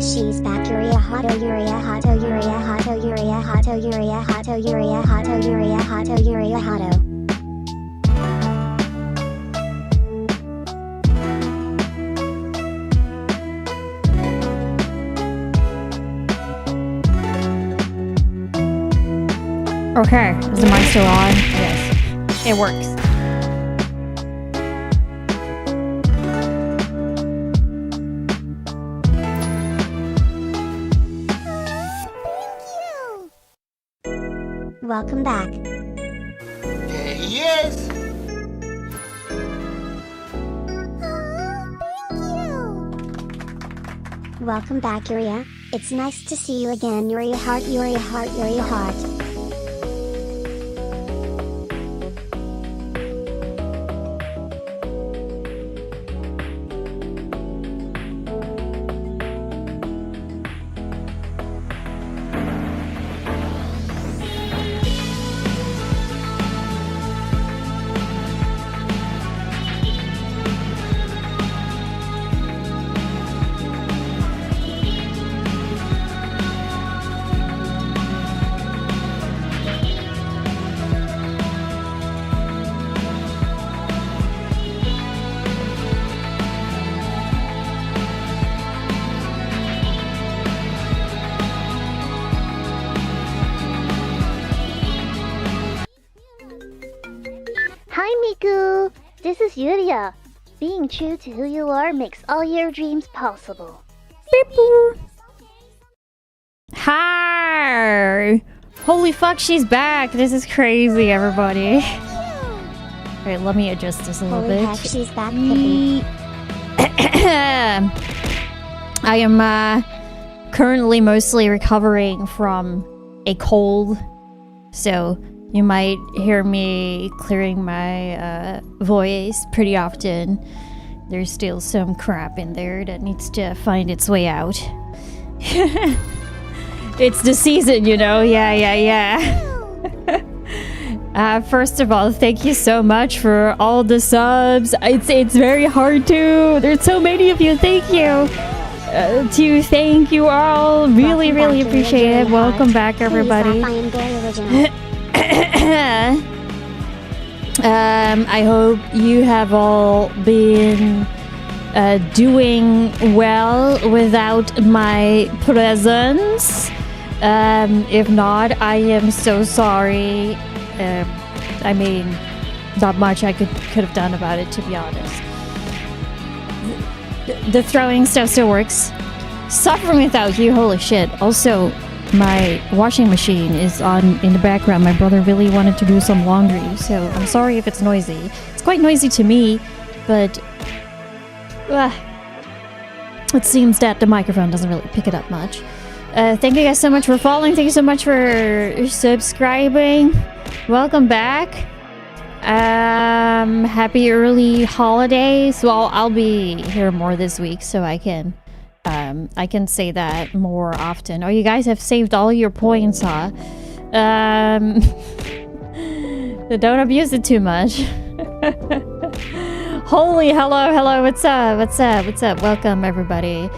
She's back. Urea Hato Urea Hato Urea Hato Urea Hato Urea Hato Urea Hato Urea Hato Urea Hato. Okay, is the mic still on? Yes, it works. Welcome back. Yes. Welcome back, Urea. It's nice to see you again, Urea Heart, Urea Heart, Urea Heart. Hi Miku! This is Yuria. Being true to who you are makes all your dreams possible. Hi! Holy fuck, she's back! This is crazy, everybody. Alright, let me adjust this a little Holy bit. heck, she's back, Pippi. I am currently mostly recovering from a cold, so you might hear me clearing my voice pretty often. There's still some crap in there that needs to find its way out. It's the season, you know? Yeah. First of all, thank you so much for all the subs. It's very hard to. There's so many of you. Thank you. To thank you all. Really appreciate it. Welcome back, everybody. I am very original. I hope you have all been doing well without my presence. If not, I am so sorry. I mean, not much I could have done about it, to be honest. The throwing stuff still works. Suffering without you, holy shit. Also, my washing machine is on in the background. My brother really wanted to do some laundry, so I'm sorry if it's noisy. It's quite noisy to me, but it seems that the microphone doesn't really pick it up much. Thank you guys so much for following. Thank you so much for subscribing. Welcome back. Happy early holidays. Well, I'll be here more this week, so I can say that more often. Oh, you guys have saved all your points, huh? Don't abuse it too much. Holy, hello, what's up? Welcome, everybody.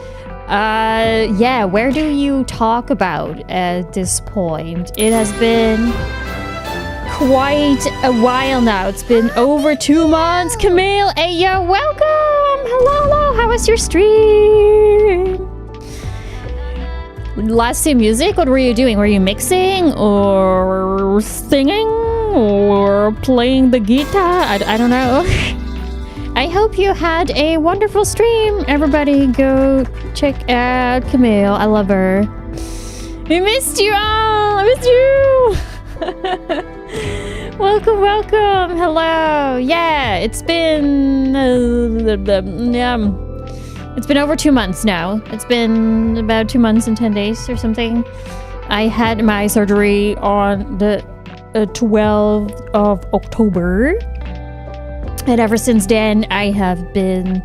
Yeah, where do you talk about at this point? It has been quite a while now. It's been over 2 months. Camille, hey, yo, welcome! Hello, how was your stream? Last two music, what were you doing? Were you mixing or singing or playing the guitar? I don't know. I hope you had a wonderful stream. Everybody go check out Camille. I love her. I missed you all. I missed you. Welcome. Hello. Yeah, it's been it's been over 2 months now. It's been about 2 months and 10 days or something. I had my surgery on the 12th of October. And ever since then, I have been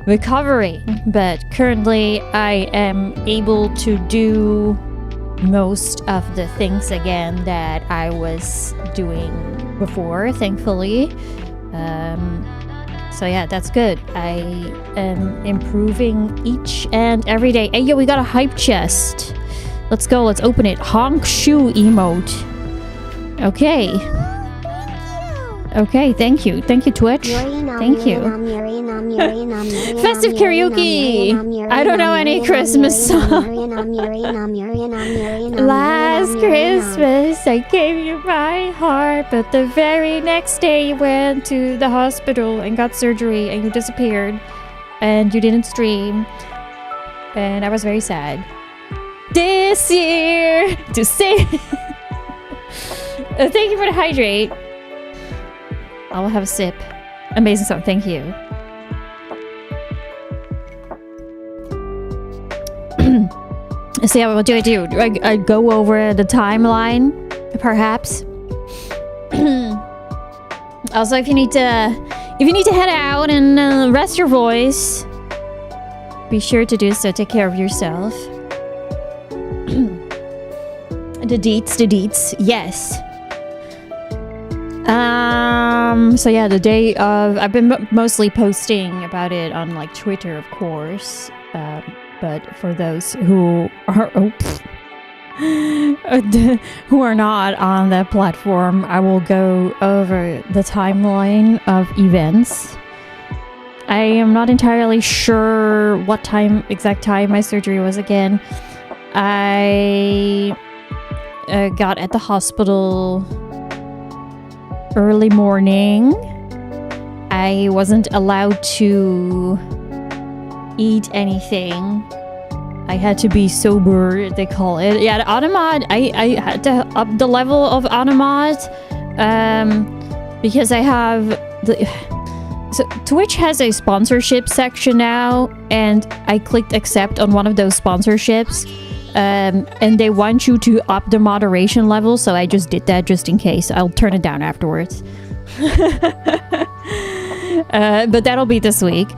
recovering. But currently, I am able to do most of the things again that I was doing before, thankfully. So yeah, that's good. I am improving each and every day. Hey, yo, we got a hype chest. Let's go. Let's open it. Honk shoe emote. Okay. Okay, thank you. Thank you, Twitch. Thank you. Festive karaoke. I don't know any Christmas song. Last Christmas, I gave you my heart, but the very next day you went to the hospital and got surgery and you disappeared and you didn't stream. And I was very sad. This year, to say... Thank you for the hydrate. I will have a sip. Amazing song, thank you. So yeah, what do? Do I go over the timeline, perhaps? Also, if you need to head out and rest your voice, be sure to do so. Take care of yourself. The deets, yes. So yeah, the day of, I've been mostly posting about it on like Twitter, of course. But for those who are who are not on that platform, I will go over the timeline of events. I am not entirely sure what exact time my surgery was again. I got at the hospital early morning. I wasn't allowed to eat anything. I had to be sober, they call it. Yeah, the Automat, I had to up the level of Automat because I have the... So Twitch has a sponsorship section now, and I clicked accept on one of those sponsorships. And they want you to up the moderation level, so I just did that just in case. I'll turn it down afterwards. But that'll be this week.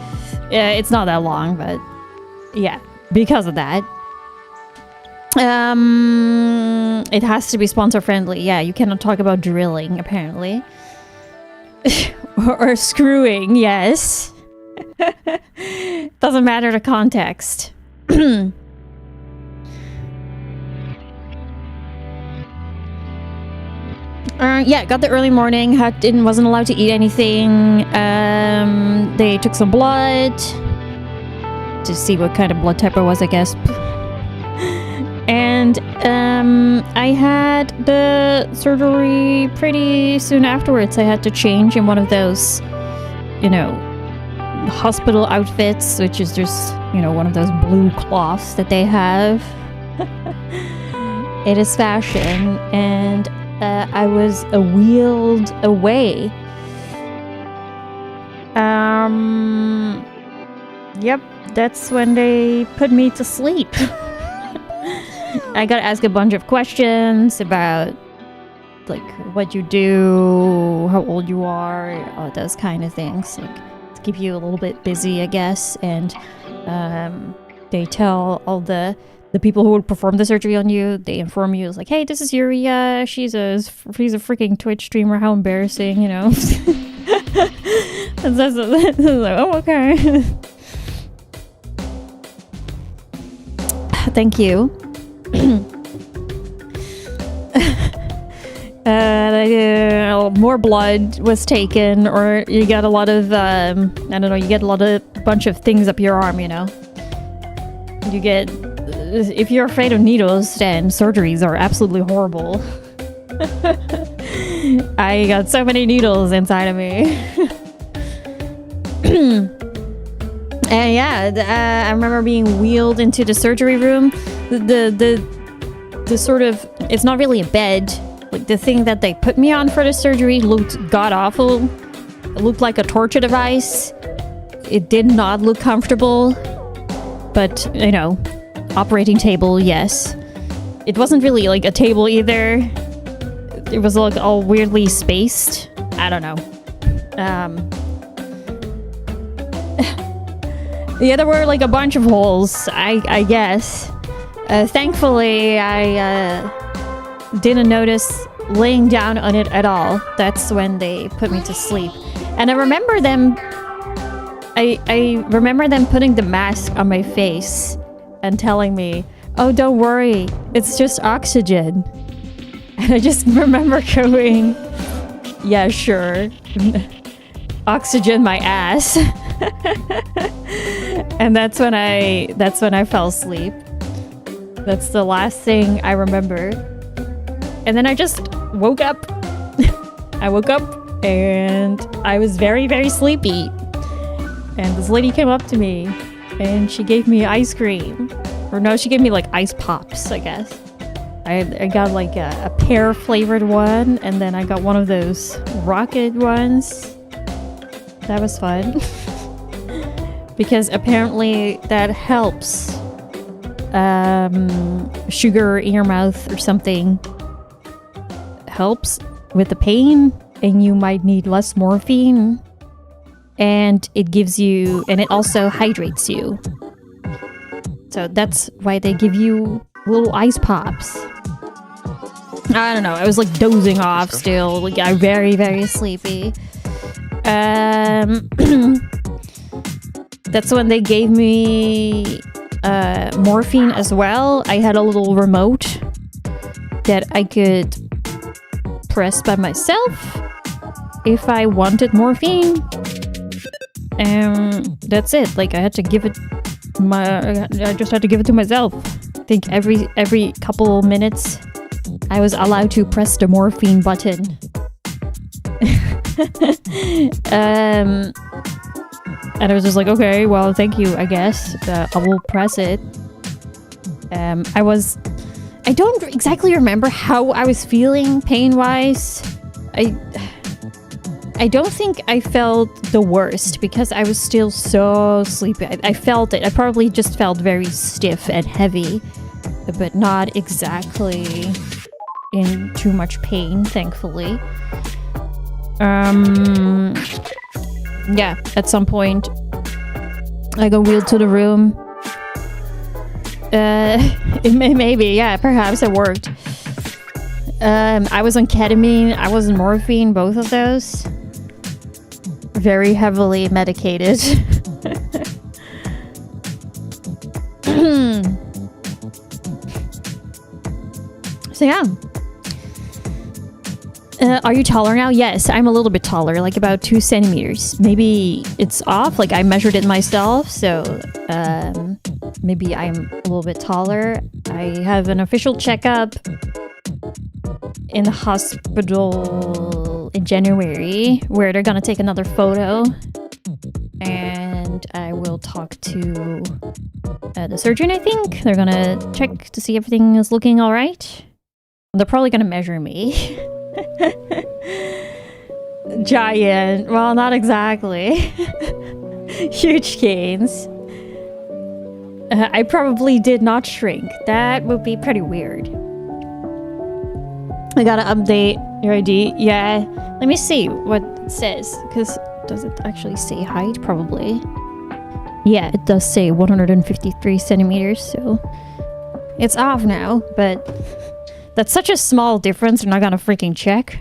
It's not that long, but yeah, because of that. It has to be sponsor friendly. Yeah, you cannot talk about drilling, apparently. or screwing, yes. Doesn't matter the context. Yeah, got the early morning. Wasn't allowed to eat anything. They took some blood to see what kind of blood type I was, I guess. And I had the surgery pretty soon afterwards. I had to change in one of those, hospital outfits, which is just, one of those blue cloths that they have. It is fashion, and I was wheeled away. Yep, that's when they put me to sleep. I got to ask a bunch of questions about, like, what you do, how old you are, all those kind of things, like, to keep you a little bit busy, I guess. And they tell all the people who would perform the surgery on you, they inform you, it's like, hey, this is Yuria, she's a freaking Twitch streamer, how embarrassing, And so, like, oh, okay. Thank you. More blood was taken, or you got a lot of, I don't know, you get a bunch of things up your arm, You get, if you're afraid of needles, then surgeries are absolutely horrible. I got so many needles inside of me. And yeah, I remember being wheeled into the surgery room. The sort of, it's not really a bed. Like, the thing that they put me on for the surgery looked god-awful. It looked like a torture device. It did not look comfortable. But, operating table, yes. It wasn't really like a table either. It was like all weirdly spaced. I don't know. Yeah, there were like a bunch of holes, I guess. Thankfully, I didn't notice laying down on it at all. That's when they put me to sleep. And I remember them I remember them putting the mask on my face and telling me, "Oh, don't worry, it's just oxygen." And I just remember going, "Yeah, sure." Oxygen my ass. And that's when I fell asleep. That's the last thing I remember. And then I just woke up. I woke up and I was very, very sleepy. And this lady came up to me and she gave me ice cream. Or no, she gave me like ice pops, I guess. I got like a pear flavored one, and then I got one of those rocket ones. That was fun. Because apparently that helps sugar in your mouth or something helps with the pain, and you might need less morphine, and it gives you, and it also hydrates you. So that's why they give you little ice pops. I don't know, I was like dozing off still, like I'm very, very sleepy. That's when they gave me morphine as well. I had a little remote that I could press by myself if I wanted morphine. And that's it. Like I just had to give it to myself. I think every couple minutes I was allowed to press the morphine button. And I was just like, okay, well, thank you, I guess. I will press it. I don't exactly remember how I was feeling pain-wise. I don't think I felt the worst because I was still so sleepy. I felt it. I probably just felt very stiff and heavy, but not exactly in too much pain, thankfully. Yeah, at some point I got wheeled to the room. Maybe, yeah, perhaps it worked. I was on ketamine, I was on morphine, both of those. Very heavily medicated. So yeah. Are you taller now? Yes, I'm a little bit taller, like about 2 centimeters. Maybe it's off, like I measured it myself, so maybe I'm a little bit taller. I have an official checkup in the hospital in January, where they're gonna take another photo, and I will talk to the surgeon, I think. They're gonna check to see everything is looking alright. They're probably gonna measure me. Giant. Well, not exactly. Huge gains. I probably did not shrink. That would be pretty weird. I gotta update your ID. Yeah. Let me see what it says. Because does it actually say height? Probably. Yeah, it does say 153 centimeters. So it's off now. But that's such a small difference. I'm not gonna freaking check.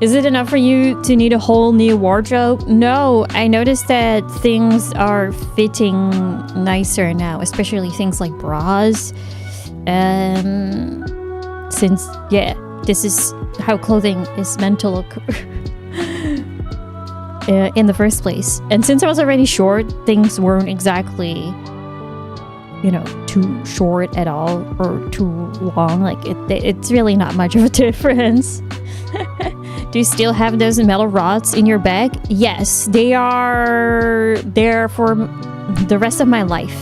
Is it enough for you to need a whole new wardrobe? No, I noticed that things are fitting nicer now, especially things like bras. Since, yeah, this is how clothing is meant to look in the first place. And since I was already short, things weren't exactly, you know, too short at all or too long. Like, it's really not much of a difference. Do you still have those metal rods in your bag? Yes, they are there for the rest of my life.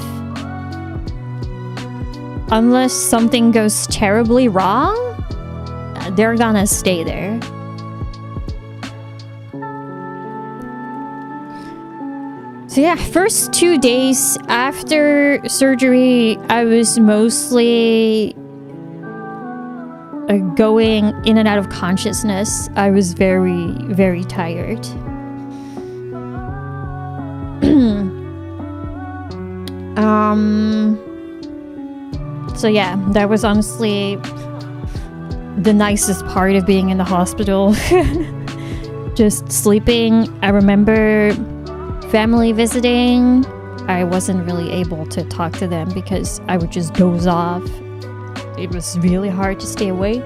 Unless something goes terribly wrong, they're gonna stay there. So yeah, first 2 days after surgery, I was mostly going in and out of consciousness. I was very, very tired. So yeah, that was honestly the nicest part of being in the hospital. Just sleeping. I remember family visiting, I wasn't really able to talk to them because I would just doze off. It was really hard to stay awake.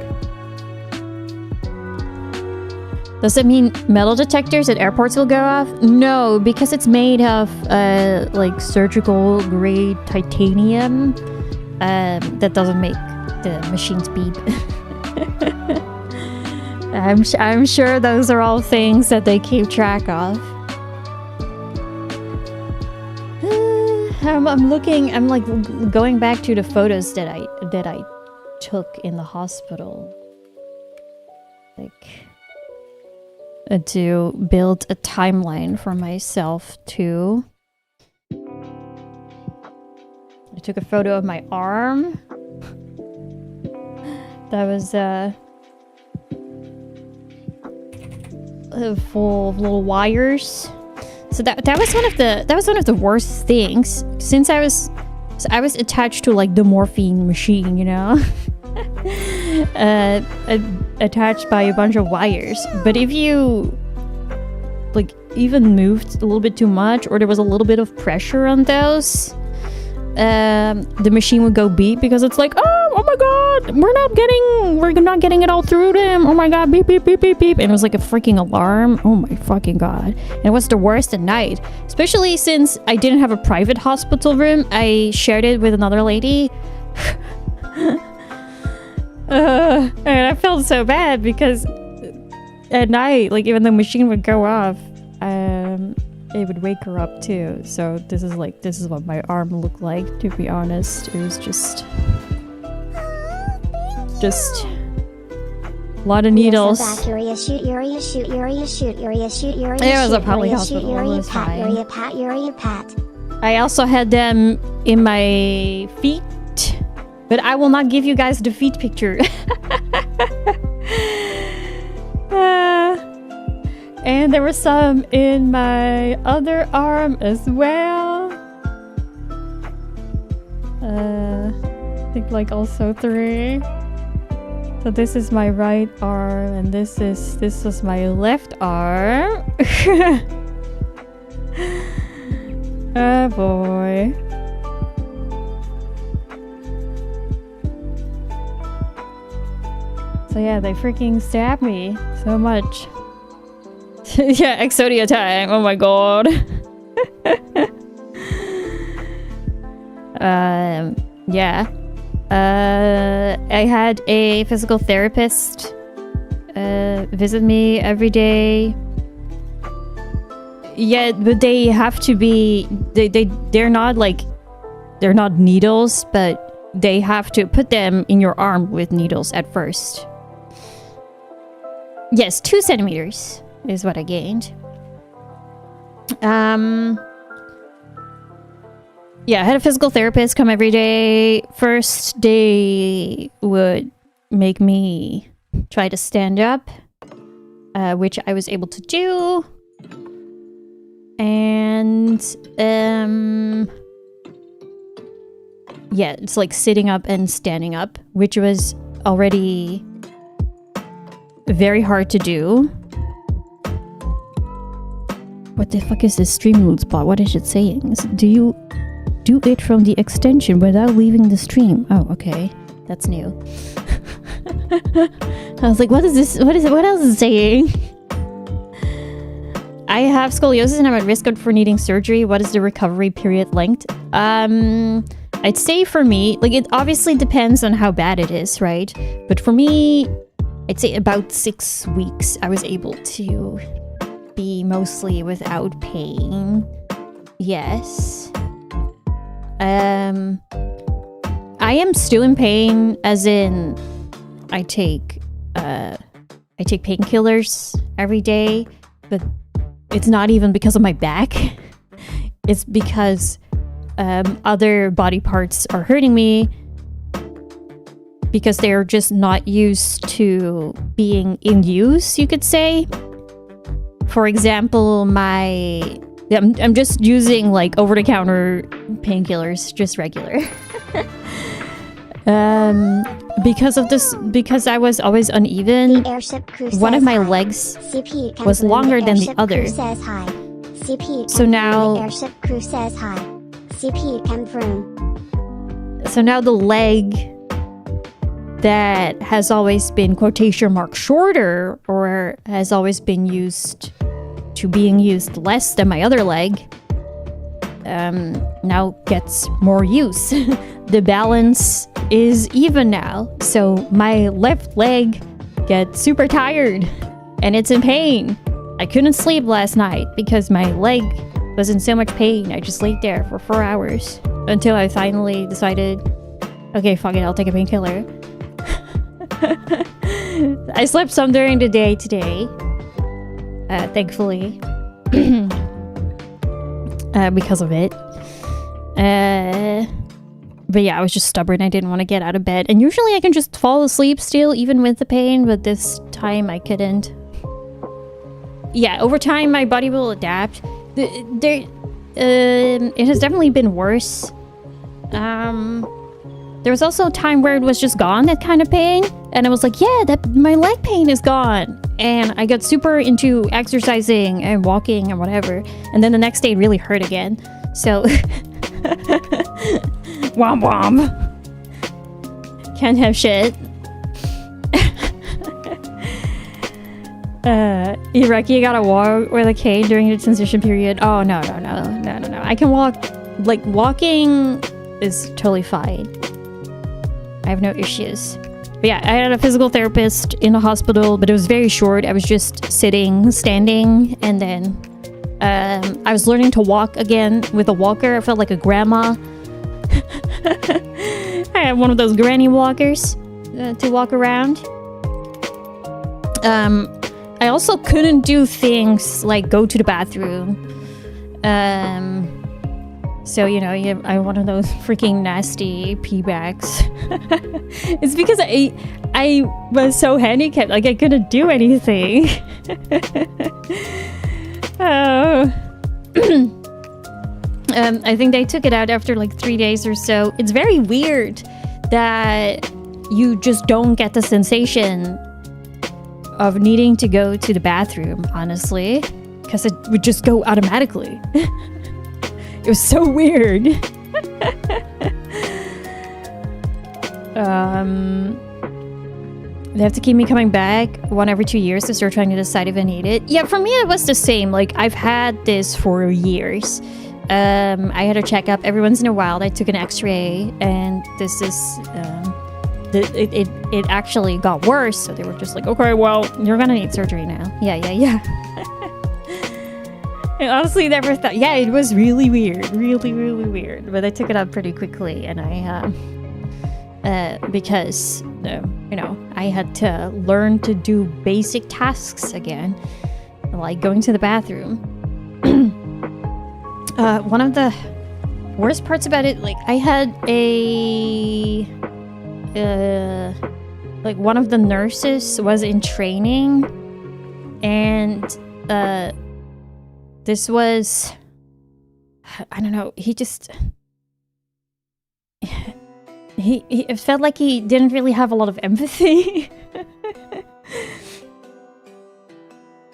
Does it mean metal detectors at airports will go off? No, because it's made of like surgical grade titanium. That doesn't make the machines beep. I'm sure those are all things that they keep track of. I'm looking. I'm like going back to the photos that I took in the hospital, like to build a timeline for myself too. I took a photo of my arm. That was full of little wires. So that was one of the worst things, since I was attached to like the morphine machine, you know. Attached by a bunch of wires. But if you like even moved a little bit too much, or there was a little bit of pressure on those, the machine would go beep, because it's like, oh my god, we're not getting it all through them. Oh my god, beep beep beep beep beep. And it was like a freaking alarm. Oh my fucking god. And it was the worst at night, especially since I didn't have a private hospital room. I shared it with another lady. And I felt so bad because at night, like, even the machine would go off, it would wake her up too. So this is what my arm looked like, to be honest. It was just a lot of needles. Uriah shoot, Uriah shoot, Uriah shoot, Uriah shoot, Uriah shoot. It was a public hospital. Uriah pat, Uriah pat, Uriah pat. I also had them in my feet, but I will not give you guys the feet picture. And there were some in my other arm as well. I think like also 3. So this is my right arm, and this was my left arm. Oh boy. So yeah, they freaking stabbed me so much. Yeah, Exodia time. Oh my god. Yeah. I had a physical therapist visit me every day. Yeah, but they have to be they're not needles, but they have to put them in your arm with needles at first. Yes, 2 centimeters is what I gained. Yeah, I had a physical therapist come every day. First, they would make me try to stand up, which I was able to do. And, yeah, it's like sitting up and standing up, which was already very hard to do. What the fuck is this Streamlabs spot? What is it saying? Do you do it from the extension without leaving the stream? Oh, okay. That's new. I was like, what is this? What else is it saying? I have scoliosis and I'm at risk for needing surgery. What is the recovery period length? I'd say for me, like, it obviously depends on how bad it is, right? But for me, I'd say about 6 weeks I was able to be mostly without pain. Yes. I am still in pain, as in I take painkillers every day, but it's not even because of my back. It's because other body parts are hurting me because they're just not used to being in use, you could say. For example, I'm just using like over-the-counter painkillers, just regular. Because I was always uneven, one of my legs was longer than the other. CP. So now- The airship crew says hi. CP Chem Vroom. So now the leg that has always been quotation mark shorter, or has always been used to being used less than my other leg, now gets more use. The balance is even now. So my left leg gets super tired and it's in pain. I couldn't sleep last night because my leg was in so much pain. I just laid there for 4 hours until I finally decided, okay, fuck it, I'll take a painkiller. I slept some during the day today, thankfully, because of it. But yeah, I was just stubborn. I didn't want to get out of bed. And usually I can just fall asleep still, even with the pain, but this time I couldn't. Yeah, over time my body will adapt. It has definitely been worse. There was also a time where it was just gone, that kind of pain. And I was like, yeah, my leg pain is gone. And I got super into exercising and walking and whatever. And then the next day it really hurt again. So, womp womp. Can't have shit. Ireki, you gotta walk with a cane during the transition period. Oh, no. I can walk. Like, walking is totally fine. I have no issues. But yeah, I had a physical therapist in the hospital, but it was very short. I was just sitting, standing, and then I was learning to walk again with a walker. I felt like a grandma. I had one of those granny walkers to walk around. I also couldn't do things like go to the bathroom. So, you know, I one of those freaking nasty pee bags. It's because I was so handicapped, like I couldn't do anything. Oh. I think they took it out after like 3 days or so. It's very weird that you just don't get the sensation of needing to go to the bathroom, honestly, because it would just go automatically. It was so weird. They have to keep me coming back 1 every 2 years to start trying to decide if I need it. Yeah, for me it was the same. Like, I've had this for years. I had a checkup every once in a while. I took an X-ray, and this is it actually got worse. So they were just like, okay, well, you're gonna need surgery now. Yeah. I honestly never thought. Yeah, it was really weird, really weird. But I took it up pretty quickly, and I because you know, I had to learn to do basic tasks again, like going to the bathroom. One of the worst parts about it, like I had like one of the nurses was in training, and this was, I don't know, he just, it felt like he didn't really have a lot of empathy.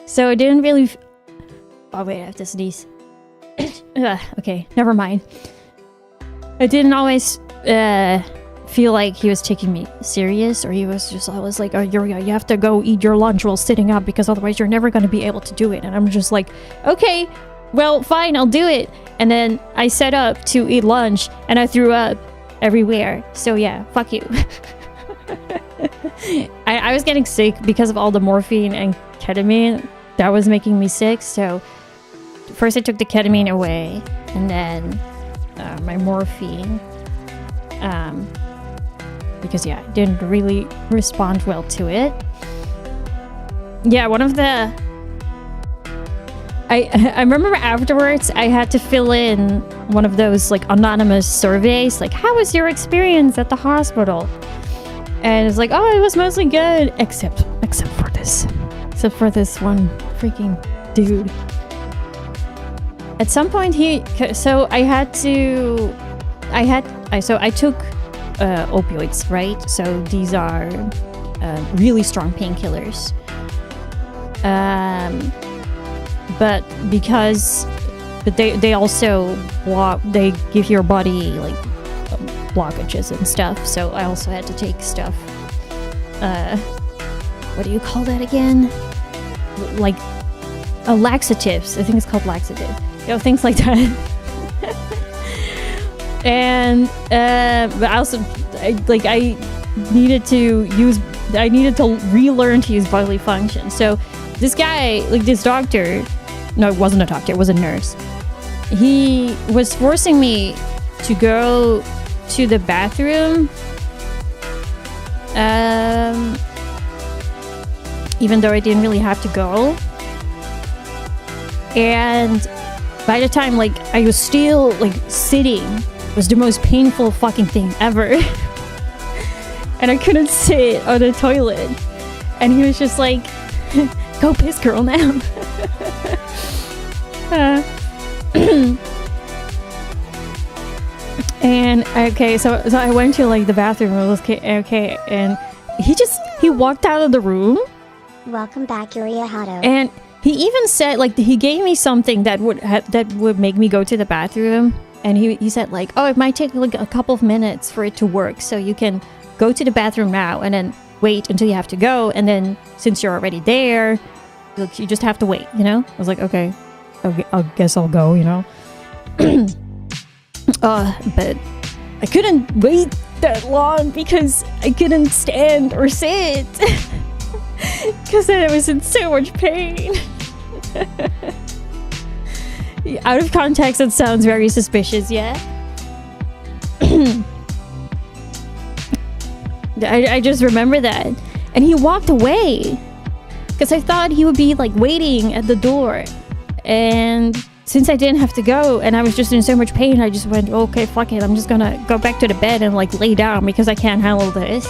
So it didn't really, oh wait, I have to sneeze. Okay, never mind. I didn't always feel like he was taking me serious, or he was just always like, oh, you have to go eat your lunch while sitting up because otherwise you're never going to be able to do it. And I'm just like, okay, well, fine, I'll do it. And then I set up to eat lunch and I threw up everywhere. So yeah, fuck you. I was getting sick because of all the morphine and ketamine that was making me sick. So first I took the ketamine away, and then my morphine, because yeah, I didn't really respond well to it. Yeah, one of the, I remember afterwards I had to fill in one of those like anonymous surveys, like, how was your experience at the hospital? And it's like, oh, it was mostly good, except for this one freaking dude. At some point I took opioids, right? So these are really strong painkillers. But because but they also they give your body like blockages and stuff. So I also had to take stuff. What do you call that again? Like laxatives. I think it's called laxative. Things like that. And but I also I needed to relearn to use bodily function. So this guy, like this doctor, no, it wasn't a doctor, it was a nurse. He was forcing me to go to the bathroom, even though I didn't really have to go. And by the time like I was still like sitting, was the most painful fucking thing ever. And I couldn't sit on the toilet. And he was just like, go piss, girl, now. And okay, so I went to like the bathroom. It was okay, and he walked out of the room. Welcome back, Yuria Hato. And he even said, like, he gave me something that would make me go to the bathroom. And he said, like, oh, it might take like a couple of minutes for it to work, so you can go to the bathroom now and then wait until you have to go. And then since you're already there, you just have to wait, you know? I was like, okay, I guess I'll go, you know? But I couldn't wait that long because I couldn't stand or sit. Because I was in so much pain. Out of context, it sounds very suspicious, yeah? I just remember that. And he walked away. Because I thought he would be like waiting at the door. And since I didn't have to go and I was just in so much pain, I just went, okay, fuck it. I'm just gonna go back to the bed and like lay down because I can't handle this.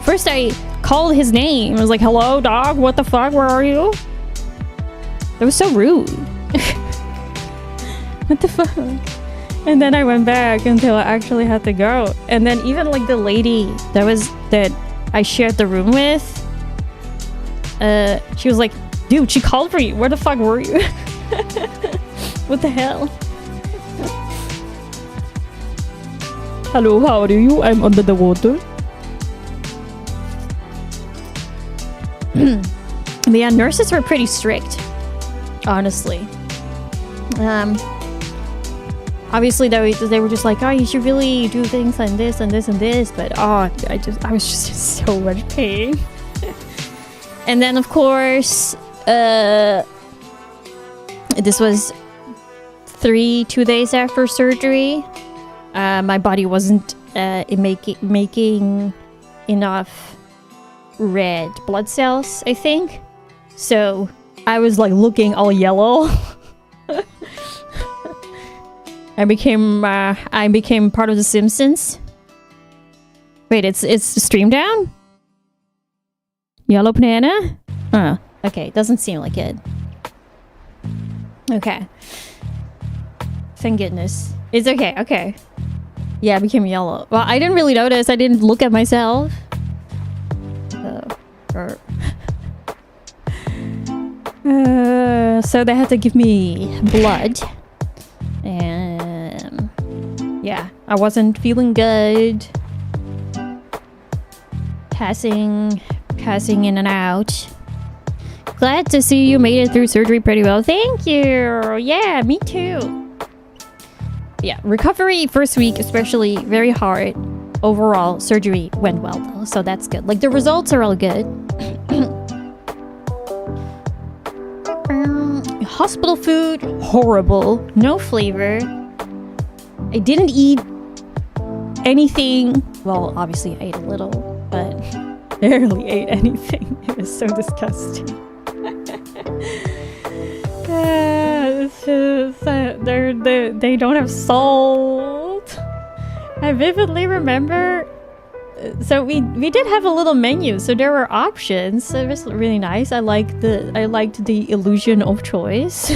First, I called his name. I was like, hello, dog? What the fuck? Where are you? That was so rude. What the fuck? And then I went back until I actually had to go. And then even like the lady that I shared the room with, she was like, dude, she called for you. Where the fuck were you? What the hell? Hello, how are you? I'm under the water. But yeah, nurses were pretty strict, honestly. Obviously they were just like, oh, you should really do things and this and this and this, but I was just in so much pain. And then of course, this was 2 days after surgery. My body wasn't making enough red blood cells, I think. So I was like looking all yellow. I became part of the Simpsons. Wait, it's stream down? Yellow banana? Oh, okay, doesn't seem like it. Okay. Thank goodness. It's okay, okay. Yeah, I became yellow. Well, I didn't really notice. I didn't look at myself. So they had to give me blood. And yeah, I wasn't feeling good. Passing in and out. Glad to see you made it through surgery pretty well. Thank you. Yeah, me too. Yeah, recovery first week, especially very hard. Overall, surgery went well though, so that's good. Like the results are all good. Hospital food, horrible. No flavor. I didn't eat anything. Well, obviously I ate a little, but barely ate anything. It was so disgusting. They don't have salt. I vividly remember. So we did have a little menu, so there were options. So it was really nice. I liked the illusion of choice.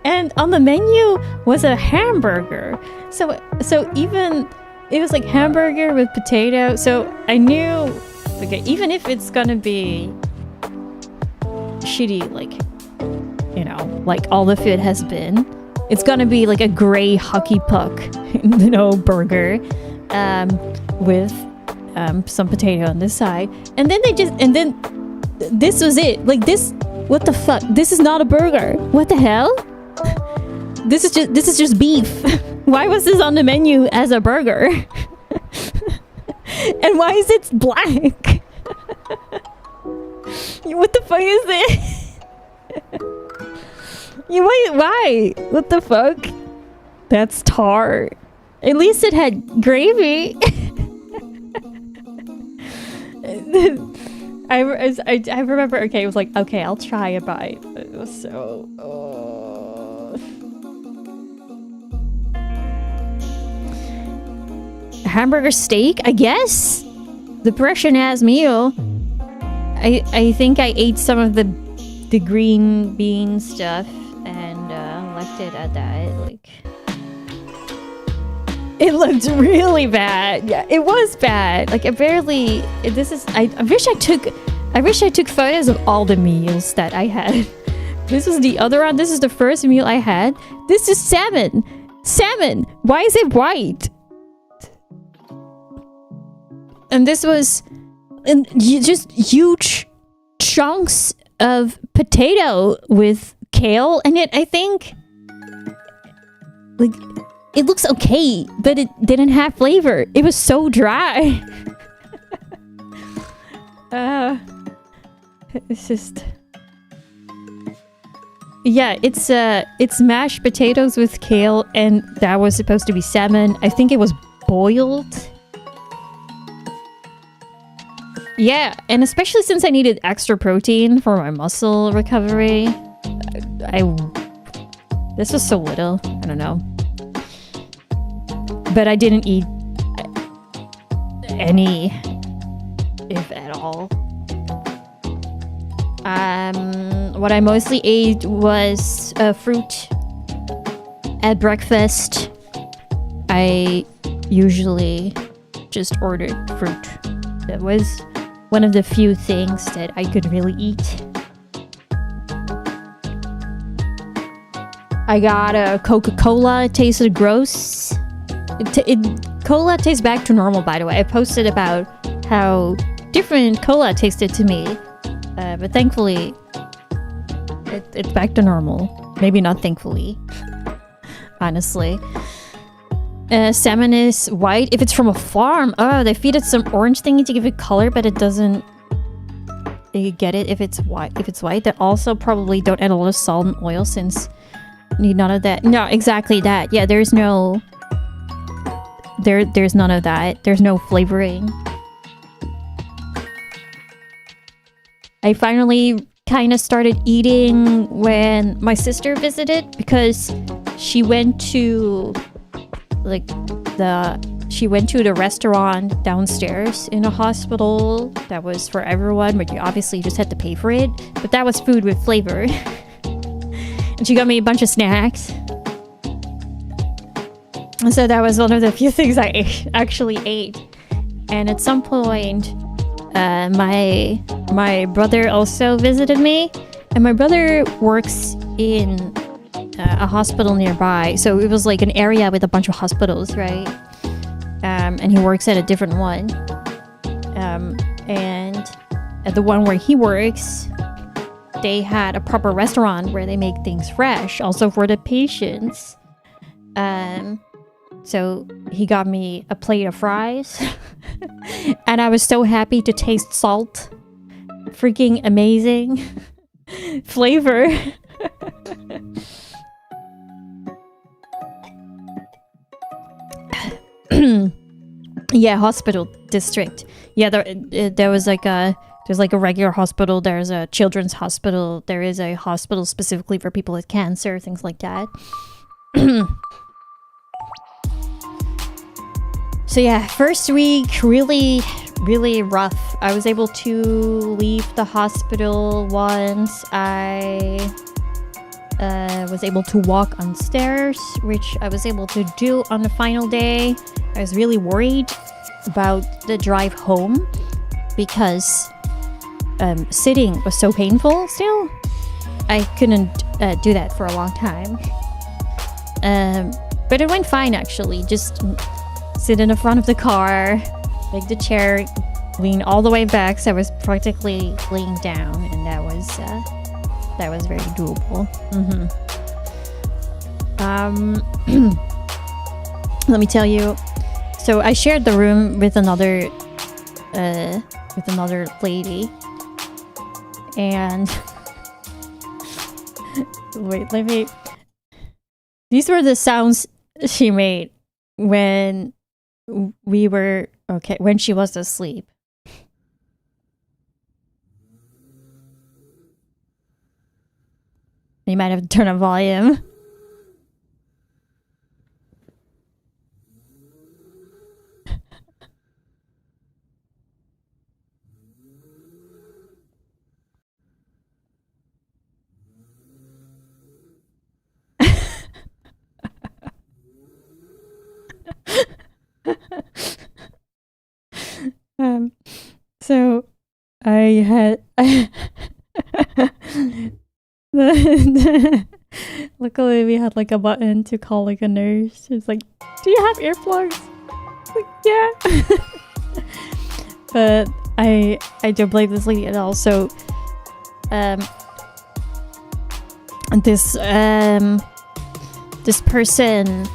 And on the menu was a hamburger. So even it was like hamburger with potato. So I knew, okay, even if it's gonna be shitty, like you know, like all the food has been. It's gonna be like a gray hockey puck, you know, burger, with some potato on this side, and then this was it. Like this, what the fuck? This is not a burger. What the hell? This is just beef. Why was this on the menu as a burger? And why is it black? What the fuck is this? Why? What the fuck? That's tar. At least it had gravy. I remember, okay, it was like, okay, I'll try a bite. But it was so... Hamburger steak, I guess? Depression-ass meal. I think I ate some of the green bean stuff and left it at that. Like, it looked really bad. Yeah, it was bad. Like, I barely. I wish I took photos of all the meals that I had. This was the other one. This is the first meal I had. This is salmon. Salmon. Why is it white? And this was just huge chunks of potato with kale in it, I think. Like, it looks okay, but it didn't have flavor. It was so dry. It's just... Yeah, it's mashed potatoes with kale, and that was supposed to be salmon. I think it was boiled. Yeah, and especially since I needed extra protein for my muscle recovery, this was so little. I don't know. But I didn't eat any, if at all. What I mostly ate was fruit at breakfast. I usually just ordered fruit. That was one of the few things that I could really eat. I got a Coca-Cola. It tasted gross. Cola tastes back to normal, by the way. I posted about how different cola tasted to me. But thankfully, it's back to normal. Maybe not thankfully. Honestly. Salmon is white. If it's from a farm, they feed it some orange thingy to give it color, but it doesn't. You get it if it's white. If it's white, they also probably don't add a lot of salt and oil since need none of that. No, exactly that. Yeah, there's no. There's none of that. There's no flavoring. I finally kind of started eating when my sister visited because she went to. She went to the restaurant downstairs in a hospital that was for everyone, but you obviously just had to pay for it. But that was food with flavor. And she got me a bunch of snacks. And so that was one of the few things I actually ate. And at some point, my brother also visited me. And my brother works in a hospital nearby, so it was like an area with a bunch of hospitals, right? And he works at a different one, and at the one where he works, they had a proper restaurant where they make things fresh, also for the patients. So he got me a plate of fries, and I was so happy to taste salt. Freaking amazing flavor. Yeah, hospital district. Yeah, there was like there's like a regular hospital, there's a children's hospital, there is a hospital specifically for people with cancer, things like that. So yeah, first week really rough. I was able to leave the hospital once I was able to walk on stairs, which I was able to do on the final day. I was really worried about the drive home because sitting was so painful still. I couldn't do that for a long time. But it went fine actually. Just sit in the front of the car, make the chair lean all the way back, so I was practically laying down, and that was very doable. Let me tell you. So I shared the room with another lady, and wait, let me. These were the sounds she made when when she was asleep. You might have to turn up volume. So I had luckily we had like a button to call like a nurse. It's like, do you have earplugs? Like, yeah. But I don't blame this lady at all. So this person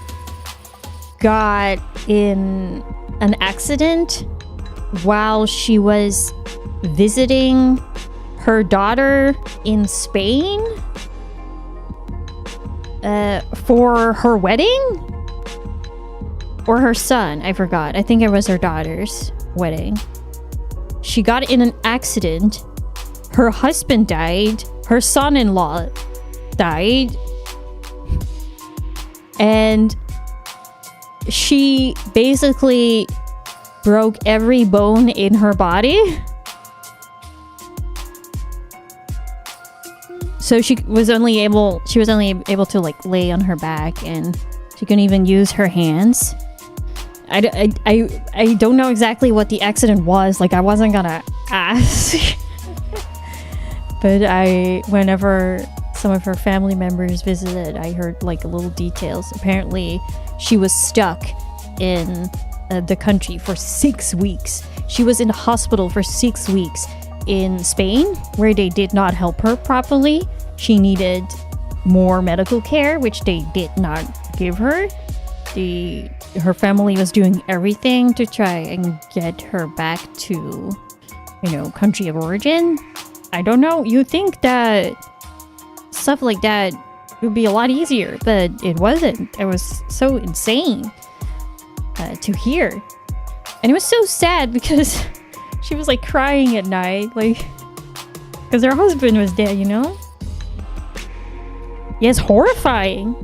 got in an accident while she was visiting her daughter in Spain for her wedding, or her son, I forgot. I think it was her daughter's wedding. She got in an accident, her husband died, her son-in-law died, and she basically broke every bone in her body. So she was only able to like lay on her back, and she couldn't even use her hands. I don't know exactly what the accident was. Like, I wasn't gonna ask. But whenever some of her family members visited, I heard like little details. Apparently she was stuck in the country for 6 weeks. She was in the hospital for 6 weeks in Spain, where they did not help her properly. She needed more medical care, which they did not give her. Her family was doing everything to try and get her back to, country of origin. I don't know. You think that stuff like that would be a lot easier, but it wasn't. It was so insane to hear. And it was so sad because she was like crying at night, like, because her husband was dead, Yeah, it's horrifying.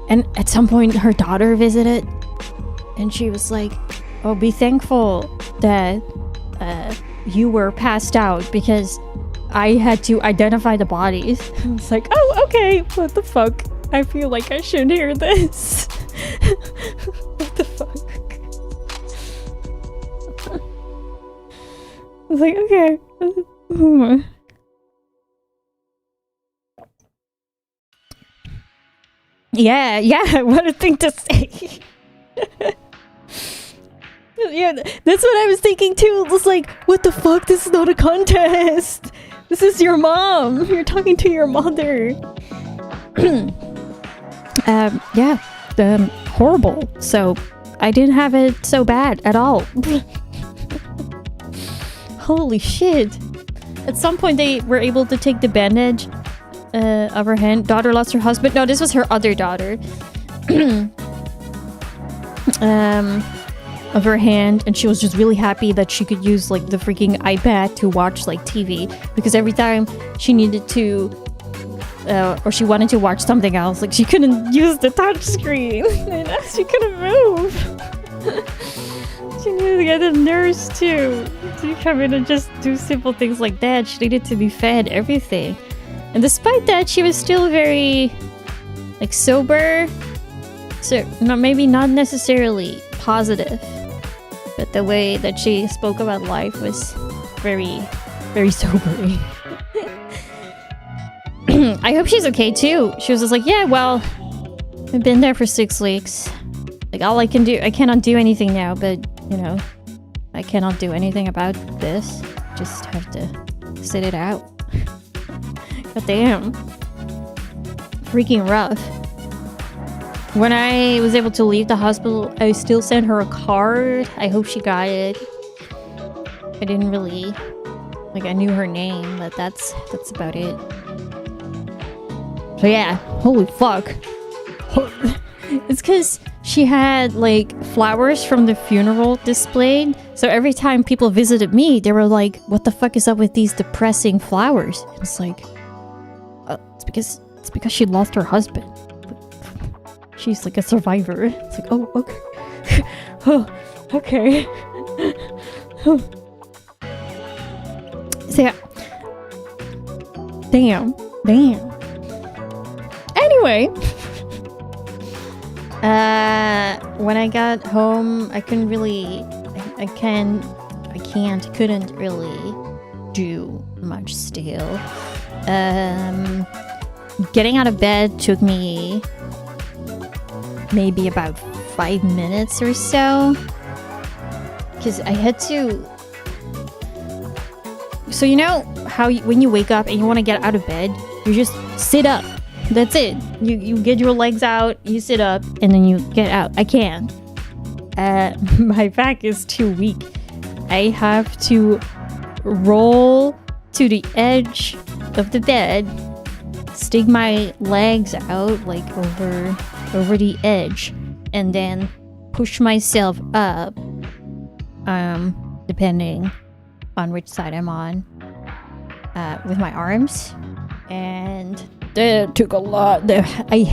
And at some point her daughter visited, and she was like, oh, be thankful that you were passed out, because I had to identify the bodies. It's like, oh, okay, what the fuck? I feel like I should hear this. What the fuck? I was like, okay. Yeah, what a thing to say. Yeah, that's what I was thinking too. It was like, what the fuck? This is not a contest. This is your mom. You're talking to your mother. Horrible. So I didn't have it so bad at all. Holy shit. At some point they were able to take the bandage of her hand. Daughter lost her husband. No, this was her other daughter. Of her hand, and she was just really happy that she could use like the freaking iPad to watch like TV, because every time she needed to or she wanted to watch something else, like she couldn't use the touch screen. And she couldn't move. She needed to get a nurse too to come in and just do simple things like that. She needed to be fed everything, and despite that she was still very like sober. So maybe not necessarily positive, but the way that she spoke about life was very, very sobering. I hope she's okay too. She was just like, yeah, well, I've been there for 6 weeks. Like, all I can do, I cannot do anything now, but, you know, I cannot do anything about this. Just have to sit it out. God damn. Freaking rough. When I was able to leave the hospital, I still sent her a card. I hope she got it. I didn't really... Like, I knew her name, but that's about it. So yeah, holy fuck. It's because she had, like, flowers from the funeral displayed. So every time people visited me, they were like, what the fuck is up with these depressing flowers? And it's like, it's because she lost her husband. She's like a survivor. It's like, oh, okay. Oh, okay. So yeah. Damn. Anyway. When I got home, I couldn't really... couldn't really do much still. Getting out of bed took me maybe about 5 minutes or so. Because I had to... So you know how when you wake up and you want to get out of bed, you just sit up. That's it. You get your legs out, you sit up, and then you get out. I can't. My back is too weak. I have to roll to the edge of the bed, stick my legs out like over the edge, and then push myself up, depending on which side I'm on, with my arms. And that took a lot. I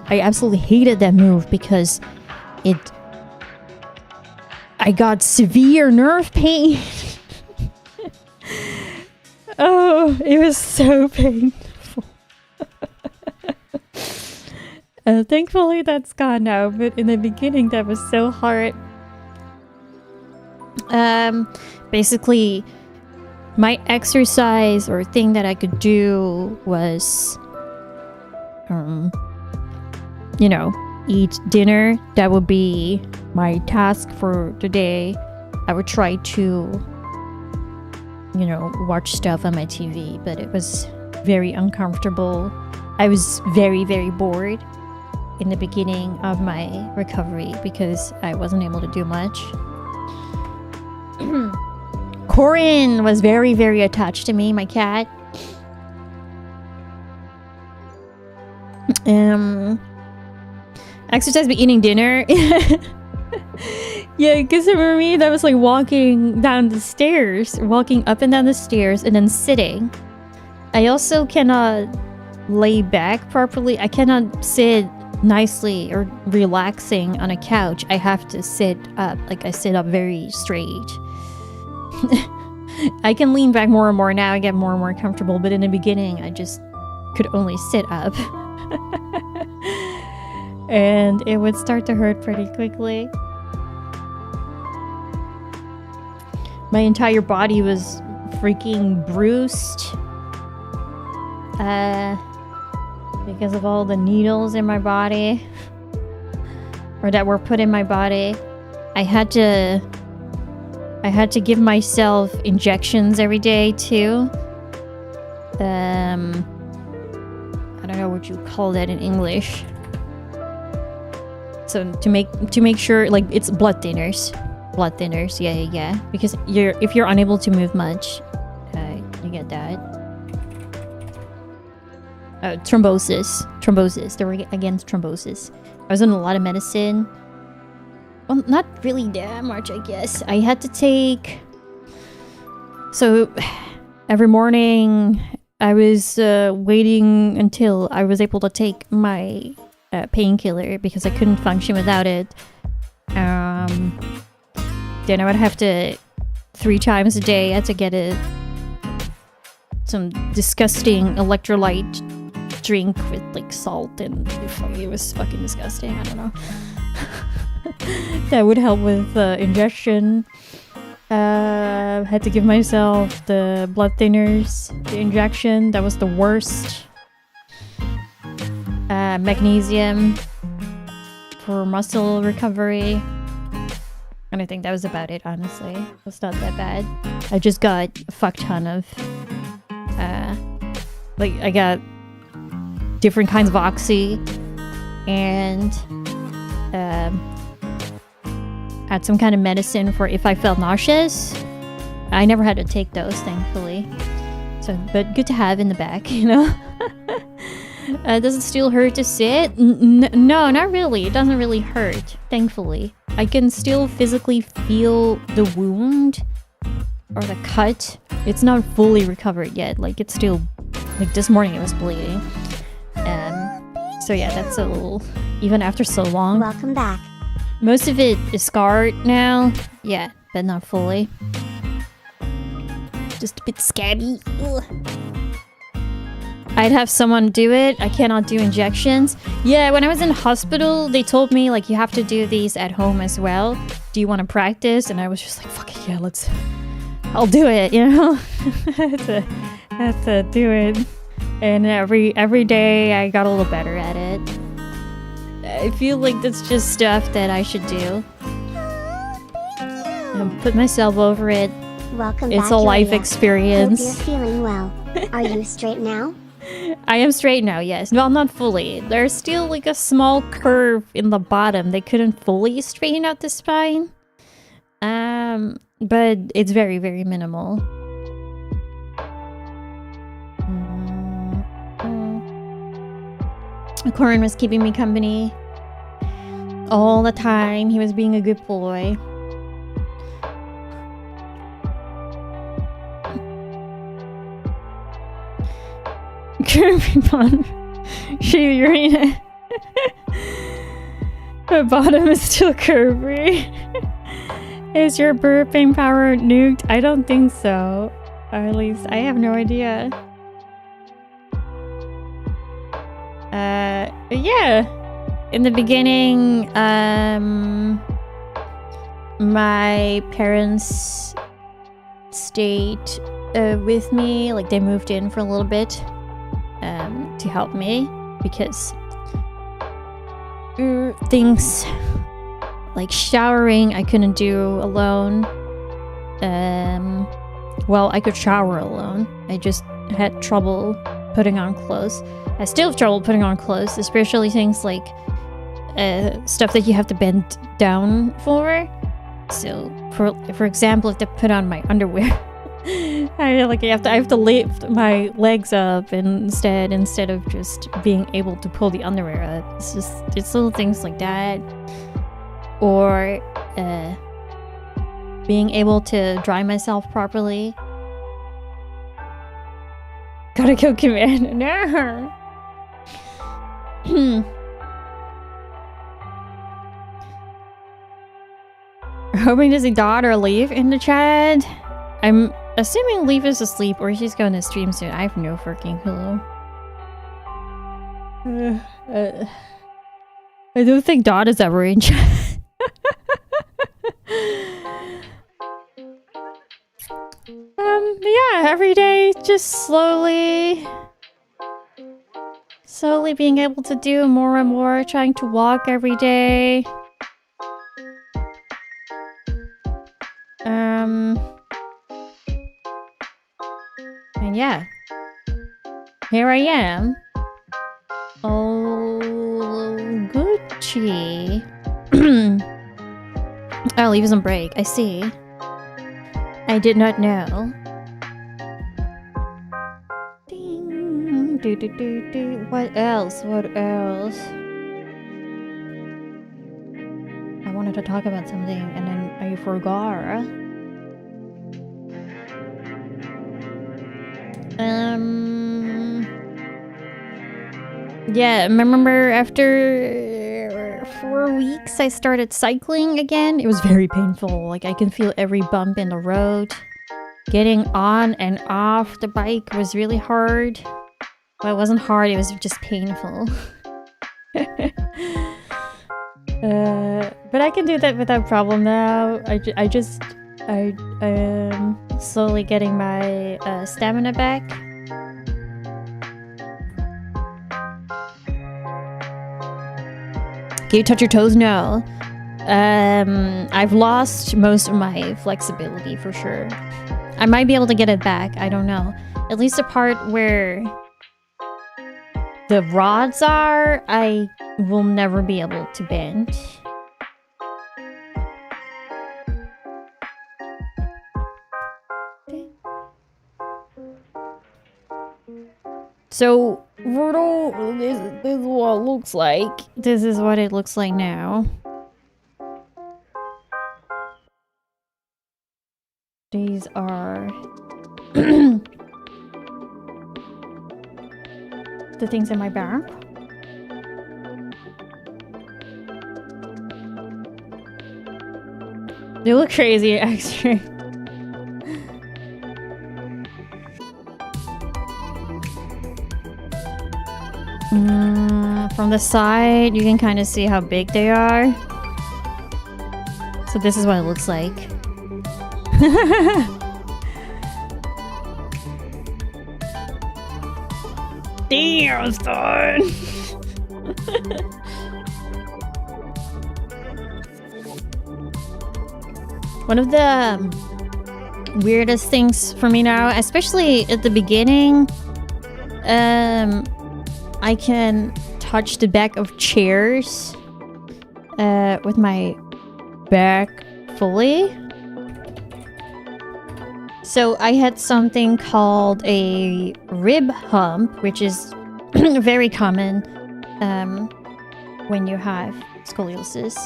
absolutely hated that move because I got severe nerve pain. Oh, it was so painful. Thankfully that's gone now, but in the beginning that was so hard. Basically, my exercise or thing that I could do was, you know, eat dinner. That would be my task for today. I would try to, you know, watch stuff on my TV, but it was very uncomfortable. I was very, very bored in the beginning of my recovery because I wasn't able to do much. Corin was very, very attached to me, my cat. Exercise by eating dinner. Yeah, because for me, that was like walking down the stairs, walking up and down the stairs, and then sitting. I also cannot lay back properly. I cannot sit nicely or relaxing on a couch. I have to sit up. Like, I sit up very straight. I can lean back more and more now. I get more and more comfortable, but in the beginning, I just could only sit up. And it would start to hurt pretty quickly. My entire body was freaking bruised. Because of all the needles in my body. Or that were put in my body. I had to give myself injections every day too. I don't know what you call that in English. So to make sure, like, it's blood thinners. Blood thinners, yeah. Because if you're unable to move much, you get that. Thrombosis. They were against thrombosis. I was on a lot of medicine. Well, not really that much, I guess. I had to take... So, every morning, I was waiting until I was able to take my painkiller because I couldn't function without it. Then I would have to... 3 times a day, I had to get some disgusting electrolyte drink with, like, salt, and it was fucking disgusting. I don't know. That would help with ingestion. Had to give myself the blood thinners, the injection. That was the worst. Magnesium for muscle recovery. And I think that was about it, honestly. It was not that bad. I just got a fuck ton of... like, I got different kinds of Oxy. And... had some kind of medicine for if I felt nauseous. I never had to take those, thankfully. So, but good to have in the back, you know? Does it still hurt to sit? No, not really. It doesn't really hurt, thankfully. I can still physically feel the wound or the cut. It's not fully recovered yet. Like, it's still... Like, this morning it was bleeding. So yeah, that's a little... Even after so long. Welcome back. Most of it is scarred now. Yeah, but not fully. Just a bit scabby. Ugh. I'd have someone do it. I cannot do injections. Yeah, when I was in hospital, they told me, like, you have to do these at home as well. Do you want to practice? And I was just like, fuck it, yeah, let's... I'll do it, you know? I had to do it. And every day, I got a little better at it. I feel like that's just stuff that I should do. And put myself over it. Welcome back. It's a life Yuria. experience. Hope you're feeling well. Are you straight now? I am straight now, yes. Well, not fully. There's still like a small curve in the bottom. They couldn't fully straighten out the spine. But it's very, very minimal. Corin was keeping me company all the time. He was being a good boy. Kirby Pond. Shirina. The bottom is still curvy. Is your burping power nuked? I don't think so. Or at least I have no idea. Yeah. In the beginning, my parents stayed with me. Like, they moved in for a little bit to help me because things like showering I couldn't do alone. Well, I could shower alone. I just had trouble putting on clothes. I still have trouble putting on clothes, especially things like stuff that you have to bend down for. So, for example, if I put on my underwear, I have to lift my legs up instead of just being able to pull the underwear up. It's little things like that, or being able to dry myself properly. Gotta kill Commander. No. Hoping to see daughter Leaf in the chat. I'm assuming Leaf is asleep or she's going to stream soon. I have no freaking clue. I don't think Dot is ever in chat. Yeah, every day, just slowly being able to do more and more, trying to walk every day. And yeah, here I am. Oh, Gucci. Oh, Leaf is on break. I see. I did not know. Ding. Do do do do. What else? What else? I wanted to talk about something and then I forgot. Yeah, remember after 4 weeks I started cycling again? It was very painful. Like, I can feel every bump in the road. Getting on and off the bike was really hard. Well, it wasn't hard, it was just painful. But I can do that without problem now. I just I am slowly getting my stamina back. Can you touch your toes? No. I've lost most of my flexibility for sure. I might be able to get it back. I don't know. At least the part where the rods are, I will never be able to bend. Okay. So, Virdo, this is what it looks like. This is what it looks like now. These are the things in my back. They look crazy, actually. From the side, you can kind of see how big they are. So this is what it looks like. Damn, son. One of the weirdest things for me now, especially at the beginning, I can touch the back of chairs with my back fully. So I had something called a rib hump, which is very common when you have scoliosis.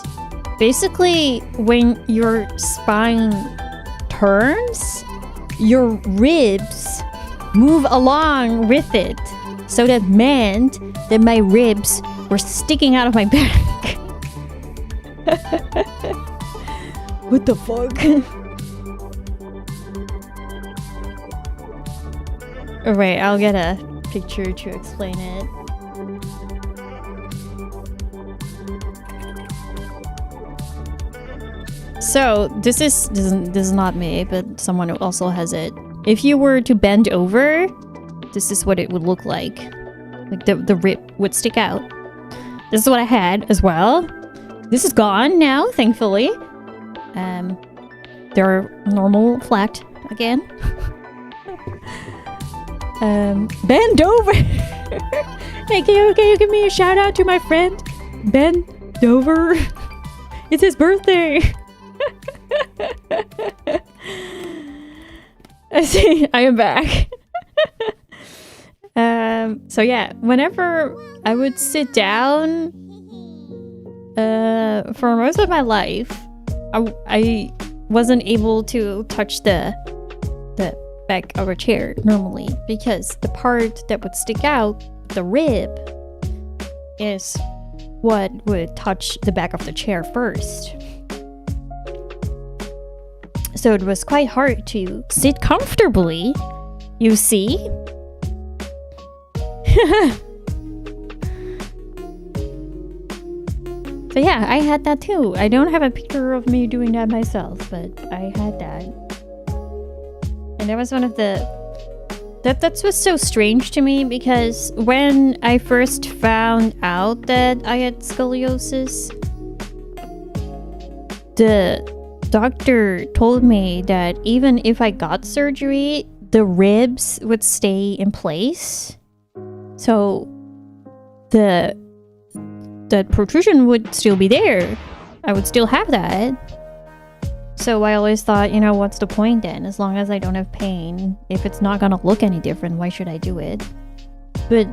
Basically, when your spine turns, your ribs move along with it. So that meant that my ribs were sticking out of my back. What the fuck? Alright, I'll get a picture to explain it. So, this is not me, but someone who also has it. If you were to bend over, this is what it would look like. Like the rib would stick out. This is what I had as well. This is gone now, thankfully. They're normal, flat again. Bend over. Hey, can you give me a shout out to my friend Ben Dover? It's his birthday. I see. I am back. So yeah, whenever I would sit down, for most of my life, I wasn't able to touch the back of a chair normally because the part that would stick out, the rib, is what would touch the back of the chair first. So it was quite hard to sit comfortably, you see? So yeah, I had that too. I don't have a picture of me doing that myself, but I had that. And that was one of the... That was so strange to me because when I first found out that I had scoliosis, the doctor told me that even if I got surgery, the ribs would stay in place. So the protrusion would still be there. I would still have that. So I always thought, you know, what's the point then? As long as I don't have pain, if it's not gonna look any different, why should I do it? But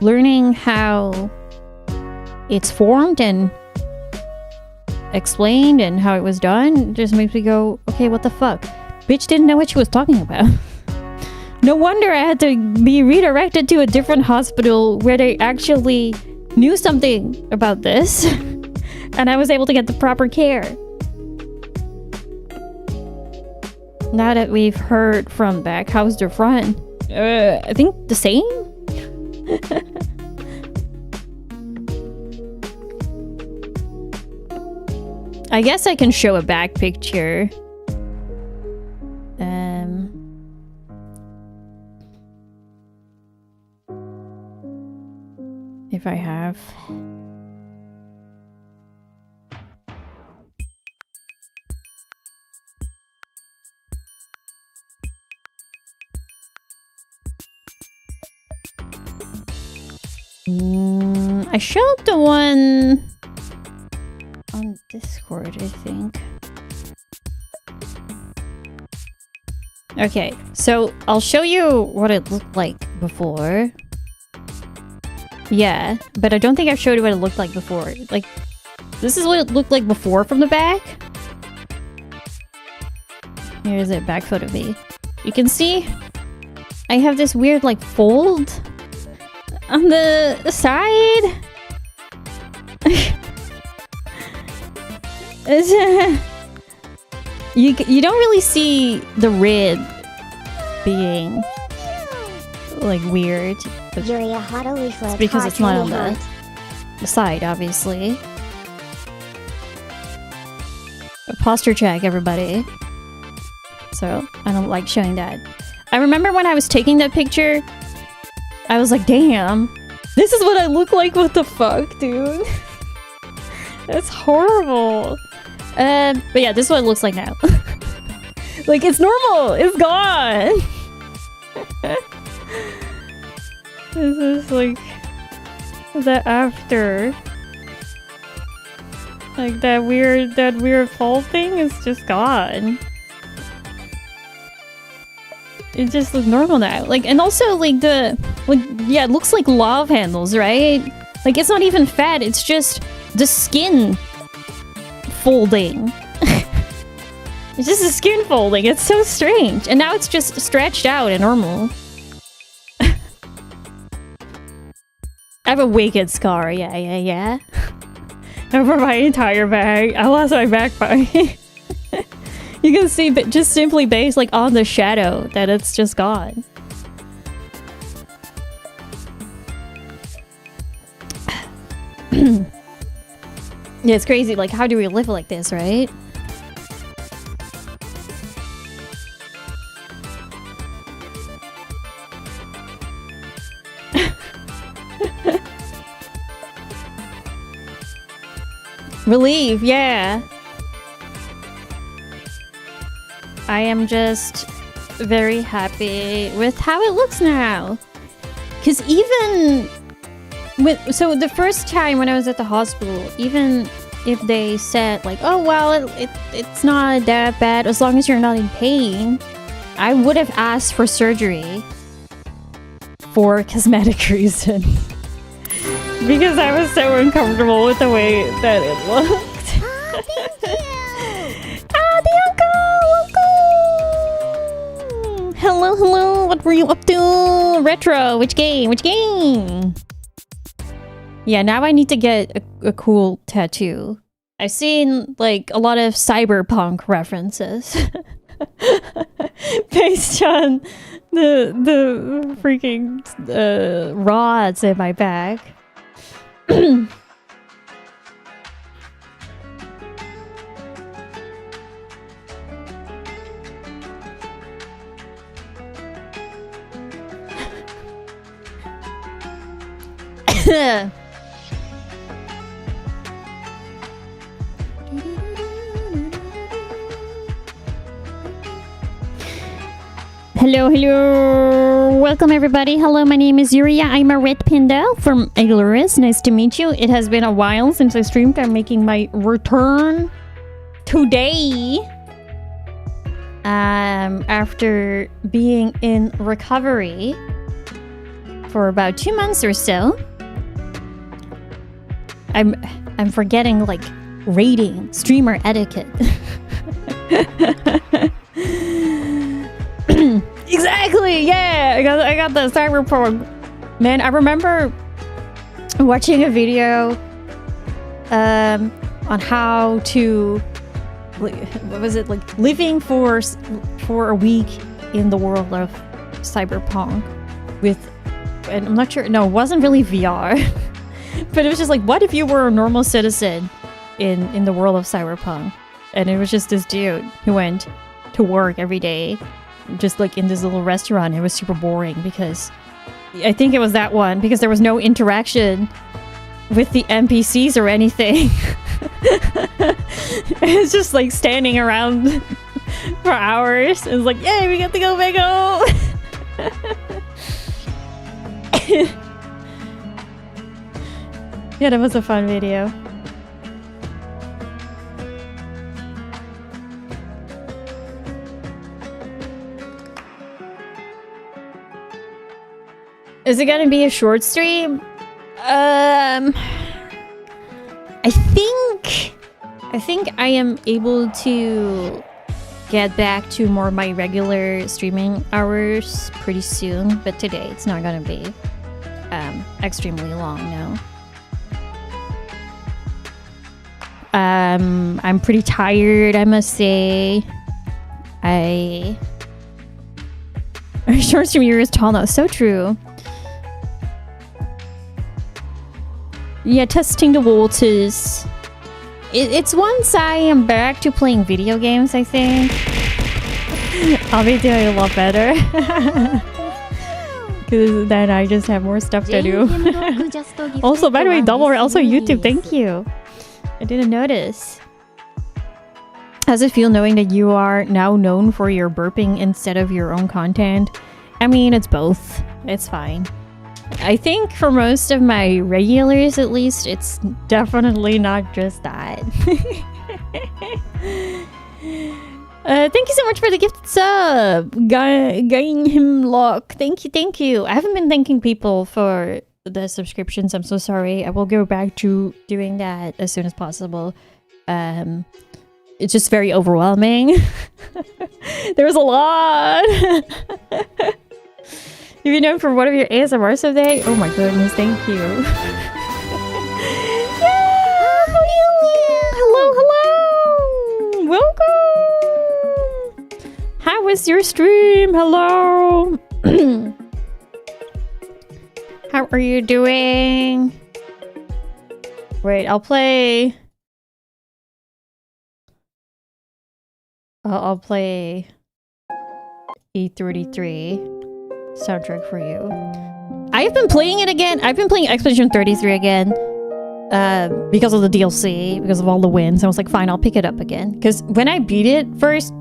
learning how it's formed and explained and how it was done just makes me go, okay, what the fuck? Bitch didn't know what she was talking about. No wonder I had to be redirected to a different hospital where they actually knew something about this. And I was able to get the proper care. Now that we've heard from back, how's the front? I think the same? I guess I can show a back picture. I showed the one on Discord, I think. Okay, so I'll show you what it looked like before. Yeah, but I don't think I've showed you what it looked like before. Like, this is what it looked like before from the back. Here's a back photo of me. You can see I have this weird, like, fold on the side. You don't really see the red being like weird. Yuri a hot a leaflet. It's because hot, it's not on really the side, obviously. A posture check, everybody. So I don't like showing that. I remember when I was taking that picture, I was like, damn, this is what I look like. What the fuck, dude? It's horrible. But yeah, this is what it looks like now. Like, it's normal. It's gone. This is like the after. Like that weird fall thing is just gone. It just looks normal now. Like, and also like yeah, it looks like love handles, right? Like, it's not even fat, it's just the skin folding. It's just the skin folding. It's so strange. And now it's just stretched out and normal. I have a wicked scar. Yeah. Over my entire back. I lost my backbone. You can see, but just simply based like on the shadow that it's just gone. Yeah, it's crazy. Like, how do we live like this, right? Relief, yeah. I am just very happy with how it looks now. Because even so the first time when I was at the hospital, even if they said like, oh well, it's not that bad as long as you're not in pain, I would have asked for surgery for cosmetic reason. Because I was so uncomfortable with the way that it looked. The uncle! Hello, what were you up to? Retro, which game? Yeah, now I need to get a cool tattoo. I've seen like a lot of cyberpunk references. Based on the freaking rods in my back. Hello, welcome everybody. Hello, my name is Yuria. I'm a red panda from Igloris. Nice to meet you. It has been a while since I streamed. I'm making my return today. After being in recovery for about 2 months or so. I'm forgetting like rating, streamer etiquette. Exactly, yeah. I got the cyberpunk. Man, I remember watching a video on how to, what was it, like living for a week in the world of cyberpunk with, and I'm not sure, no, it wasn't really VR. But it was just like, what if you were a normal citizen in the world of cyberpunk? And it was just this dude who went to work every day, just like in this little restaurant. It was super boring because I think it was that one, because there was no interaction with the NPCs or anything. It's just like standing around for hours. It's like, yay, we get to go back home. Yeah, that was a fun video. Is it gonna be a short stream? I think I am able to get back to more of my regular streaming hours pretty soon, but today it's not gonna be extremely long now. I'm pretty tired, I must say. Our short stream year is tall now, so true. Yeah, testing the waters. It's once I am back to playing video games, I think I'll be doing a lot better. Because then I just have more stuff to do. Also, by the way, double also YouTube, thank you. I didn't notice. How does it feel knowing that you are now known for your burping instead of your own content? I mean, it's both. It's fine. I think for most of my regulars, at least, it's definitely not just that. Thank you so much for the gifted sub, Gain him luck. Thank you. I haven't been thanking people for the subscriptions. I'm so sorry. I will go back to doing that as soon as possible. It's just very overwhelming. There's a lot. If you know for one of your ASMR someday, oh my goodness, thank you. Yeah, hello. Welcome. How was your stream? Hello. How are you doing? Wait, I'll play. I'll play E33 soundtrack for you. I've been playing it again. I've been playing Expedition 33 again because of the DLC, because of all the wins. I was like, fine, I'll pick it up again. Because when I beat it first,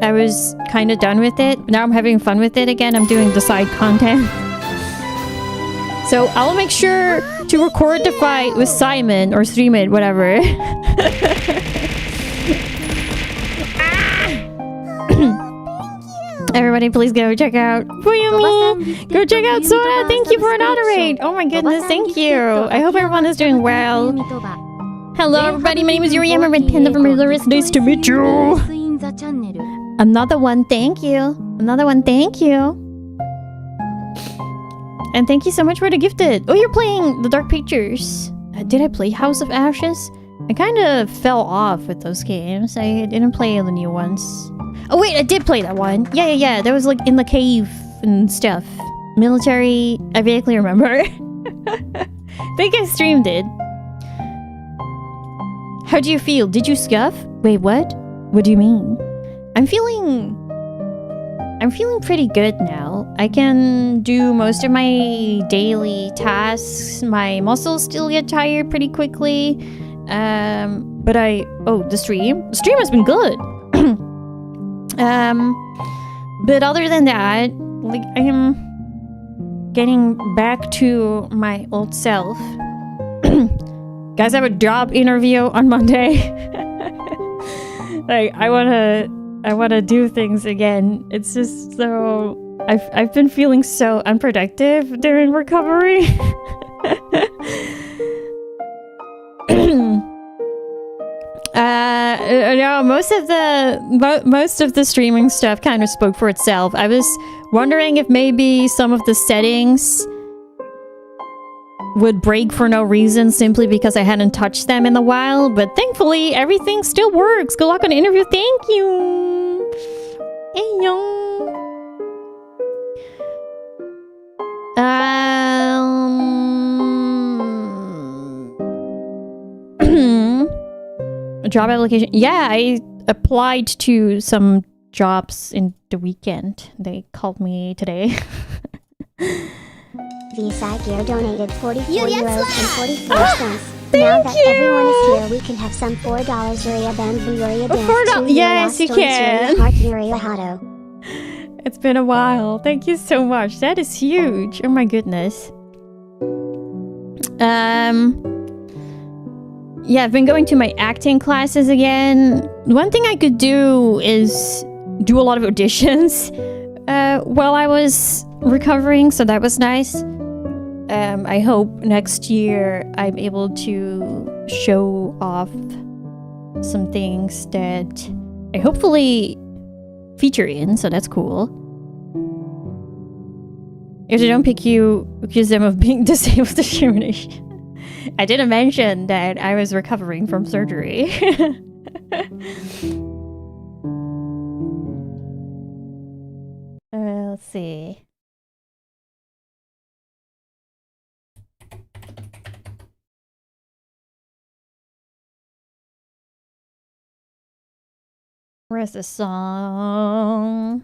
I was kind of done with it. Now I'm having fun with it again. I'm doing the side content. So I'll make sure to record the fight with Simon or stream it, whatever. Everybody, please go check out Fuyumi. Go check out Sora. Thank you for another raid. Oh my goodness, thank you. I hope everyone is doing well. Hello, everybody. My name is Yuri. I'm a red panda from Miller's. Nice to meet you. Another one, thank you. Another one, thank you. And thank you so much for the gifted. Oh, you're playing the Dark Pictures. Did I play House of Ashes? I kind of fell off with those games. I didn't play the new ones. Oh wait, I did play that one. Yeah. That was like in the cave and stuff. Military, I vaguely remember. I think I streamed it. How do you feel? Did you scuff? Wait, what? What do you mean? I'm feeling pretty good now. I can do most of my daily tasks. My muscles still get tired pretty quickly. But the stream has been good. But other than that, like, I am getting back to my old self. Guys, I have a job interview on Monday. Like, I wanna do things again. It's just so I've been feeling so unproductive during recovery. No, most of the streaming stuff kind of spoke for itself. I was wondering if maybe some of the settings would break for no reason simply because I hadn't touched them in a while, but thankfully everything still works. Good luck on the interview. Thank you. Hey yo. Job application. Yeah, I applied to some jobs in the weekend. They called me today. Visa Gear donated 44 euros and 44 cents. Now that everyone is here, we can have some $4 Yuria Bamboo Yuria dance. Yes, you can. Heart Yuria Hato. It's been a while. Thank you so much. That is huge. Oh my goodness. yeah, I've been going to my acting classes again. One thing I could do is do a lot of auditions while I was recovering, so that was nice. I hope next year I'm able to show off some things that I hopefully feature in, so that's cool. If they don't pick you, accuse them of being disabled discrimination. I didn't mention that I was recovering from surgery. Let's see. Where's the song?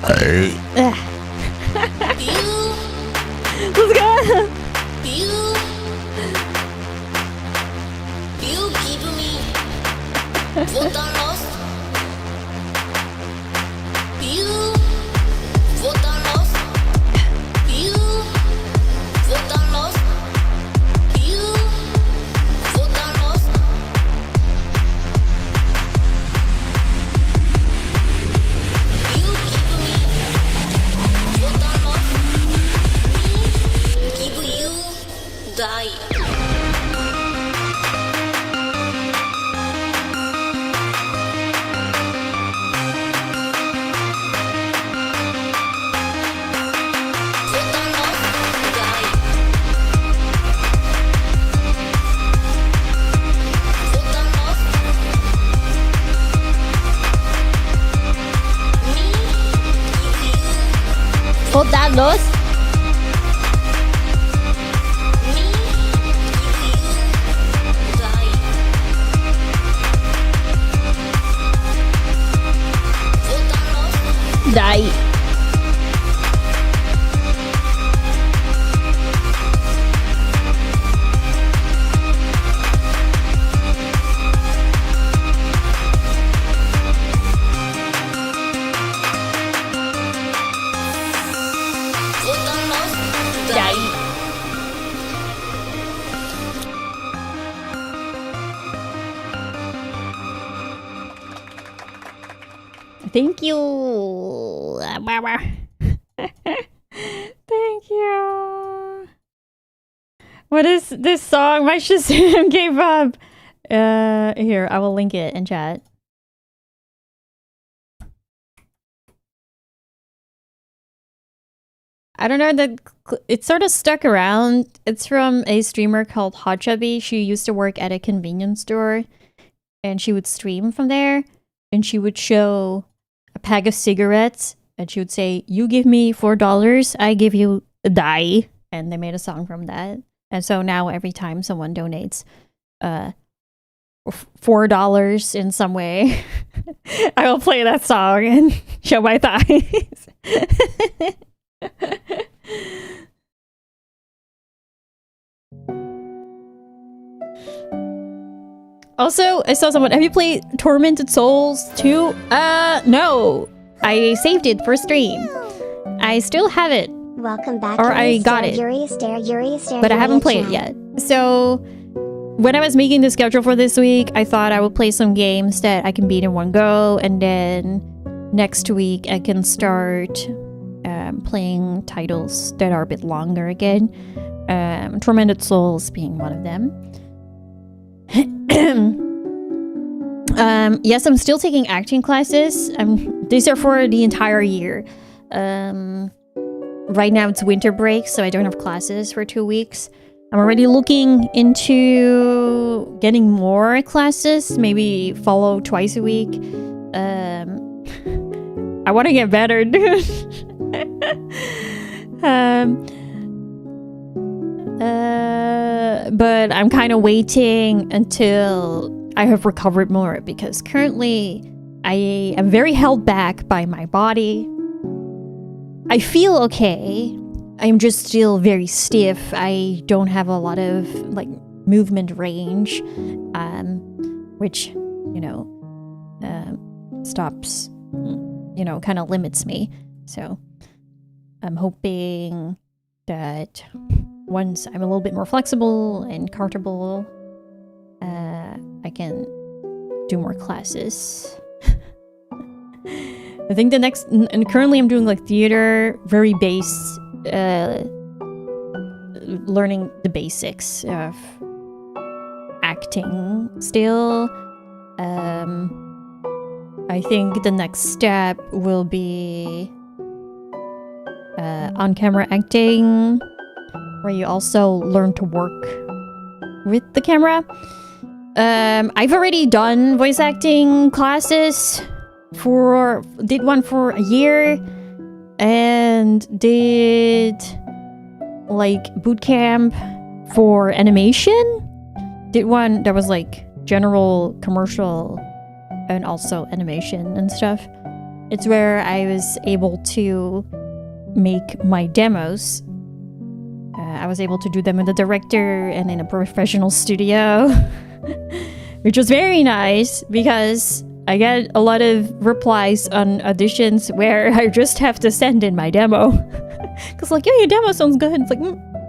Hey. Let's go. Votarlos. Die. Thank you. Thank you. What is this song? My Shazam gave up. Here, I will link it in chat. I don't know, that it's sort of stuck around. It's from a streamer called Hot Chubby. She used to work at a convenience store and she would stream from there and she would show a pack of cigarettes and she would say, "You give me $4, I give you a die." And they made a song from that. And so now every time someone donates $4 in some way, I will play that song and show my thighs. Also, I saw someone. Have you played Tormented Souls 2? No. I saved it for stream. I still have it. Welcome back. Or I got it. But I haven't played it yet. So, when I was making the schedule for this week, I thought I would play some games that I can beat in one go. And then next week, I can start playing titles that are a bit longer again. Tormented Souls being one of them. Yes, I'm still taking acting classes. These are for the entire year. Right now it's winter break, so I don't have classes for 2 weeks. I'm already looking into getting more classes, maybe follow twice a week. I want to get better, dude. But I'm kind of waiting until I have recovered more because currently I am very held back by my body. I feel okay. I'm just still very stiff. I don't have a lot of like movement range, which, you know, stops, you know, kind of limits me. So I'm hoping that once I'm a little bit more flexible and comfortable, I can do more classes. I think the next, and currently I'm doing like theater, very base, learning the basics of acting still. I think the next step will be on-camera acting, where you also learn to work with the camera. I've already done voice acting classes did one for a year, and did like boot camp for animation. Did one that was like general commercial and also animation and stuff. It's where I was able to make my demos. I was able to do them with the director and in a professional studio, which was very nice because I get a lot of replies on auditions where I just have to send in my demo. Cause like, yeah, your demo sounds good. It's like,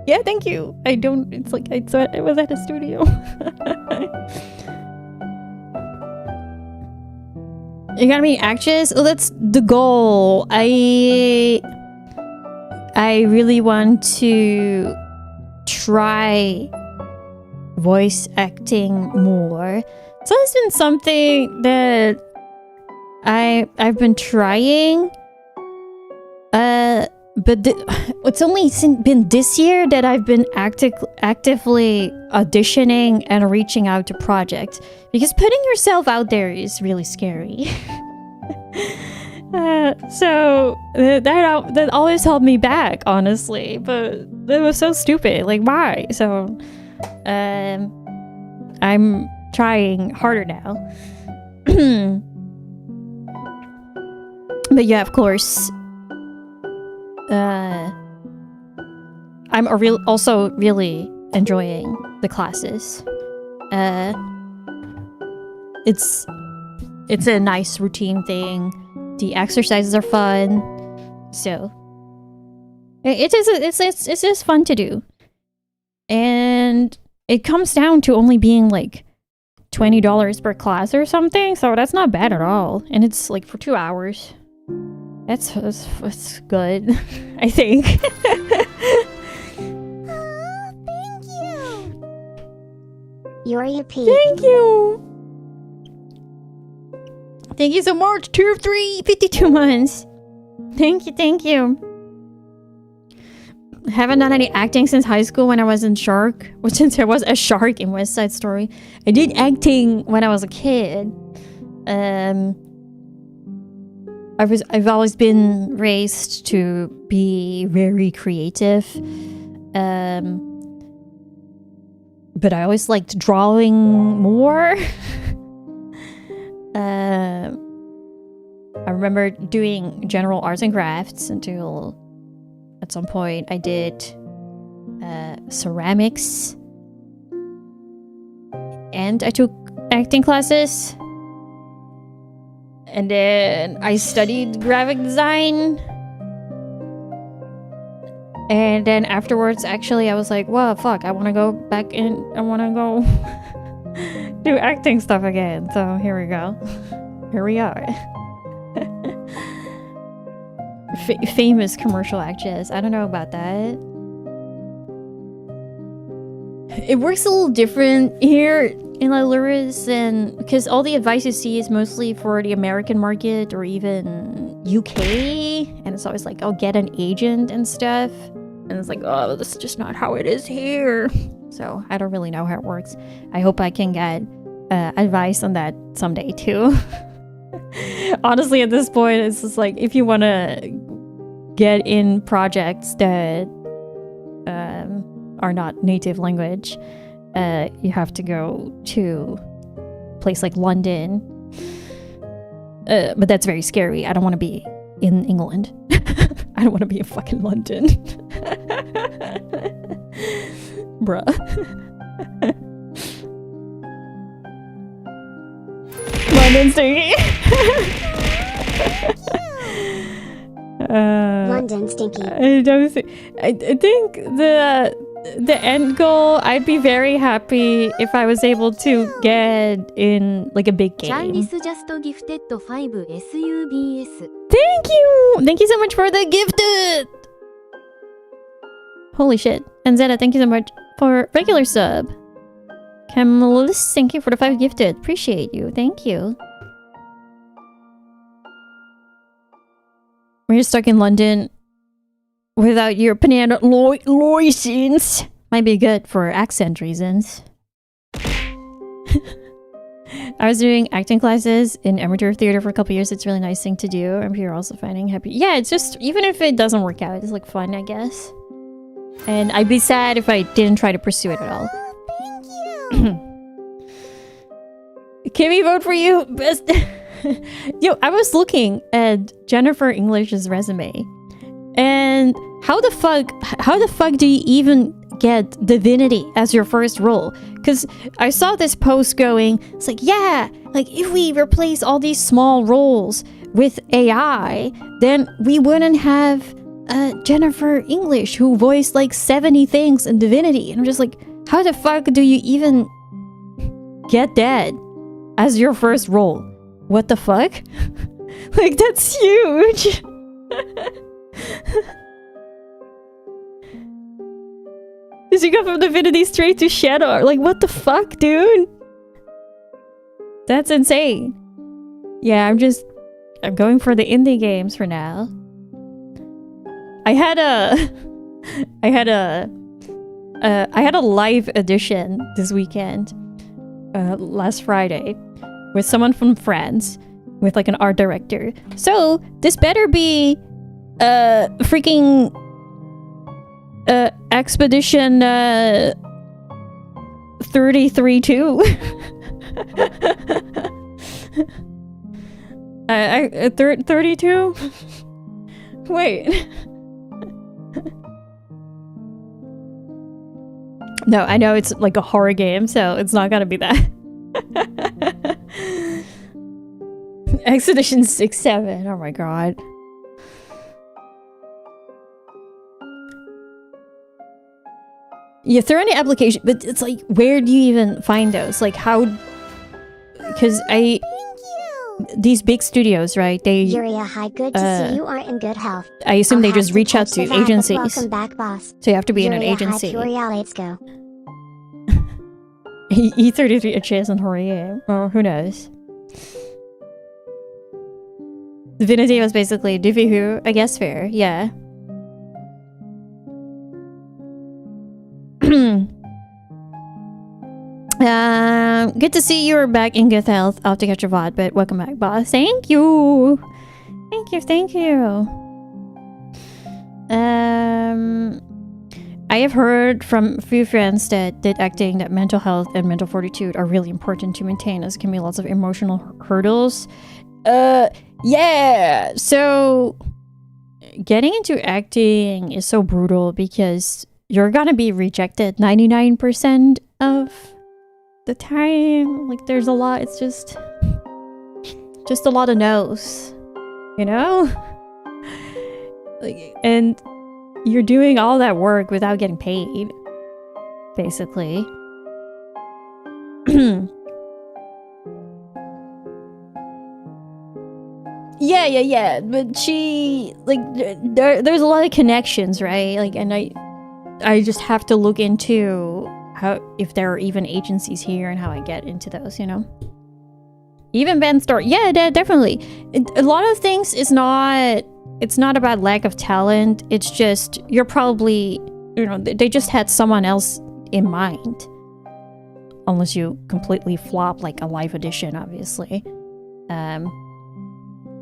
yeah, thank you. It's like, I thought I was at a studio. You got me actress? Oh, that's the goal. I really want to try voice acting more. So it's been something that I've been trying. But it's only been this year that I've been actively auditioning and reaching out to projects, because putting yourself out there is really scary. So that always held me back, honestly. But it was so stupid. Like, why? So I'm trying harder now. But yeah, of course. I'm also really enjoying the classes. It's a nice routine thing. The exercises are fun, so it's just fun to do. And it comes down to only being like $20 per class or something, so that's not bad at all. And it's like for 2 hours. That's good, I think. Oh, thank you. You're a peep. Thank you. Thank you so much. 2 of 3, 52 months. Thank you. Haven't done any acting since high school when I was in Shark. Well, since I was a shark in West Side Story. I did acting when I was a kid. I've always been raised to be very creative. But I always liked drawing more. I remember doing general arts and crafts until at some point I did ceramics. And I took acting classes. And then I studied graphic design. And then afterwards, actually, I was like, well, fuck, I want to go back in. I want to go do acting stuff again. So here we go. Here we are. Famous commercial actress. I don't know about that. It works a little different here in Lyluris, and because all the advice you see is mostly for the American market or even UK, and it's always like, oh, get an agent and stuff, and it's like, oh, this is just not how it is here. So I don't really know how it works. I hope I can get advice on that someday too. Honestly, at this point, it's just like, if you want to get in projects that are not native language, you have to go to a place like London. But that's very scary. I don't want to be in England. I don't want to be in fucking London. Bruh. London stinky. London stinky. I don't think. I think the end goal. I'd be very happy if I was able to get in like a big game. チャンリスジャストギフテッド 5SUBS Thank you so much for the gifted. Holy shit. And Zeta, thank you so much for regular sub. Camelis, thank you for the 5 gifted. Appreciate you. Thank you. We're stuck in London without your banana license. Might be good for accent reasons. I was doing acting classes in amateur theater for a couple years. It's a really nice thing to do. I'm here also finding happy. Yeah, it's just, even if it doesn't work out, it's like fun, I guess. And I'd be sad if I didn't try to pursue it at all. Can we vote for you? Best. Yo, I was looking at Jennifer English's resume, and how the fuck do you even get Divinity as your first role? Because I saw this post going, it's like, yeah, like if we replace all these small roles with AI, then we wouldn't have Jennifer English who voiced like 70 things in Divinity. And I'm just like, how the fuck do you even get that as your first role? What the fuck? Like, that's huge. Because you go from Divinity straight to Shadow. Like, what the fuck, dude? That's insane. Yeah, I'm going for the indie games for now. I had a live edition this weekend, last Friday, with someone from France, with like an art director. So this better be freaking Expedition 33-2. 32? Wait. No, I know it's like a horror game, so it's not gonna be that. Expedition 6-7. Oh my god. You throw in the application, but it's like, where do you even find those? Like, how? Because these big studios, right? They Yuria, hi, good to see you are in good health. I assume I'll they have just reach out catch to the vibe, but agencies. Welcome back, boss. So you have to be in an Yuria, agency. Hi, Yuria, let's go. E33 a chase and Horie. Well, who knows? Divinity was basically Divi Who, I guess fair, yeah. Good to see you're back in good health. I'll have to catch your VOD, but welcome back, boss. Thank you. Thank you. I have heard from a few friends that did acting that mental health and mental fortitude are really important to maintain, as can be lots of emotional hurdles. Yeah. So getting into acting is so brutal because you're gonna be rejected 99% of the time. Like, there's a lot. It's just a lot of no's, you know? Like, and you're doing all that work without getting paid, basically. Yeah. But she, like, there's a lot of connections, right? Like, and I just have to look into how, if there are even agencies here and how I get into those, you know? Even Ben Store, yeah, definitely. A lot of things it's not about lack of talent. It's just, you're probably, you know, they just had someone else in mind. Unless you completely flop like a live edition, obviously.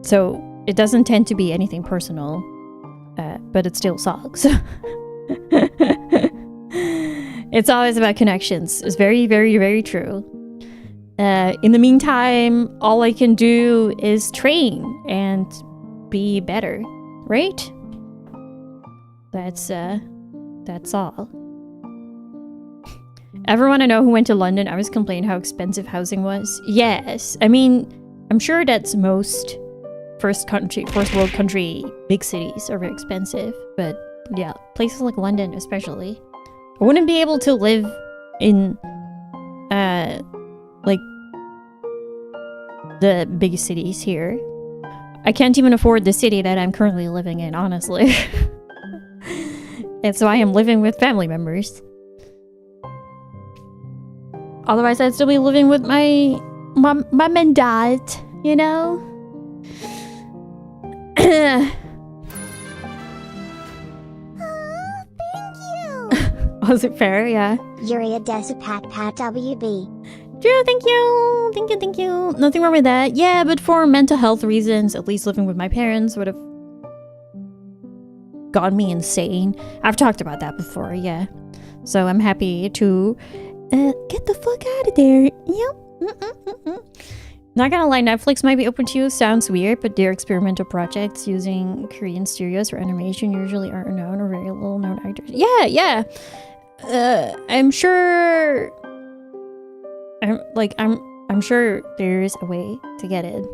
So it doesn't tend to be anything personal, but it still sucks. It's always about connections. It's very, very, very true. In the meantime, all I can do is train and be better, right? That's all. Everyone I know who went to London, I was complaining how expensive housing was. Yes, I mean, I'm sure that's most first world country big cities are very expensive, but yeah, places like London especially. I wouldn't be able to live in like the big cities here. I can't even afford the city that I'm currently living in, honestly. And so I am living with family members. Otherwise, I'd still be living with my mom and dad, you know? Was it fair? Yeah. Yuria Desu Pat Pat WB. Drew, thank you. Thank you. Nothing wrong with that. Yeah, but for mental health reasons, at least living with my parents would have gotten me insane. I've talked about that before, yeah. So I'm happy to get the fuck out of there. Yep. Not gonna lie, Netflix might be open to you. Sounds weird, but their experimental projects using Korean studios for animation usually aren't known or very little known actors. Yeah. I'm sure. I'm sure there's a way to get it.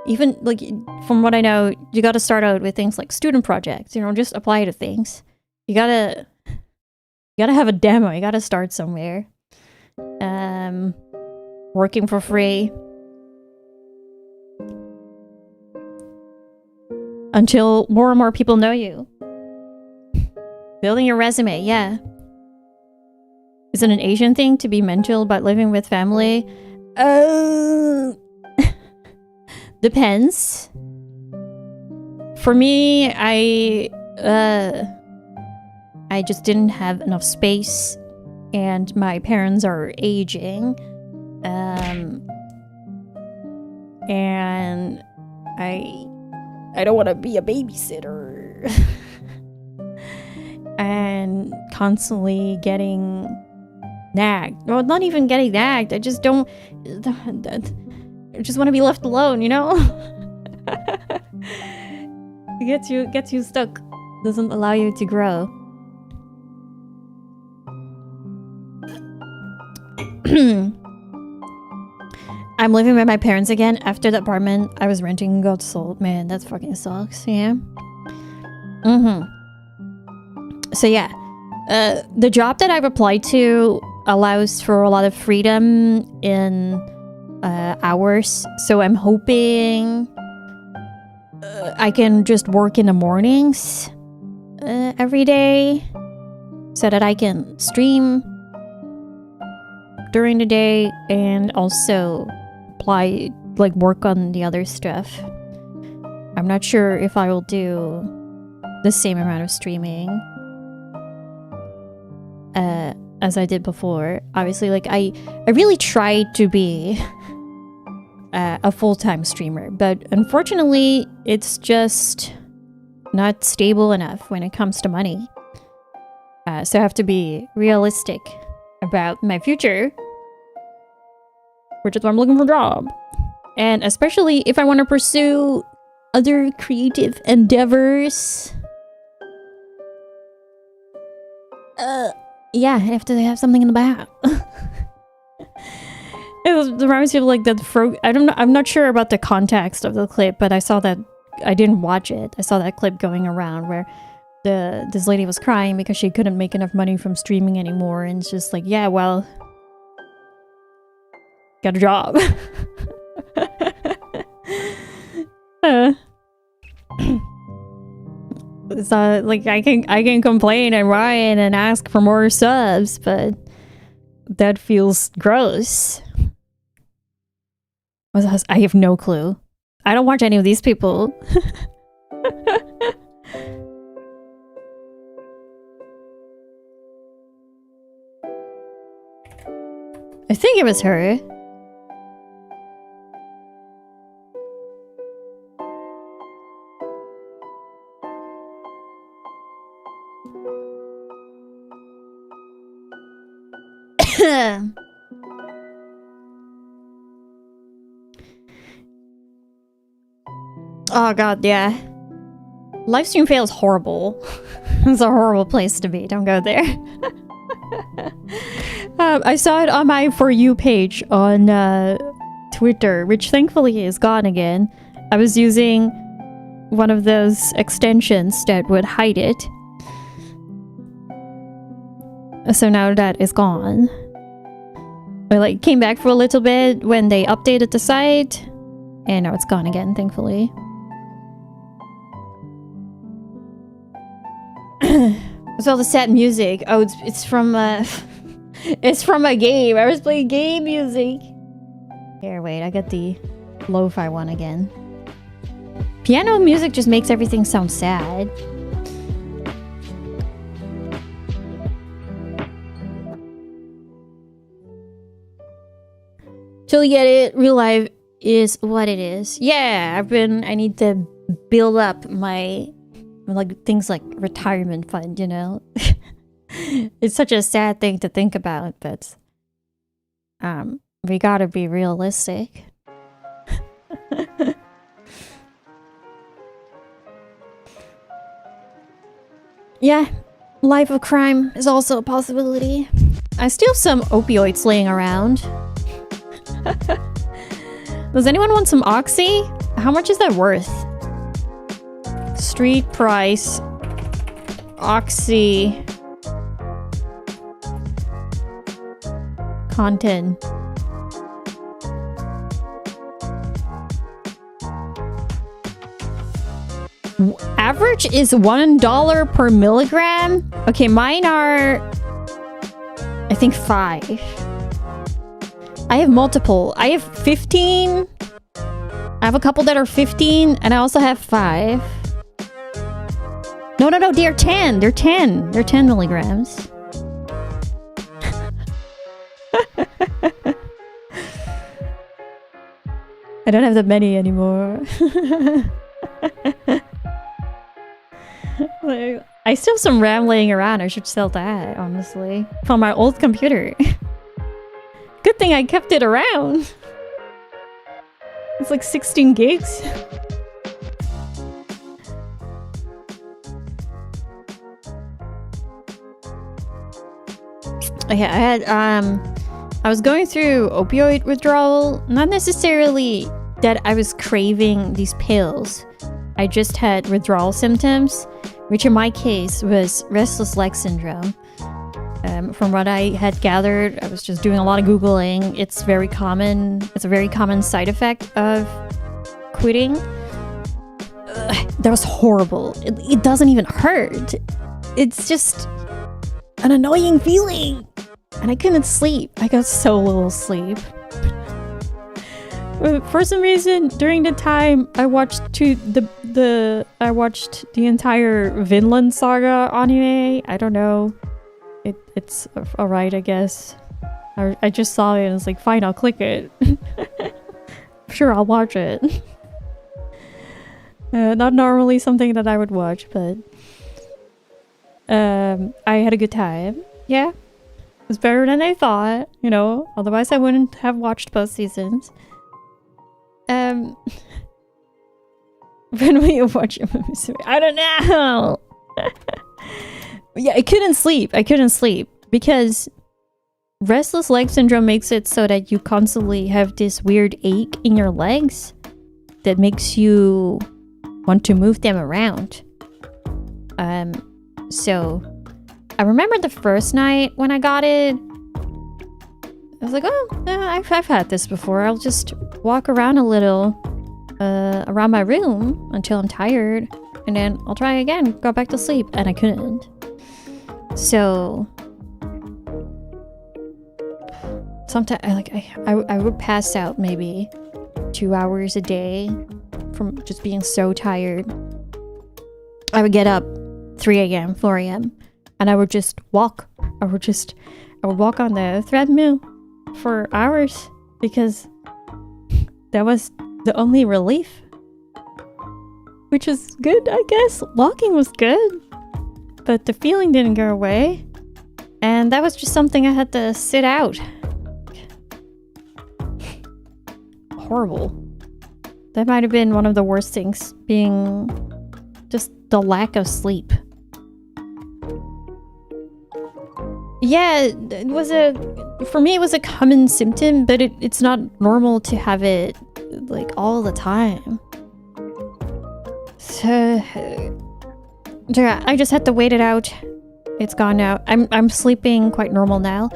Even like from what I know, you got to start out with things like student projects. You know, just apply to things. You gotta have a demo. You gotta start somewhere. Working for free until more and more people know you. Building your resume, yeah. Is it an Asian thing to be mental about living with family? Depends. For me, I just didn't have enough space, and my parents are aging, and I don't want to be a babysitter, and constantly getting nagged. Well, not even getting nagged. I just don't. I just want to be left alone, you know. It gets you stuck. Doesn't allow you to grow. I'm living with my parents again after the apartment I was renting got sold. Man, that fucking sucks. Yeah. So yeah, the job that I've applied to allows for a lot of freedom in hours, so I'm hoping I can just work in the mornings every day so that I can stream during the day and also apply, like, work on the other stuff. I'm not sure if I will do the same amount of streaming as I did before. Obviously, like, I really tried to be a full-time streamer, but unfortunately it's just not stable enough when it comes to money. So I have to be realistic about my future, which is why I'm looking for a job. And especially if I want to pursue other creative endeavors, yeah, I have to have something in the back. It reminds me of like that I'm not sure about the context of the clip, but I saw that. I didn't watch it. I saw that clip going around where this lady was crying because she couldn't make enough money from streaming anymore, and it's just like, yeah, well, got a job. So like I can complain and whine and ask for more subs, but that feels gross. I have no clue. I don't watch any of these people. I think it was her. Oh god, yeah. Livestream fail is horrible. It's a horrible place to be. Don't go there. I saw it on my For You page on Twitter, which thankfully is gone again. I was using one of those extensions that would hide it. So now that is gone. I like came back for a little bit when they updated the site, and now it's gone again, thankfully. What's all the sad music? Oh, it's from it's from a game. I was playing game music. Here, wait, I got the lo-fi one again. Piano music just makes everything sound sad. Till you get it, real life is what it is. Yeah, I need to build up my, like, things like retirement fund, you know? It's such a sad thing to think about, but we gotta be realistic. Yeah, life of crime is also a possibility. I still have some opioids laying around. Does anyone want some Oxy? How much is that worth? Street price. Oxy. Content. Average is $1 per milligram. Okay, mine are, I think 5. I have multiple. I have 15. I have a couple that are 15, and I also have 5. No, they're 10. They're 10. They're 10 milligrams. I don't have that many anymore. Like, I still have some RAM laying around. I should sell that, honestly. From my old computer. Good thing I kept it around. It's like 16 gigs. Yeah, I was going through opioid withdrawal. Not necessarily that I was craving these pills. I just had withdrawal symptoms, which in my case was restless leg syndrome. From what I had gathered, I was just doing a lot of Googling. It's very common. It's a very common side effect of quitting. That was horrible. It doesn't even hurt. It's just an annoying feeling. And I couldn't sleep. I got so little sleep. For some reason, during the time I watched I watched the entire Vinland Saga anime. I don't know. It's alright, I guess. I just saw it and was like, fine, I'll click it. Sure, I'll watch it. Not normally something that I would watch, but I had a good time. Yeah, it was better than I thought. You know, otherwise I wouldn't have watched both seasons. When will you watch your movies? I don't know. Yeah, I couldn't sleep. Because restless leg syndrome makes it so that you constantly have this weird ache in your legs that makes you want to move them around. So I remember the first night when I got it, I was like, oh, I've had this before. I'll just walk around a little around my room until I'm tired, and then I'll try again, go back to sleep, and I couldn't. So sometimes I would pass out maybe 2 hours a day from just being so tired. I would get up 3 a.m., 4 a.m. and I would just walk. I would walk on the treadmill for hours because that was the only relief. Which was good, I guess. Walking was good. But the feeling didn't go away. And that was just something I had to sit out. Horrible. That might have been one of the worst things, being just the lack of sleep. yeah, it was for me it was a common symptom, but it's not normal to have it like all the time. So yeah, I just had to wait it out. It's gone now. I'm sleeping quite normal now.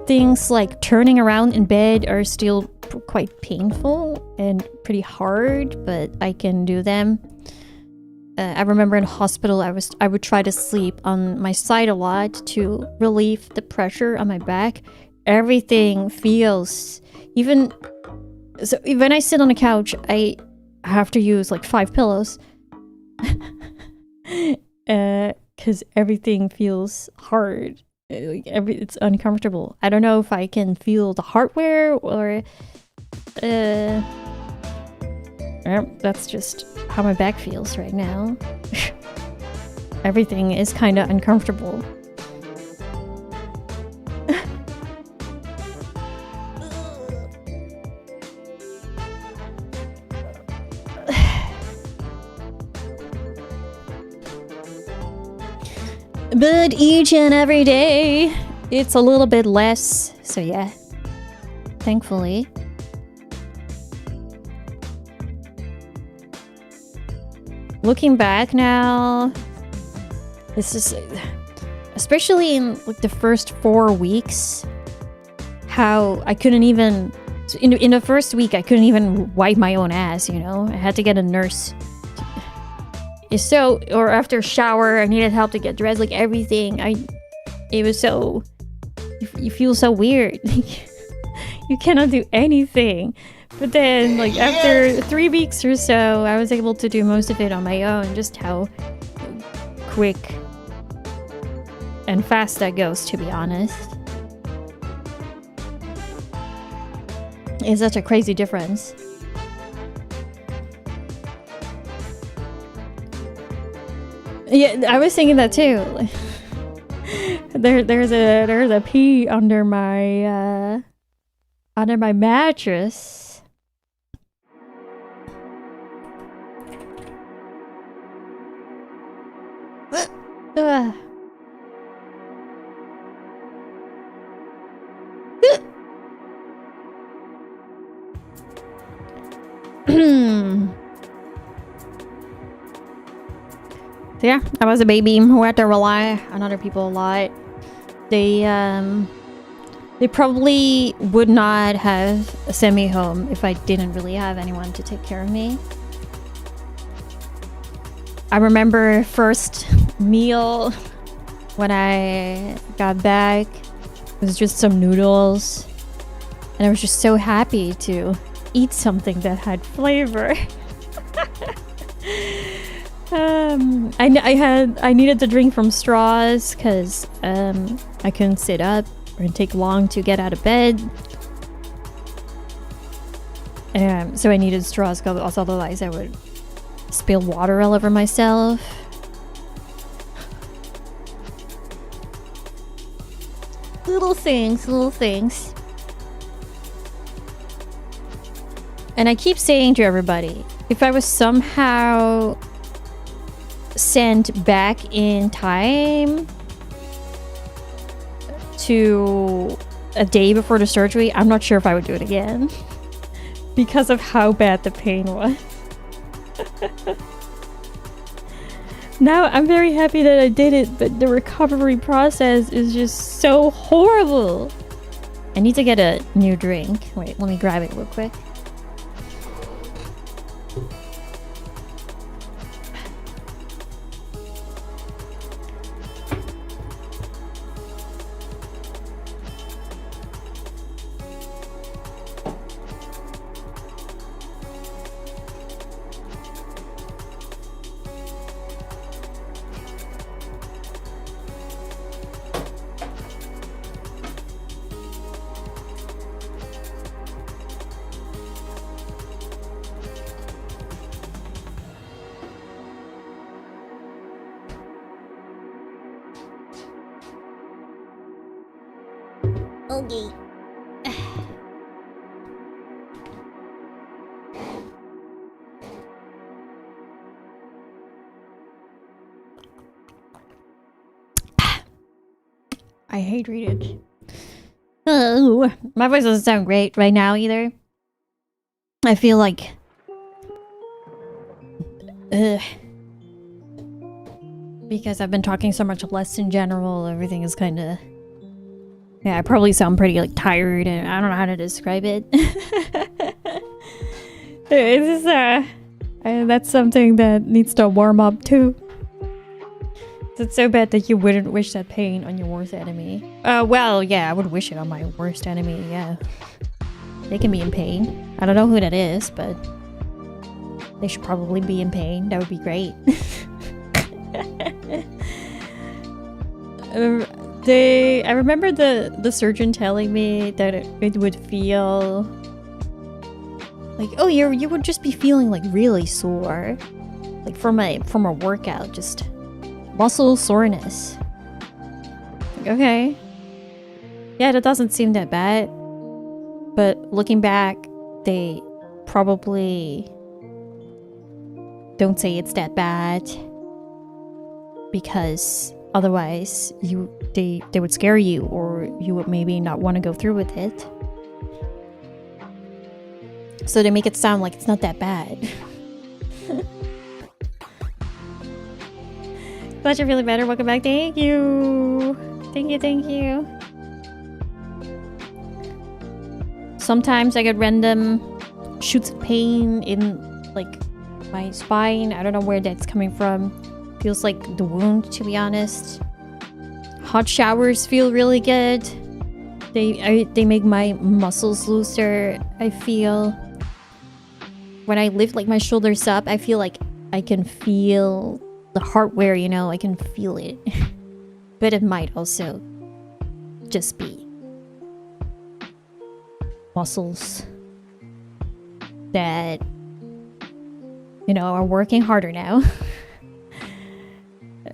Things like turning around in bed are still quite painful and pretty hard, but I can do them. I remember in hospital I would try to sleep on my side a lot to relieve the pressure on my back. Everything feels even so when I sit on the couch, I have to use like 5 pillows. Cuz everything feels hard. It's uncomfortable. I don't know if I can feel the hardware or that's just how my back feels right now. Everything is kind of uncomfortable. But each and every day, it's a little bit less. So yeah, thankfully. Looking back now, this is especially in like the first 4 weeks, how I couldn't even in the first week I couldn't even wipe my own ass, you know? I had to get a nurse. So, or after a shower, I needed help to get dressed, like everything. It was so, you feel so weird. You cannot do anything. But then, like, after 3 weeks or so, I was able to do most of it on my own. Just how quick and fast that goes, to be honest. It's such a crazy difference. Yeah, I was thinking that too. There's a pee under my mattress. So yeah, I was a baby who had to rely on other people a lot. They probably would not have sent me home if I didn't really have anyone to take care of me. I remember first meal when I got back, it was just some noodles. And I was just so happy to eat something that had flavor. I needed to drink from straws because I couldn't sit up or take long to get out of bed. So I needed straws because otherwise I would spill water all over myself. Little things. And I keep saying to everybody, if I was somehow sent back in time to a day before the surgery, I'm not sure if I would do it again because of how bad the pain was. Now I'm very happy that I did it, but the recovery process is just so horrible. I need to get a new drink. Wait, let me grab it real quick. Okay. I hate read it. Oh, my voice doesn't sound great right now either. I feel like... because I've been talking so much less in general, everything is kind of... Yeah, I probably sound pretty like tired and I don't know how to describe it. It's just, that's something that needs to warm up too. It's so bad that you wouldn't wish that pain on your worst enemy. Well, yeah, I would wish it on my worst enemy, yeah. They can be in pain. I don't know who that is, but they should probably be in pain. That would be great. I remember the surgeon telling me that it would feel like, oh, you would just be feeling like really sore, like from a workout, just muscle soreness. Like, okay, yeah, that doesn't seem that bad, but looking back, they probably don't say it's that bad because otherwise they would scare you, or you would maybe not want to go through with it. So they make it sound like it's not that bad. Glad you're feeling better. Welcome back. Thank you. Thank you, thank you. Sometimes I get random shoots of pain in like my spine. I don't know where that's coming from. Feels like the wound, to be honest. Hot showers feel really good. They make my muscles looser. I feel when I lift like my shoulders up, I feel like I can feel the hardware, you know, I can feel it. But it might also just be muscles that, you know, are working harder now.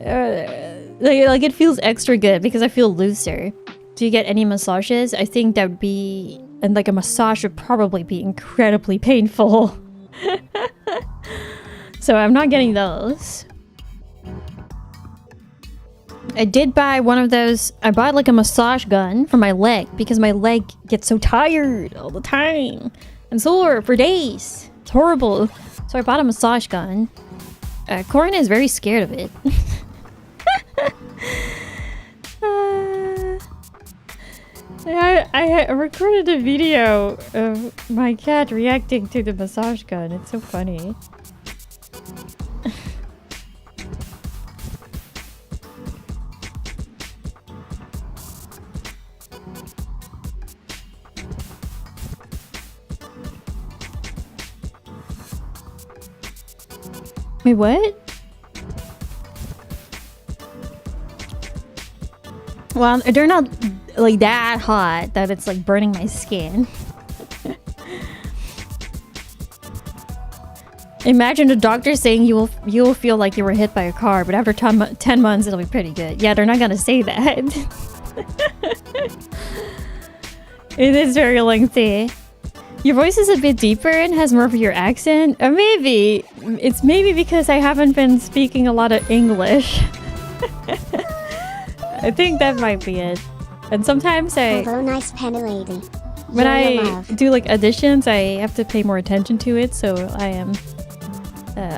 Like it feels extra good because I feel looser. Do you get any massages? I think that would be, and like a massage would probably be incredibly painful. So I'm not getting those. I did buy one of those. I bought like a massage gun for my leg because my leg gets so tired all the time and sore for days. It's horrible. So I bought a massage gun. Corin is very scared of it. I recorded a video of my cat reacting to the massage gun. It's so funny. Wait, what? Well, they're not like that hot that it's like burning my skin. Imagine the doctor saying you will feel like you were hit by a car, but after 10 months it'll be pretty good. Yeah, they're not gonna say that. It is very lengthy. Your voice is a bit deeper and has more of your accent. Or maybe it's because I haven't been speaking a lot of English. I think that might be it. And sometimes Hello, nice penny lady. when You're I love. do like auditions, I have to pay more attention to it, so I am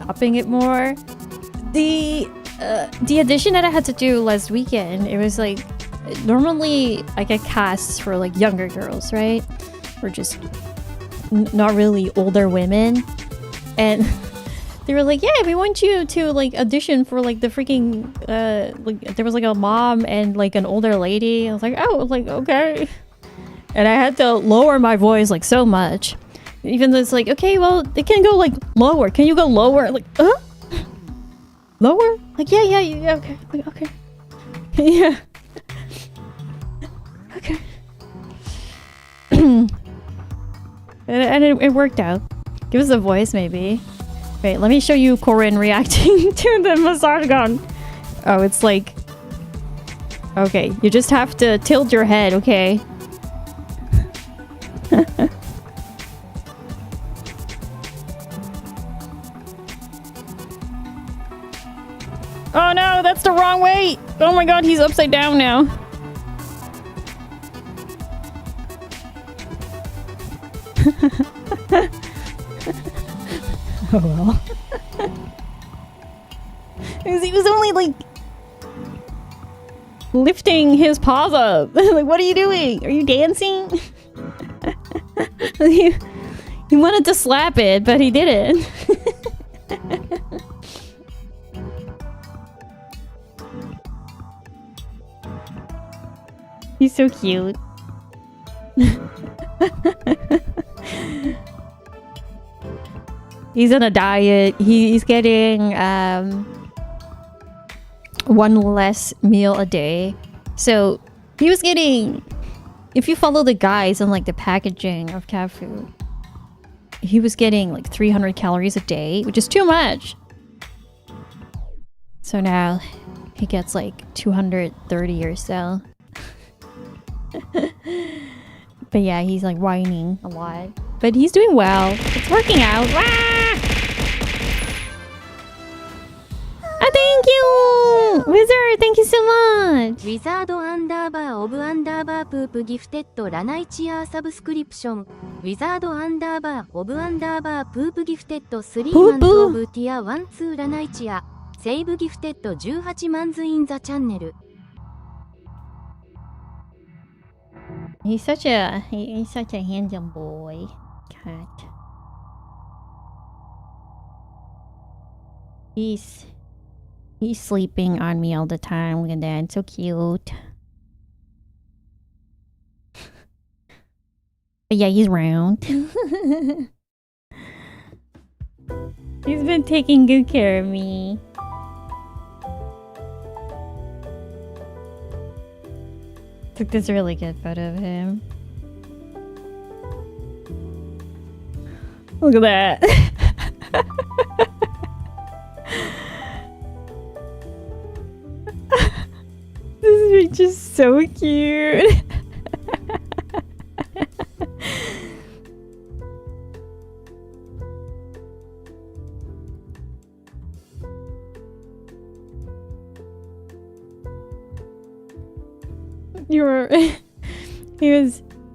upping it more. The audition that I had to do last weekend, it was like, normally I get casts for like younger girls, right? Or just not really older women, and they were like, yeah, we want you to like audition for like the freaking like there was like a mom and like an older lady. I was like, oh, like okay. And I had to lower my voice like so much, even though it's like, okay, well, they can go like lower. Can you go lower? Like lower? Like yeah, okay, like, okay. Yeah. Okay. And it worked out. Give us a voice, maybe. Wait, let me show you Corin reacting to the massage gun. Oh, it's like... Okay, you just have to tilt your head, okay? Oh no, that's the wrong way! Oh my god, he's upside down now. Oh well. Because he was only like lifting his paws up. Like, what are you doing? Are you dancing? he wanted to slap it, but he didn't. He's so cute. He's on a diet. He's getting one less meal a day. So he was getting, if you follow the guys on like the packaging of cat food, he was getting like 300 calories a day, which is too much. So now he gets like 230 or so. But yeah, he's like whining a lot. But he's doing well. It's working out. Thank you! Wizard, thank you so much! ウィザードアンダーバーオブアンダーバープープギフテッドラナイチアーサブスクリプション。ウィザードアンダーバーオブアンダーバープープギフテッド3マンズオブティア1、2ラナイチア。セーブギフテッド18マンズインザチャンネル。He's such a handsome boy. Cat. He's sleeping on me all the time. Look at that. So cute. But yeah, he's round. He's been taking good care of me. Took this really good photo of him. Look at that. This is just so cute.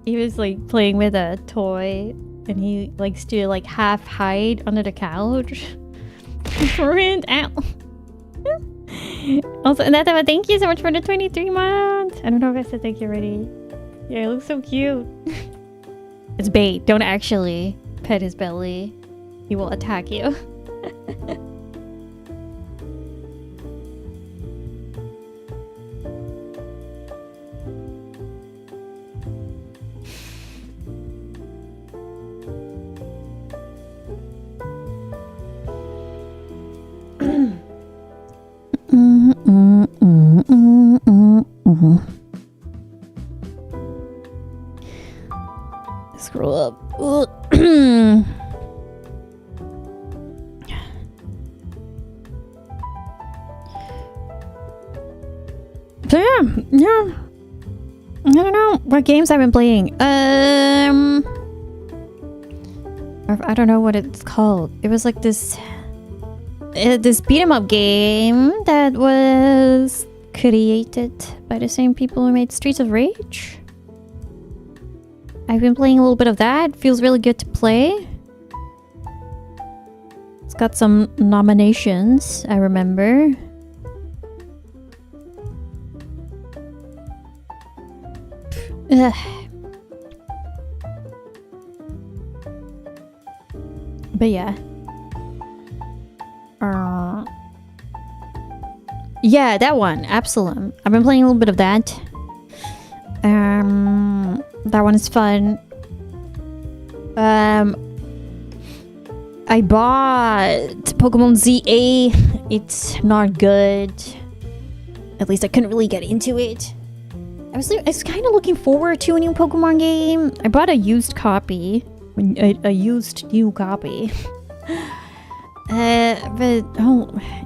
He was like playing with a toy, and he likes to like half hide under the couch. Friend out. Also, Anatama, thank you so much for the 23 months. I don't know if I said thank you already. Yeah, he looks so cute. It's bait. Don't actually pet his belly. He will attack you. Scroll up. So yeah. I don't know what games I've been playing. I don't know what it's called. It was like this beat 'em up game that was created by the same people who made Streets of Rage. I've been playing a little bit of that. Feels really good to play. It's got some nominations, I remember. Ugh. But yeah. Yeah, that one, Absalom. I've been playing a little bit of that. That one is fun. I bought Pokemon ZA. It's not good. At least I couldn't really get into it. I was kind of looking forward to a new Pokemon game. I bought a used copy. A used new copy. But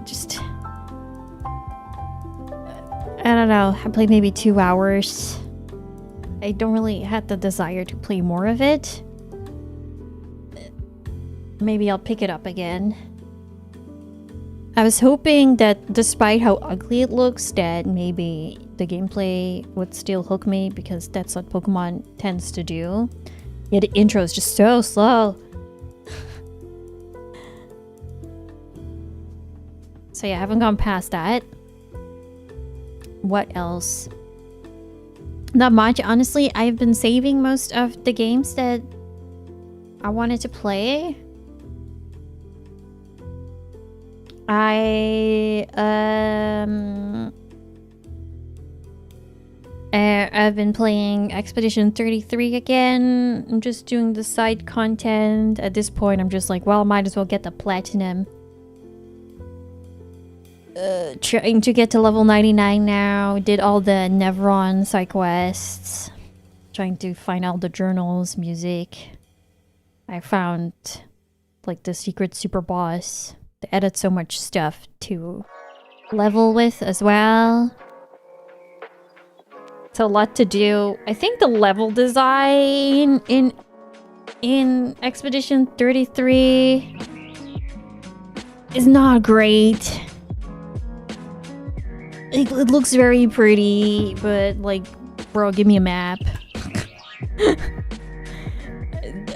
just I don't know. I played maybe 2 hours. I don't really have the desire to play more of it. Maybe I'll pick it up again. I was hoping that despite how ugly it looks, that maybe the gameplay would still hook me, because that's what Pokemon tends to do. Yeah, the intro is just so slow. So yeah, I haven't gone past that. What else? Not much. Honestly, I've been saving most of the games that I wanted to play. I've been playing Expedition 33 again. I'm just doing the side content. At this point, I'm just like, well, might as well get the platinum. Trying to get to level 99 now. Did all the Nevron side quests. Trying to find all the journals, music. I found like the secret super boss. They added so much stuff to level with as well. It's a lot to do. I think the level design in Expedition 33 is not great. It looks very pretty, but like, bro, give me a map.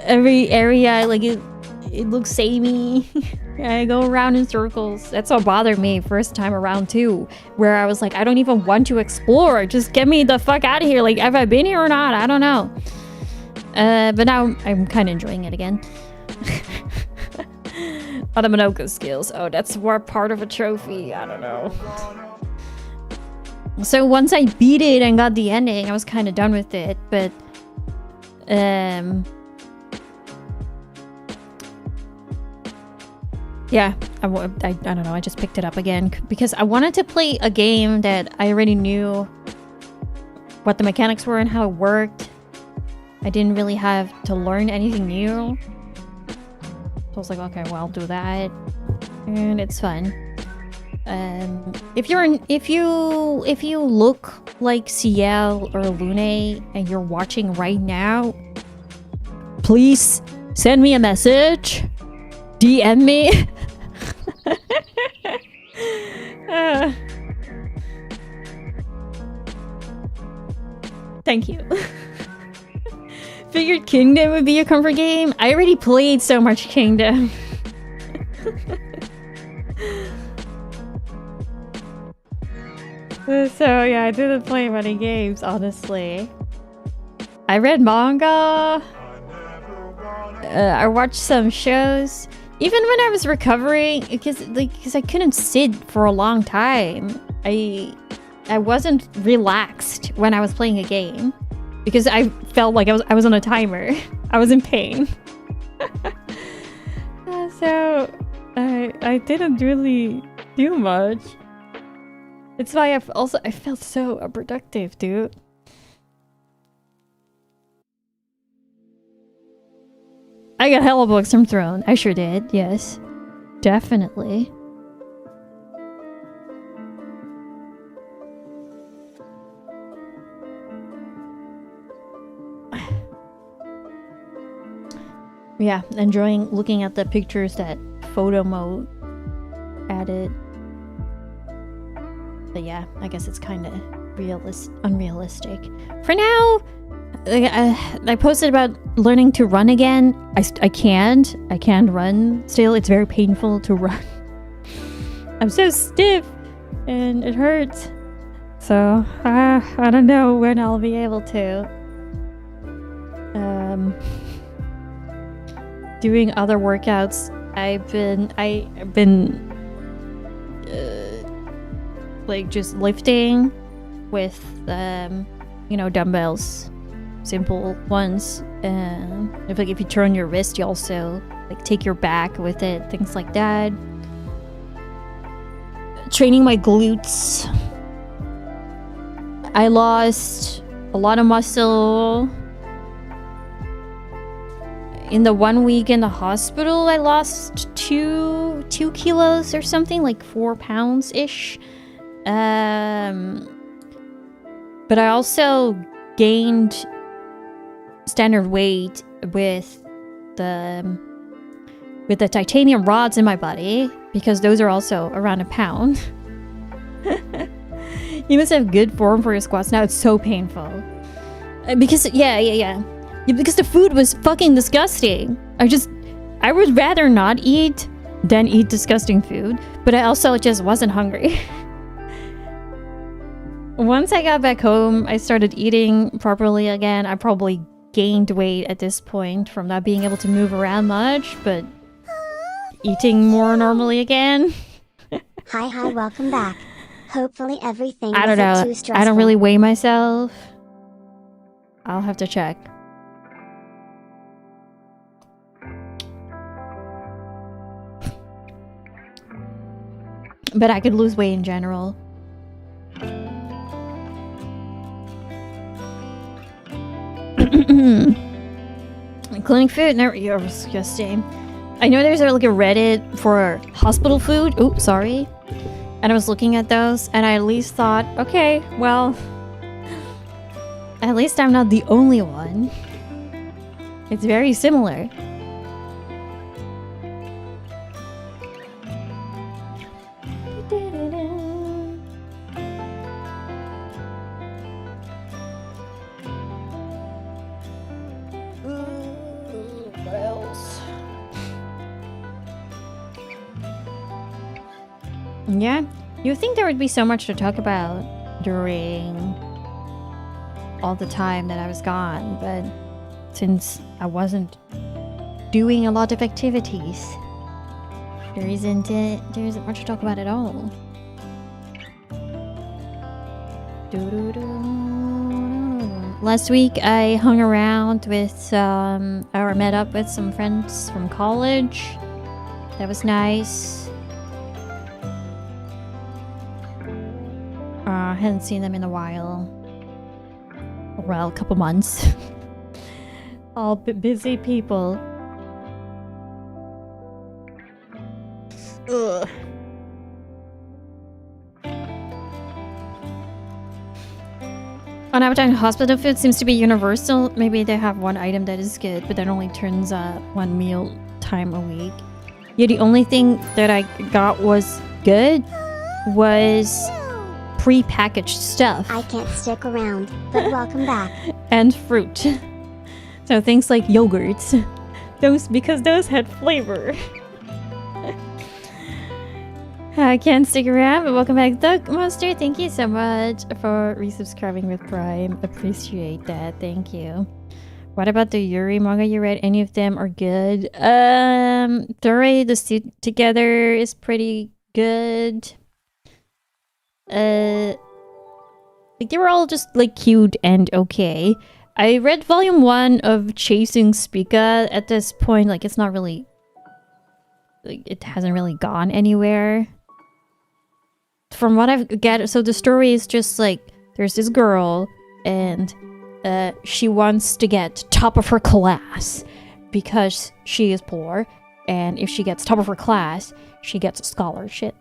Every area, like it looks samey. I go around in circles. That's what bothered me first time around too, where I was like, I don't even want to explore. Just get me the fuck out of here. Like, have I been here or not? I don't know. But now I'm kind of enjoying it again. Adamanoko skills. Oh, that's more part of a trophy. I don't know. So once I beat it and got the ending, I was kind of done with it. But yeah, I don't know, I just picked it up again because I wanted to play a game that I already knew what the mechanics were and how it worked. I didn't really have to learn anything new. So I was like, okay, well, I'll do that. And it's fun. If you look like Ciel or Lune and you're watching right now, please send me a message. DM me. Thank you. Figured Kingdom would be a comfort game. I already played so much Kingdom. So yeah, I didn't play many games, honestly. I read manga. I watched some shows. Even when I was recovering, because I couldn't sit for a long time. I wasn't relaxed when I was playing a game because I felt like I was on a timer. I was in pain. So I didn't really do much. It's why I felt so unproductive, dude. I got hella books from Throne. I sure did, yes. Definitely. Yeah, enjoying looking at the pictures that photo mode added. But yeah, I guess it's kind of unrealistic. For now, I posted about learning to run again. I can't run still. It's very painful to run. I'm so stiff and it hurts. So I don't know when I'll be able to. Doing other workouts. I've been like just lifting with dumbbells. Simple ones. If you turn your wrist, you also like take your back with it, things like that. Training my glutes. I lost a lot of muscle. In the 1 week in the hospital, I lost 2 kilos or something, like 4 pounds ish. But I also gained standard weight with the titanium rods in my body because those are also around 1 pound. You must have good form for your squats. Now it's so painful because yeah. Yeah, because the food was fucking disgusting. I would rather not eat than eat disgusting food, but I also just wasn't hungry. Once I got back home, I started eating properly again. I probably gained weight at this point from not being able to move around much, but eating more normally again. Hi, welcome back. Hopefully everything I don't wasn't know. too stressful. I don't really weigh myself. I'll have to check. But I could lose weight in general. Including food, never. You're disgusting. I know there's like a Reddit for hospital food. Oops, sorry. And I was looking at those, and I at least thought, okay, well, at least I'm not the only one. It's very similar. What else? Yeah, you would think there would be so much to talk about during all the time that I was gone, but since I wasn't doing a lot of activities, there isn't much to talk about at all. Last week I hung around with or met up with some friends from college. That was nice. Hadn't seen them in a while. Well, a couple months. All busy people. Ugh. On Appetite hospital food seems to be universal. Maybe they have one item that is good, but that only turns up one meal time a week. Yeah, the only thing that I got was good was pre-packaged stuff. I can't stick around, but welcome back. And fruit. So things like yogurts. Because those had flavor. I can't stick around, but welcome back, Doug Monster. Thank you so much for resubscribing with Prime. Appreciate that. Thank you. What about the Yuri manga you read? Any of them are good? Thore the Suit Together is pretty good. Like they were all just like cute and okay. I read volume 1 of Chasing Spica. At this point, like it's not really, like it hasn't really gone anywhere. From what I've gathered, so the story is just like there's this girl and she wants to get top of her class because she is poor, and if she gets top of her class, she gets a scholarship.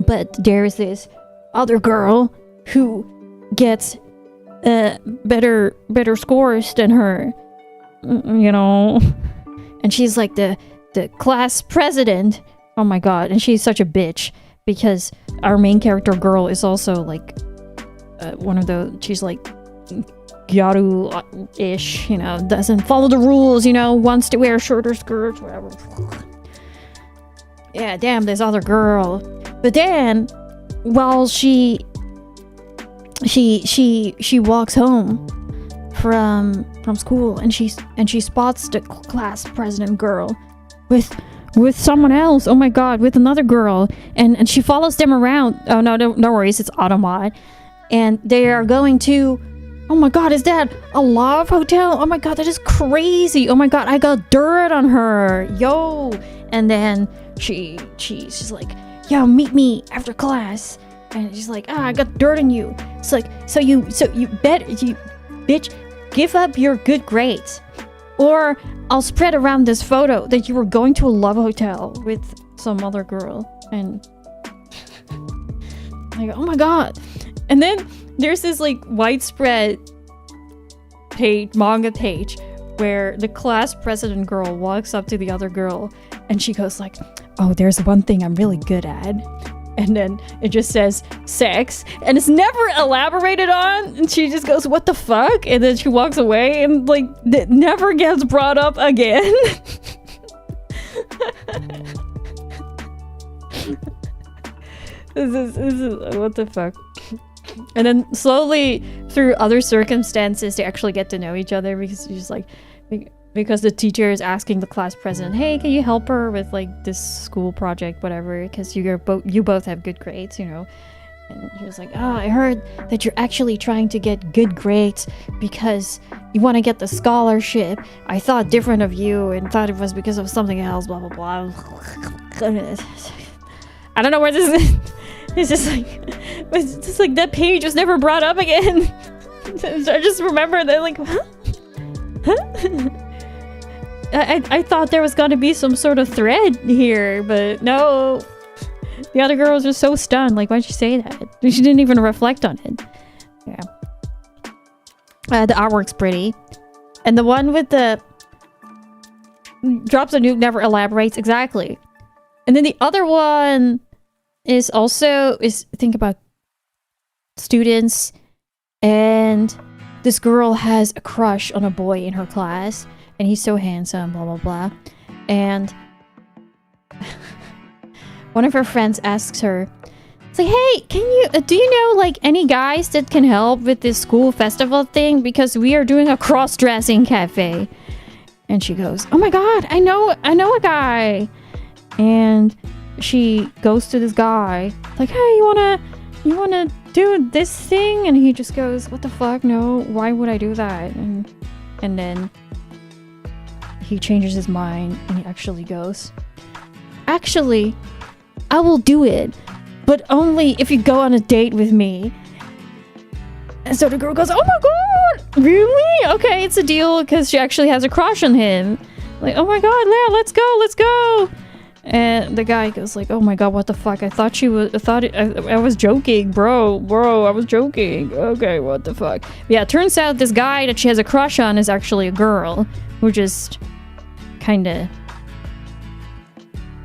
But there's this other girl who gets better scores than her, you know, and she's like the class president. Oh my god, and she's such a bitch because our main character girl is also like one of the, she's like Gyaru-ish, you know, doesn't follow the rules, you know, wants to wear shorter skirts, whatever. Yeah, damn, this other girl. But then, while she walks home from school, and she spots the class president girl with someone else. Oh my god, with another girl, and she follows them around. Oh no worries, it's Automod, and they are going to. Oh my god, is that a love hotel? Oh my god, that is crazy. Oh my god, I got dirt on her, yo. And then she's like, yo, meet me after class. And she's like, I got dirt on you. It's like, so you bitch, give up your good grades, or I'll spread around this photo that you were going to a love hotel with some other girl. And I go, oh my god. And then there's this like widespread manga page where the class president girl walks up to the other girl and she goes like, oh, there's one thing I'm really good at. And then it just says sex, and it's never elaborated on, and she just goes, what the fuck? And then she walks away, and like it never gets brought up again. This is what the fuck. And then slowly through other circumstances they actually get to know each other, because she's like, because the teacher is asking the class president, hey, can you help her with like this school project, whatever, because you both have good grades, you know. And he was like, oh, I heard that you're actually trying to get good grades because you want to get the scholarship. I thought different of you and thought it was because of something else, blah blah blah. I don't know where this is. It's just like that page was never brought up again. I just remember that, like, huh? I thought there was gonna be some sort of thread here, but no. The other girl was just so stunned. Like, why'd she say that? She didn't even reflect on it. Yeah. The artwork's pretty. And the one with the drops a nuke never elaborates exactly. And then the other one is also think about students, and this girl has a crush on a boy in her class, and he's so handsome, blah blah blah. And one of her friends asks her, it's like, hey, do you know like any guys that can help with this school festival thing, because we are doing a cross-dressing cafe. And she goes, oh my god, I know a guy. And she goes to this guy, like, hey, you wanna do this thing? And he just goes, what the fuck, no, why would I do that? And then he changes his mind and he actually goes, actually, I will do it, but only if you go on a date with me. And so the girl goes, oh my god, really? Okay, it's a deal, because she actually has a crush on him. Like, oh my god, yeah, let's go. And the guy goes like, oh my god, what the fuck? I was joking, bro, I was joking. Okay, what the fuck? Yeah, it turns out this guy that she has a crush on is actually a girl who just kinda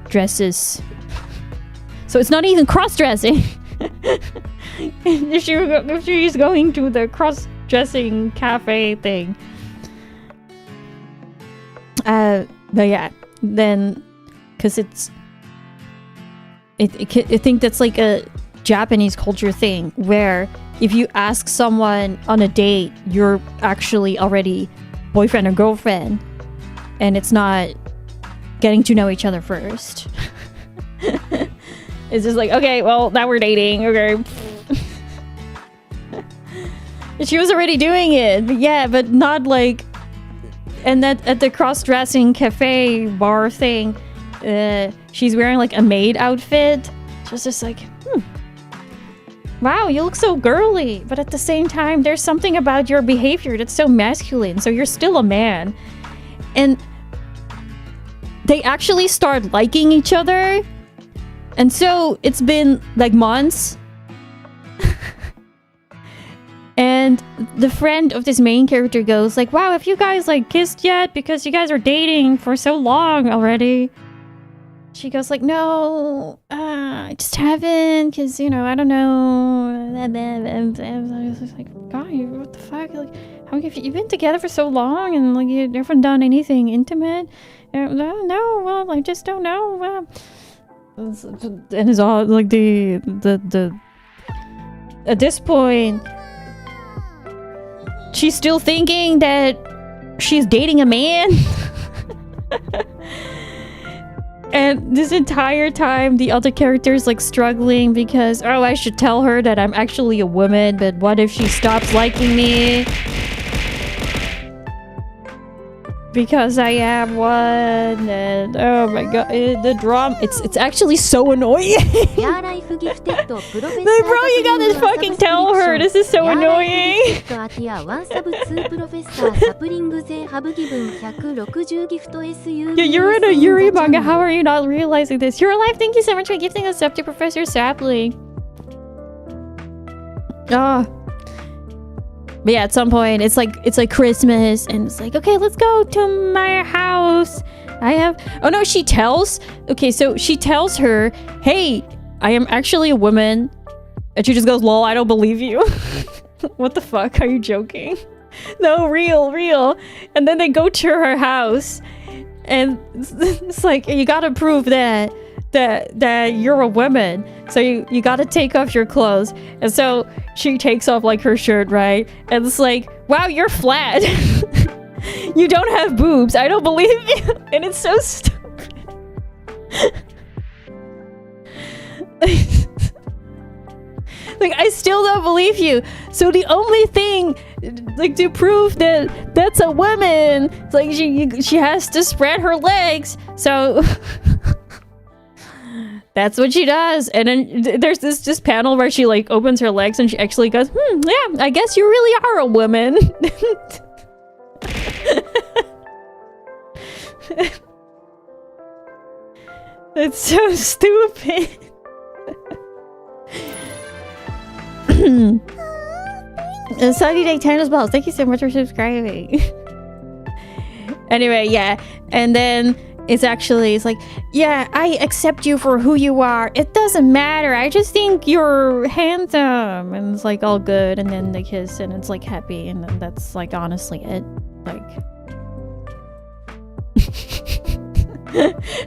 dresses. So it's not even cross-dressing. if she's going to the cross-dressing cafe thing. But yeah, then, because I think that's like a Japanese culture thing, where if you ask someone on a date, you're actually already boyfriend or girlfriend, and it's not getting to know each other first. It's just like, okay, well, now we're dating, okay. She was already doing it, but yeah, but not like, and that at the cross-dressing cafe bar thing, she's wearing like a maid outfit. She was just like, wow, you look so girly, but at the same time, there's something about your behavior that's so masculine, so you're still a man. And they actually start liking each other. And so it's been like months. And the friend of this main character goes like, wow, have you guys like kissed yet? Because you guys are dating for so long already. She goes like, no, I just haven't, because, you know, I don't know. I was like, God, what the fuck? Like, how have you been together for so long and like you never done anything intimate? No, well, I just don't know. And it's all like the at this point, she's still thinking that she's dating a man. And this entire time, the other character's like struggling because, oh, I should tell her that I'm actually a woman, but what if she stops liking me? Because I am one, and oh my god, the drama, it's actually so annoying. Like, bro, you gotta fucking tell her, this is so annoying. Yeah, you're in a Yuri manga, how are you not realizing this? You're alive, thank you so much for gifting us up to Professor Sapling. But yeah, at some point, it's like Christmas, and it's like, okay, let's go to my house. Oh no, she tells her, hey, I am actually a woman. And she just goes, lol, I don't believe you. What the fuck? Are you joking? No, real. And then they go to her house. And it's like, you gotta prove that you're a woman. So you gotta take off your clothes. And so she takes off like her shirt, right? And it's like, wow, you're flat. You don't have boobs. I don't believe you. And it's so stupid. Like, I still don't believe you. So the only thing, like, to prove that that's a woman, it's like she has to spread her legs. So that's what she does. And then there's this panel where she like opens her legs and she actually goes, yeah, I guess you really are a woman. It's so stupid. Sunny Day 10 as well. Thank you so much for subscribing. Anyway, yeah. And then it's like, yeah, I accept you for who you are. It doesn't matter. I just think you're handsome. And it's like all good. And then they kiss and it's like happy. And then that's like honestly it. Like...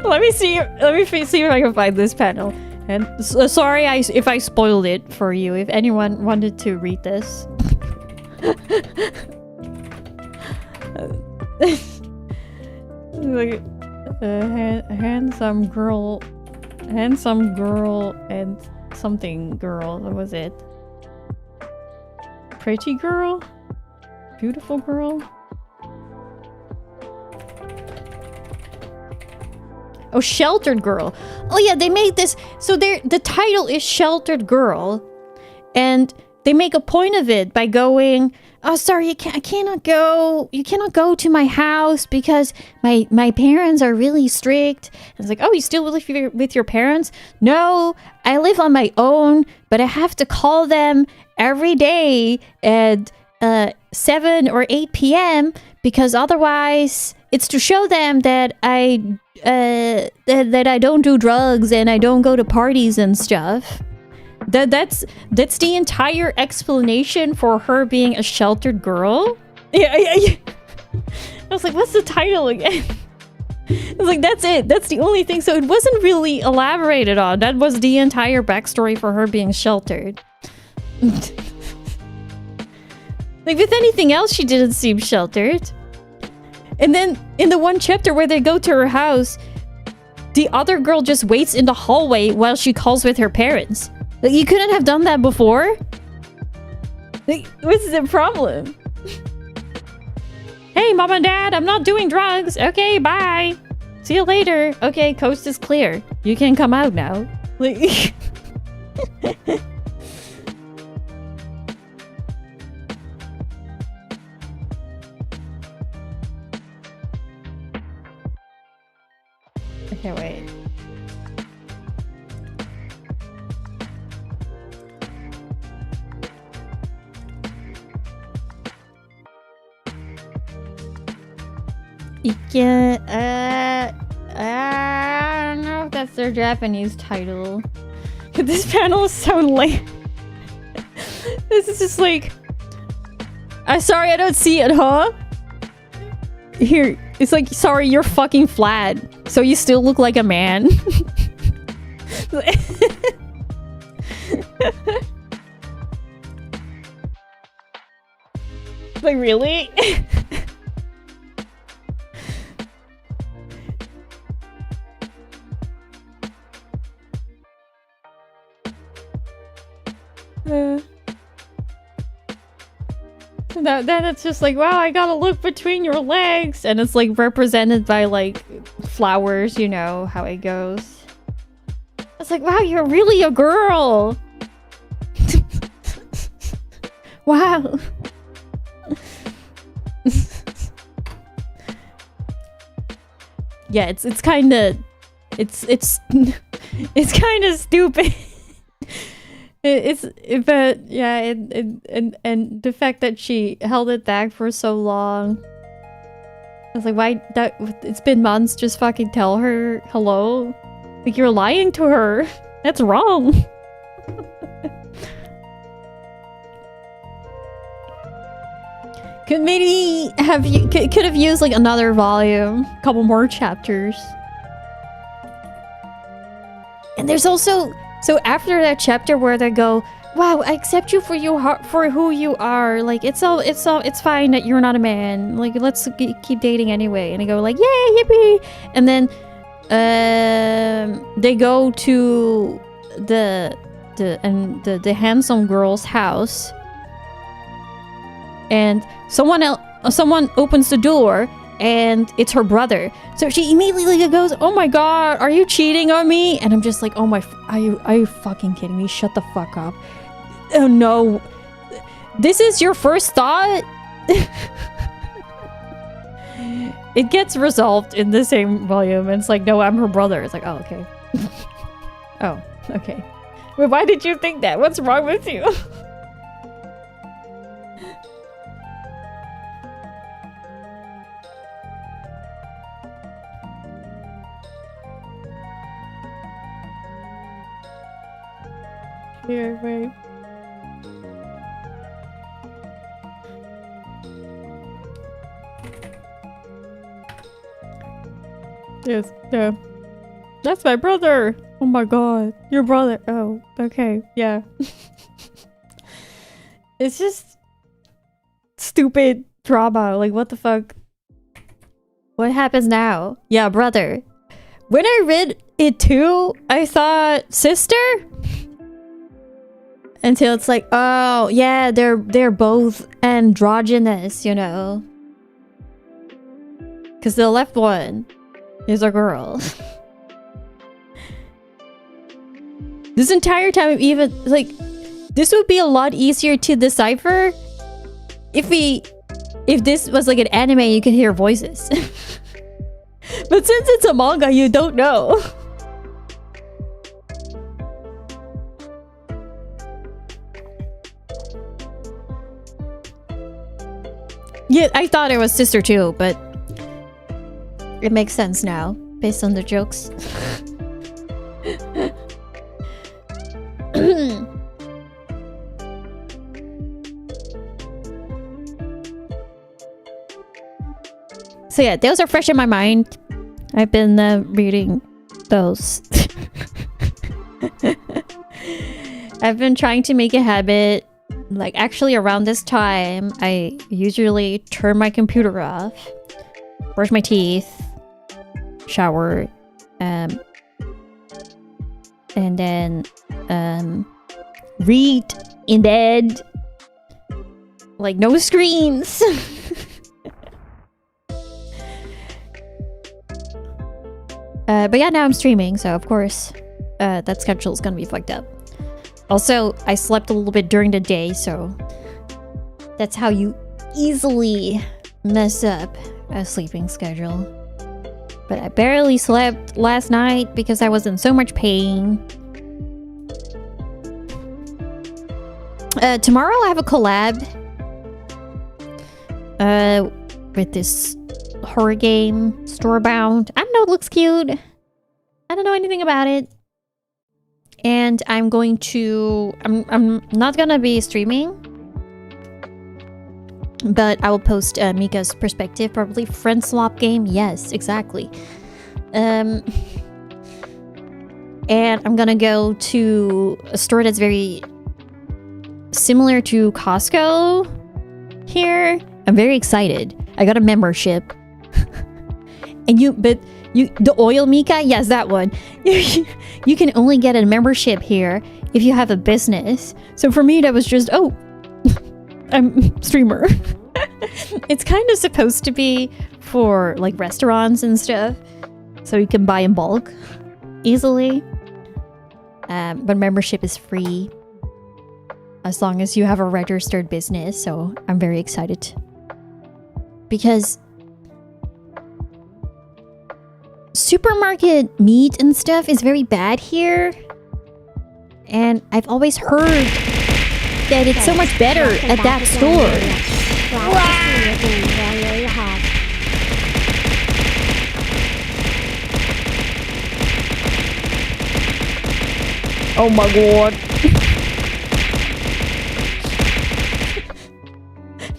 Let me see if I can find this panel. And sorry if I spoiled it for you. If anyone wanted to read this. Like handsome girl and something girl. What was it? Pretty girl? Beautiful girl? Oh, Sheltered Girl. Oh yeah, they made this. So the title is Sheltered Girl. And they make a point of it by going, oh, sorry, I cannot go. You cannot go to my house because my parents are really strict. And it's like, oh, you still live with your parents? No, I live on my own, but I have to call them every day at 7 or 8 p.m. because otherwise it's to show them that I don't do drugs and I don't go to parties and stuff. That's the entire explanation for her being a sheltered girl. Yeah. I was like, what's the title again? I was like, that's it. That's the only thing. So it wasn't really elaborated on. That was the entire backstory for her being sheltered. Like with anything else, she didn't seem sheltered. And then in the one chapter where they go to her house, the other girl just waits in the hallway while she calls with her parents. Like, you couldn't have done that before? Like, what's the problem? Hey, mom and dad, I'm not doing drugs. Okay, bye. See you later. Okay, coast is clear. You can come out now. Like... Okay, wait. I don't know if that's their Japanese title. This panel is so lame. This is just like... sorry, I don't see it, huh? Here, it's like, sorry, you're fucking flat. So you still look like a man. Like, really? Then it's just like, wow, I gotta look between your legs. And it's like represented by like flowers, you know how it goes. It's like, wow, you're really a girl. Wow. Yeah, it's kind of it's kind of stupid. But yeah, and the fact that she held it back for so long. I was like, why? It's been months. Just fucking tell her hello. Like, you're lying to her. That's wrong. Could maybe have you could have used like another volume, a couple more chapters. And there's also so after that chapter where they go, "Wow, I accept you for for who you are. Like it's fine that you're not a man. Like let's keep dating anyway." And they go like, "Yay, yippee!" And then they go to the handsome girl's house, and someone opens the door, and it's her brother. So she immediately goes, "Oh my god, are you cheating on me?" And I'm just like, "Oh my, are you fucking kidding me? Shut the fuck up." Oh no, this is your first thought? It gets resolved in the same volume, and it's like, "No, I'm her brother." It's like, "Oh, okay." Oh, okay. Wait, why did you think that? What's wrong with you? Here, wait. Yes, yeah. That's my brother! Oh my god. Your brother. Oh, okay. Yeah. It's just stupid drama. Like, what the fuck? What happens now? Yeah, brother. When I read it too, I thought sister? Until it's like, oh, yeah, they're both androgynous, you know? Because the left one is a girl. This entire time, even like, this would be a lot easier to decipher if this was like an anime. You could hear voices, but since it's a manga, you don't know. Yeah, I thought it was sister too, but it makes sense now based on the jokes. So yeah, those are fresh in my mind. I've been reading those. I've been trying to make a habit. Like, actually around this time, I usually turn my computer off, brush my teeth, shower, and then read in bed. Like, no screens. But yeah, now I'm streaming, so of course that schedule is gonna be fucked up. Also, I slept a little bit during the day, so that's how you easily mess up a sleeping schedule. But I barely slept last night because I was in so much pain. Tomorrow I have a collab with this horror game, Storebound. I don't know, it looks cute. I don't know anything about it. And I'm going to... I'm not gonna be streaming, but I will post Mika's perspective, probably friend swap game. Yes, exactly. And I'm gonna go to a store that's very similar to Costco here. I'm very excited. I got a membership. And the oil Mika? Yes, that one. You can only get a membership here if you have a business. So for me, that was just, oh, I'm a streamer. It's kind of supposed to be for like restaurants and stuff, so you can buy in bulk easily. But membership is free as long as you have a registered business. So I'm very excited because supermarket meat and stuff is very bad here, and I've always heard that it's so much better at that store. Oh my god.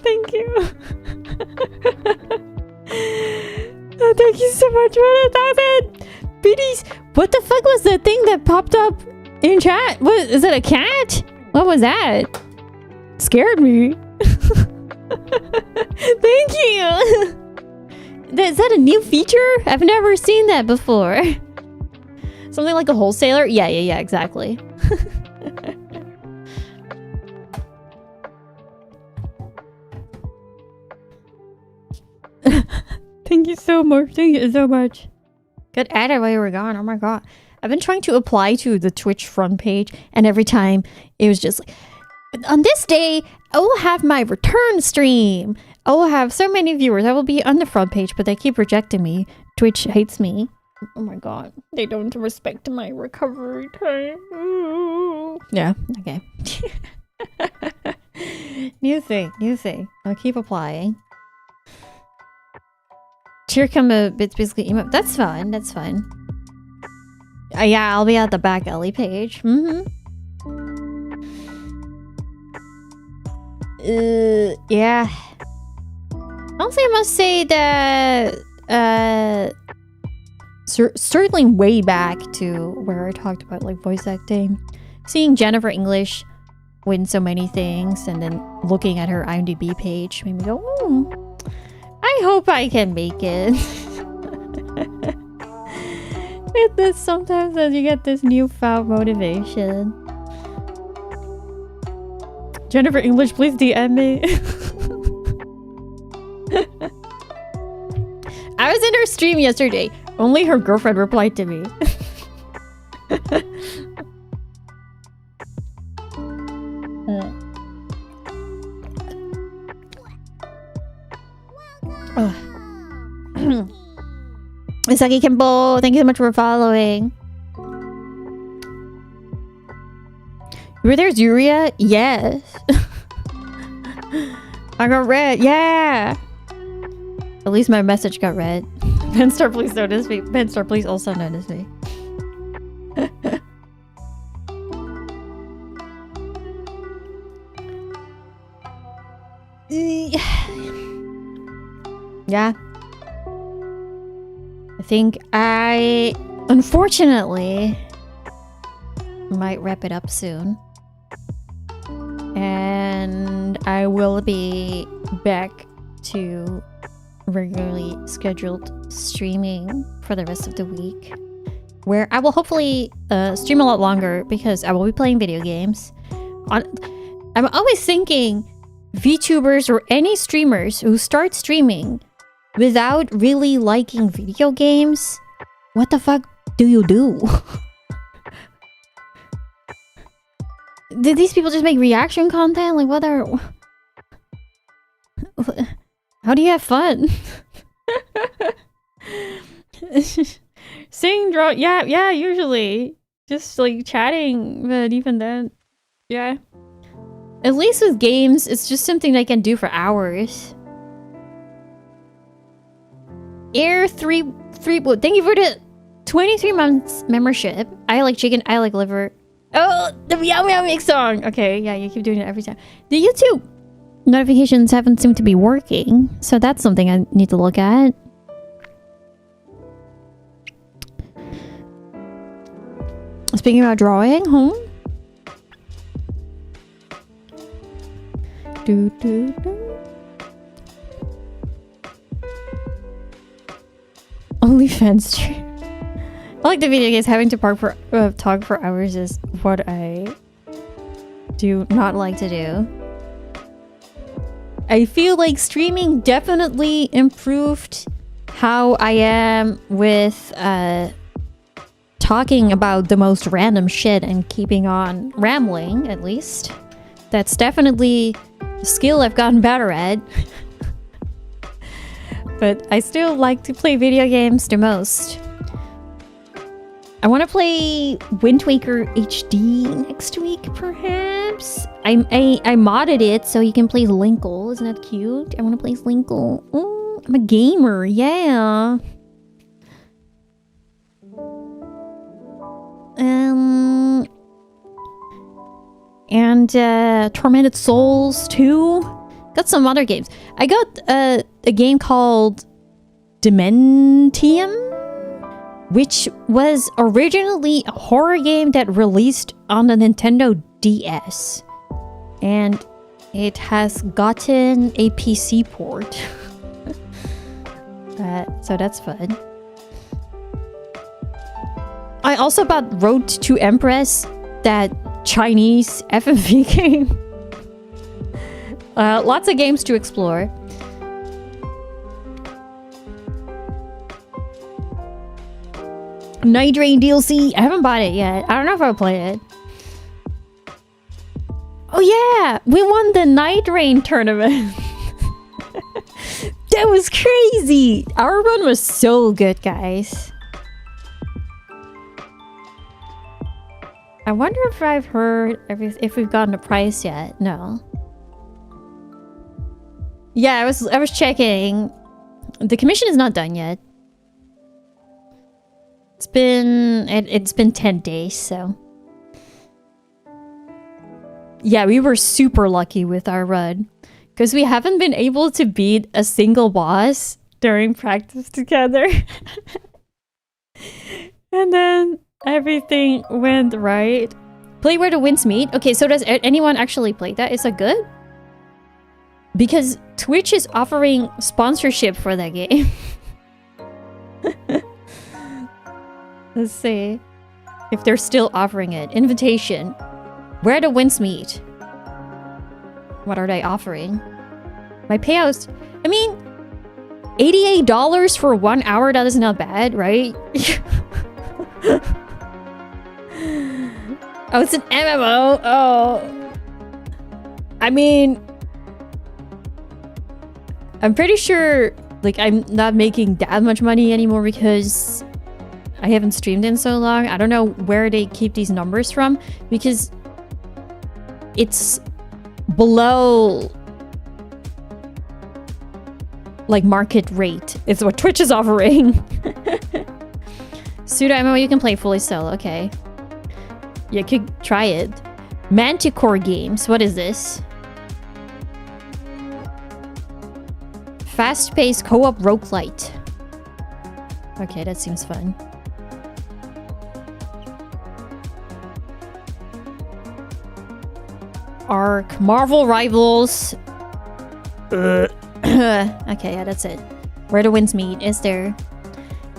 Thank you. Oh, thank you so much for the 1,000 biddies. What the fuck was the thing that popped up in chat? What is it? A cat? What was that? Scared me. Thank you. Is that a new feature? I've never seen that before. Something like a wholesaler? Yeah, exactly. Thank you so much. Thank you so much. Got added while you were gone. Oh my god. I've been trying to apply to the Twitch front page, and every time it was just like, on this day, I will have my return stream. I will have so many viewers. I will be on the front page, but they keep rejecting me. Twitch hates me. Oh my god. They don't respect my recovery time. Ooh. Yeah, okay. New thing. I'll keep applying. Here come a bits basically emo. That's fine. Yeah, I'll be at the back alley page. Yeah. Also, I must say that circling way back to where I talked about like voice acting, seeing Jennifer English win so many things, and then looking at her IMDb page made me go, I hope I can make it. Sometimes as you get this newfound motivation. Jennifer English, please DM me. I was in her stream yesterday. Only her girlfriend replied to me. Misaki Kimbo, thank you so much for following. Were there Zuria? Yes. I got read. Yeah. At least my message got read. Benstar, please notice me. Benstar, please also notice me. Yeah. I think I, unfortunately, might wrap it up soon. And I will be back to regularly scheduled streaming for the rest of the week, where I will hopefully stream a lot longer because I will be playing video games. I'm always thinking VTubers or any streamers who start streaming without really liking video games, what the fuck do you do? Did these people just make reaction content? Like, what are... How do you have fun? Sing, draw... Yeah, usually. Just, like, chatting, but even then... Yeah. At least with games, it's just something I can do for hours. Air 3... Well, thank you for the 23 months membership. I like chicken, I like liver. Oh, the Meow Meow Mix song! Okay, yeah, you keep doing it every time. The YouTube notifications haven't seemed to be working, so that's something I need to look at. Speaking about drawing, OnlyFans stream. I like the video games. Having to talk for hours is what I do not like to do. I feel like streaming definitely improved how I am with talking about the most random shit and keeping on rambling, at least. That's definitely a skill I've gotten better at. But I still like to play video games the most. I want to play Wind Waker HD next week, perhaps. I modded it so you can play Linkle. Isn't that cute? I want to play Linkle. Ooh, I'm a gamer, yeah. and Tormented Souls 2. Got some other games. I got a game called Dementium, which was originally a horror game that released on the Nintendo DS. And it has gotten a PC port. So that's fun. I also bought Road to Empress, that Chinese FMV game. Lots of games to explore. Night Rain DLC. I haven't bought it yet. I don't know if I'll play it. Oh yeah! We won the Night Rain tournament. That was crazy! Our run was so good, guys. I wonder if I've heard if we've gotten a prize yet. No. Yeah, I was checking. The commission is not done yet. It's been 10 days, so. Yeah, we were super lucky with our run. Because we haven't been able to beat a single boss during practice together. And then everything went right. Play Where the Winds Meet. Okay, so does anyone actually play that? Is that good? Because Twitch is offering sponsorship for that game. Let's see if they're still offering it. Invitation. Where the Winds Meet. What are they offering? My payouts. I mean, $88 for 1 hour. That is not bad, right? Oh, it's an MMO. Oh. I mean, I'm pretty sure, like, I'm not making that much money anymore because I haven't streamed in so long. I don't know where they keep these numbers from because it's below like market rate. It's what Twitch is offering. Pseudo MMO you can play fully solo. Okay. You could try it. Manticore Games. What is this? Fast-paced co-op roguelite. Okay, that seems fun. Ark. Marvel Rivals. Okay, yeah, that's it. Where the Winds Meet is there.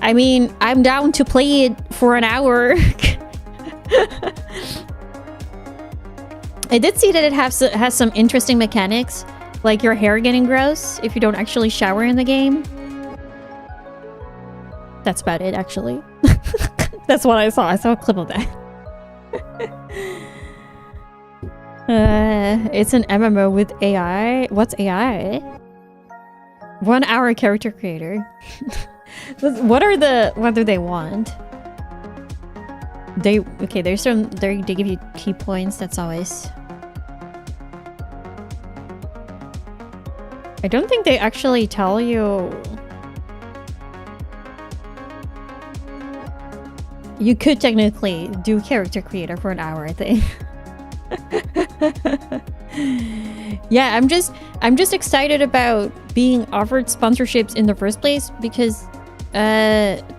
I mean, I'm down to play it for an hour. I did see that it has some interesting mechanics, like your hair getting gross if you don't actually shower in the game. That's about it, actually. That's what I saw. I saw a clip of that. It's an MMO with AI. What's AI? 1 hour character creator. What do they want? They give you key points. That's always. I don't think they actually tell you. You could technically do character creator for an hour, I think. Yeah, I'm just excited about being offered sponsorships in the first place because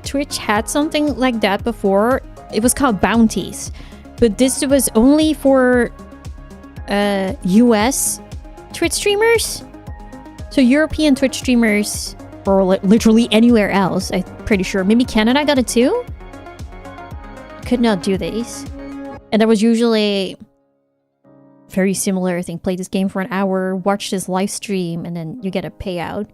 Twitch had something like that before. It was called bounties, but this was only for US Twitch streamers. So European Twitch streamers, or literally anywhere else, I'm pretty sure. Maybe Canada got it too? Could not do these. And that was usually very similar. I think play this game for an hour, watch this live stream, and then you get a payout.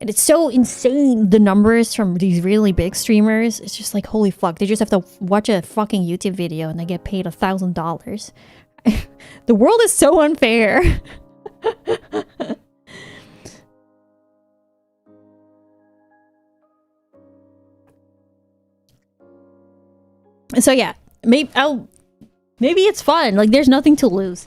And it's so insane, the numbers from these really big streamers. It's just like, holy fuck. They just have to watch a fucking YouTube video and they get paid $1,000. The world is so unfair. So yeah, maybe it's fun. Like, there's nothing to lose.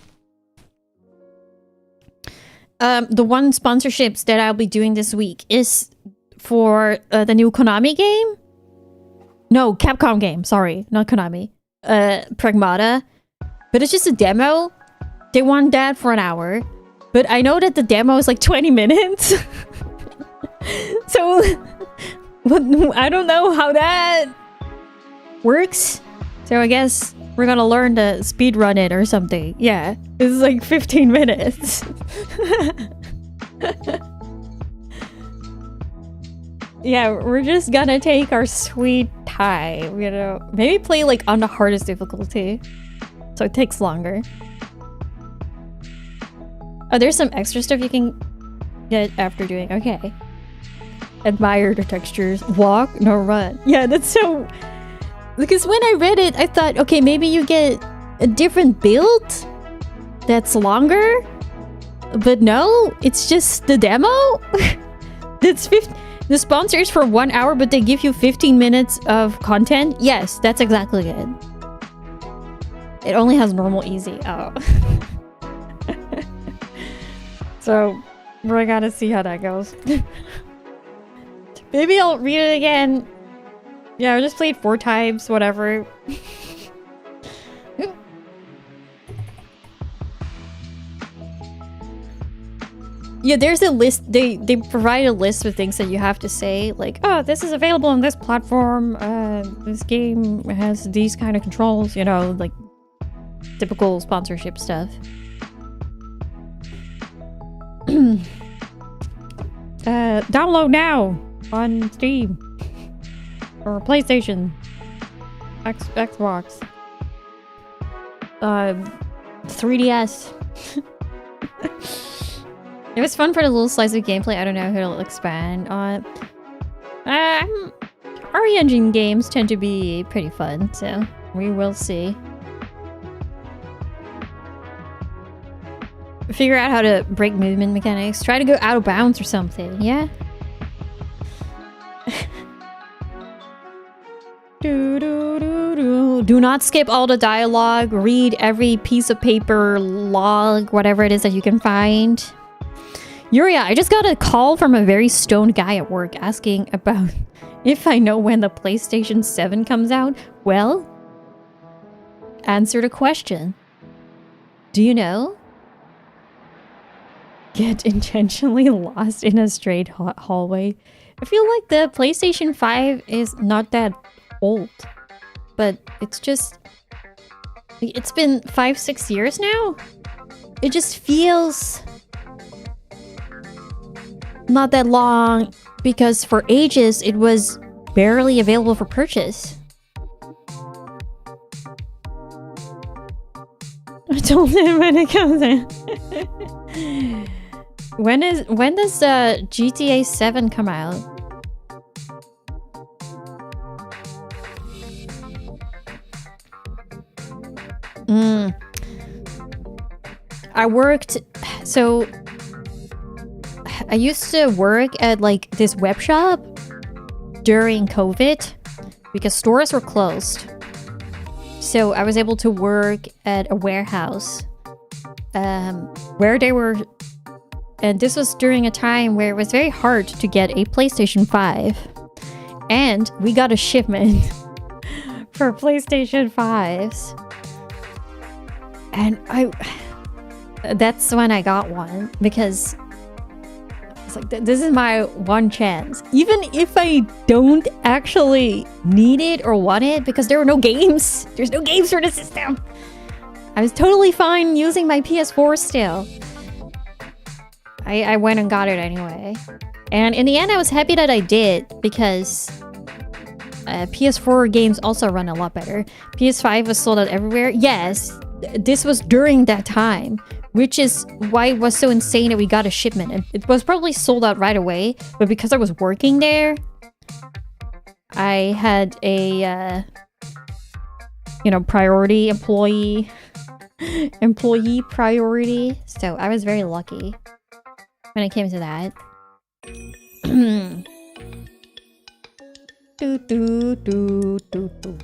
The one sponsorships that I'll be doing this week is for the new Konami game. No, Capcom game. Sorry, not Konami. Pragmata. But it's just a demo. they want that for an hour. But I know that the demo is like 20 minutes. So, I don't know how that works. So I guess we're gonna learn to speedrun it or something. Yeah, it's like 15 minutes. Yeah, we're just gonna take our sweet time, you know. Maybe play like on the hardest difficulty, so it takes longer. Oh, there's some extra stuff you can get after doing. Okay. Admire the textures. Walk, no run. Yeah, that's so... Because when I read it, I thought, okay, maybe you get a different build that's longer. But no, it's just the demo. That's 50... The sponsor is for 1 hour, but they give you 15 minutes of content. Yes, that's exactly it. It only has normal easy. Oh. So, we're gonna see how that goes. Maybe I'll read it again. Yeah, I just played 4 times, whatever. Yeah, there's a list. They provide a list of things that you have to say, like, oh, this is available on this platform. This game has these kind of controls, you know, like typical sponsorship stuff. Download now on Steam or PlayStation, Xbox, 3DS. It was fun for the little slice of gameplay. I don't know who will expand on. RE Engine games tend to be pretty fun, so we will see. Figure out how to break movement mechanics. Try to go out of bounds or something, yeah? Do not skip all the dialogue. Read every piece of paper, log, whatever it is that you can find. Yuria, I just got a call from a very stoned guy at work asking about if I know when the PlayStation 7 comes out. Well, answer the question. Do you know? Get intentionally lost in a straight hallway. I feel like the PlayStation 5 is not that old, but it's just... It's been 5-6 years now? It just feels... not that long, because for ages it was barely available for purchase. I told him when it comes in. When does GTA 7 come out? I worked, so I used to work at like this web shop during COVID because stores were closed. So I was able to work at a warehouse where they were, and this was during a time where it was very hard to get a PlayStation 5. And we got a shipment for PlayStation 5s. And that's when I got one, because it's like, this is my one chance. Even if I don't actually need it or want it, because there were no games. There's no games for the system. I was totally fine using my PS4 still. I went and got it anyway. And in the end, I was happy that I did, because PS4 games also run a lot better. PS5 was sold out everywhere. Yes, this was during that time, which is why it was so insane that we got a shipment. And it was probably sold out right away, but because I was working there, I had a, priority employee priority. So I was very lucky when it came to that. Do, do, do, do, do.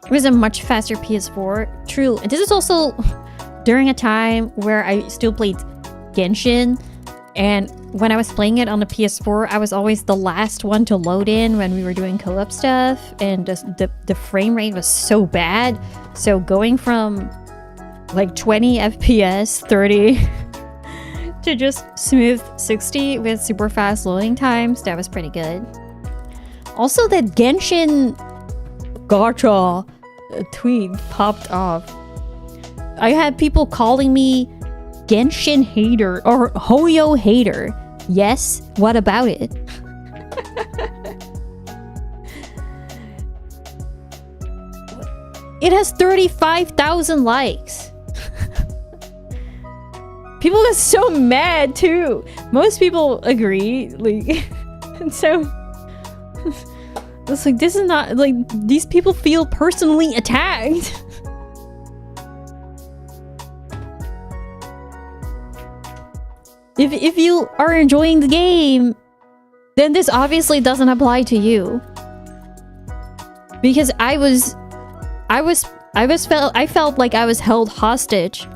It was a much faster PS4. True. And this is also during a time where I still played Genshin, and when I was playing it on the PS4, I was always the last one to load in when we were doing co-op stuff, and the frame rate was so bad. So going from like 20 FPS, 30 to just smooth 60 with super fast loading times, that was pretty good. Also, that Genshin gacha tweet popped off. I had people calling me Genshin hater or Hoyo hater. Yes, what about it? It has 35,000 likes. People are so mad too. Most people agree, like, and so it's like, this is not like, these people feel personally attacked. If you are enjoying the game, then this obviously doesn't apply to you. Because I felt like I was held hostage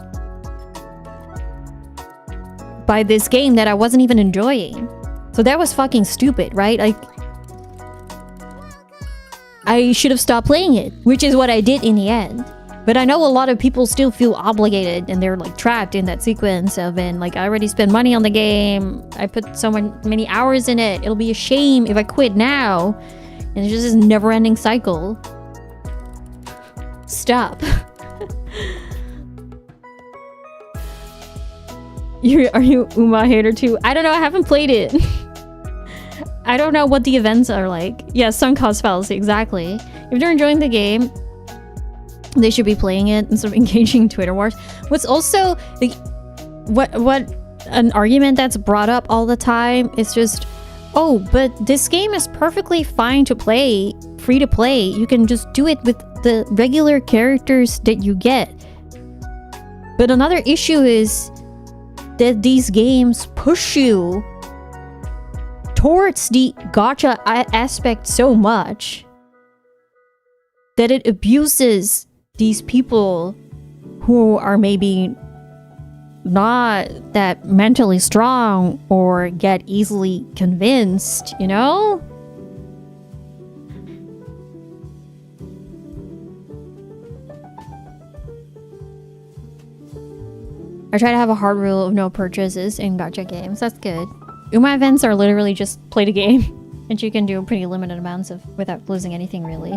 by this game that I wasn't even enjoying. So that was fucking stupid, right? Like, I should have stopped playing it, which is what I did in the end. But I know a lot of people still feel obligated, and they're like trapped in that sequence of, and like, I already spent money on the game, I put so many hours in it, it'll be a shame if I quit now. And it's just this never-ending cycle. Stop. Are you Uma hater too? I don't know, I haven't played it. I don't know what the events are like. Yeah, sunk cost fallacy, exactly. If they're enjoying the game, they should be playing it instead of engaging in Twitter wars. What's also like, what an argument that's brought up all the time is just, oh, but this game is perfectly fine to play, free to play. You can just do it with the regular characters that you get. But another issue is that these games push you towards the gacha aspect so much that it abuses these people who are maybe not that mentally strong or get easily convinced, you know? I try to have a hard rule of no purchases in gacha games. That's good. Uma events are literally just play the game, and you can do pretty limited amounts of without losing anything, really.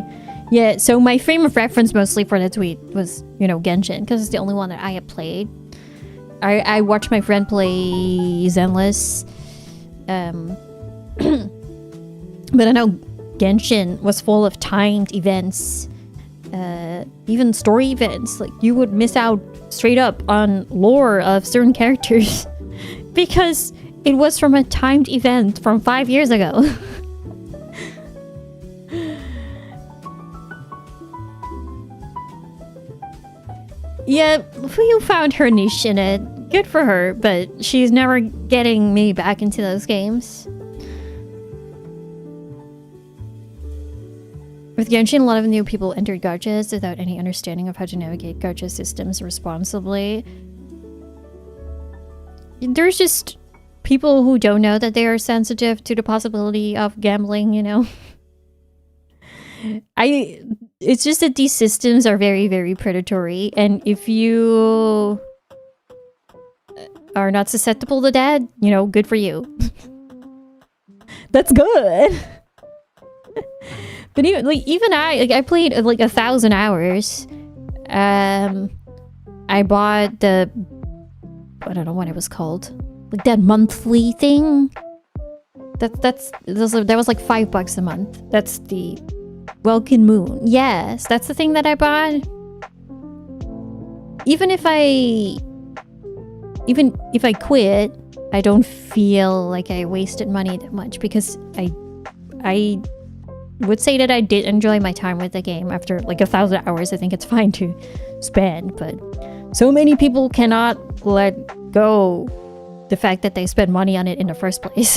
Yeah, so my frame of reference mostly for the tweet was, you know, Genshin, because it's the only one that I had played. I watched my friend play Zenless. But I know Genshin was full of timed events. Even story events. Like, you would miss out straight up on lore of certain characters because it was from a timed event from 5 years ago. Yeah, Fuyu found her niche in it. Good for her, but she's never getting me back into those games. With Genshin, a lot of new people entered gachas without any understanding of how to navigate gacha systems responsibly. There's just people who don't know that they are sensitive to the possibility of gambling, you know? It's just that these systems are very, very predatory, and if you are not susceptible to that, you know, good for you. That's good. But even I played like 1,000 hours. I bought the, I don't know what it was called, like that monthly thing. That was like $5 a month. That's the Welkin Moon. Yes, that's the thing that I bought. Even if I quit, I don't feel like I wasted money that much, because I would say that I did enjoy my time with the game. After like 1,000 hours, I think it's fine to spend, but so many people cannot let go the fact that they spent money on it in the first place.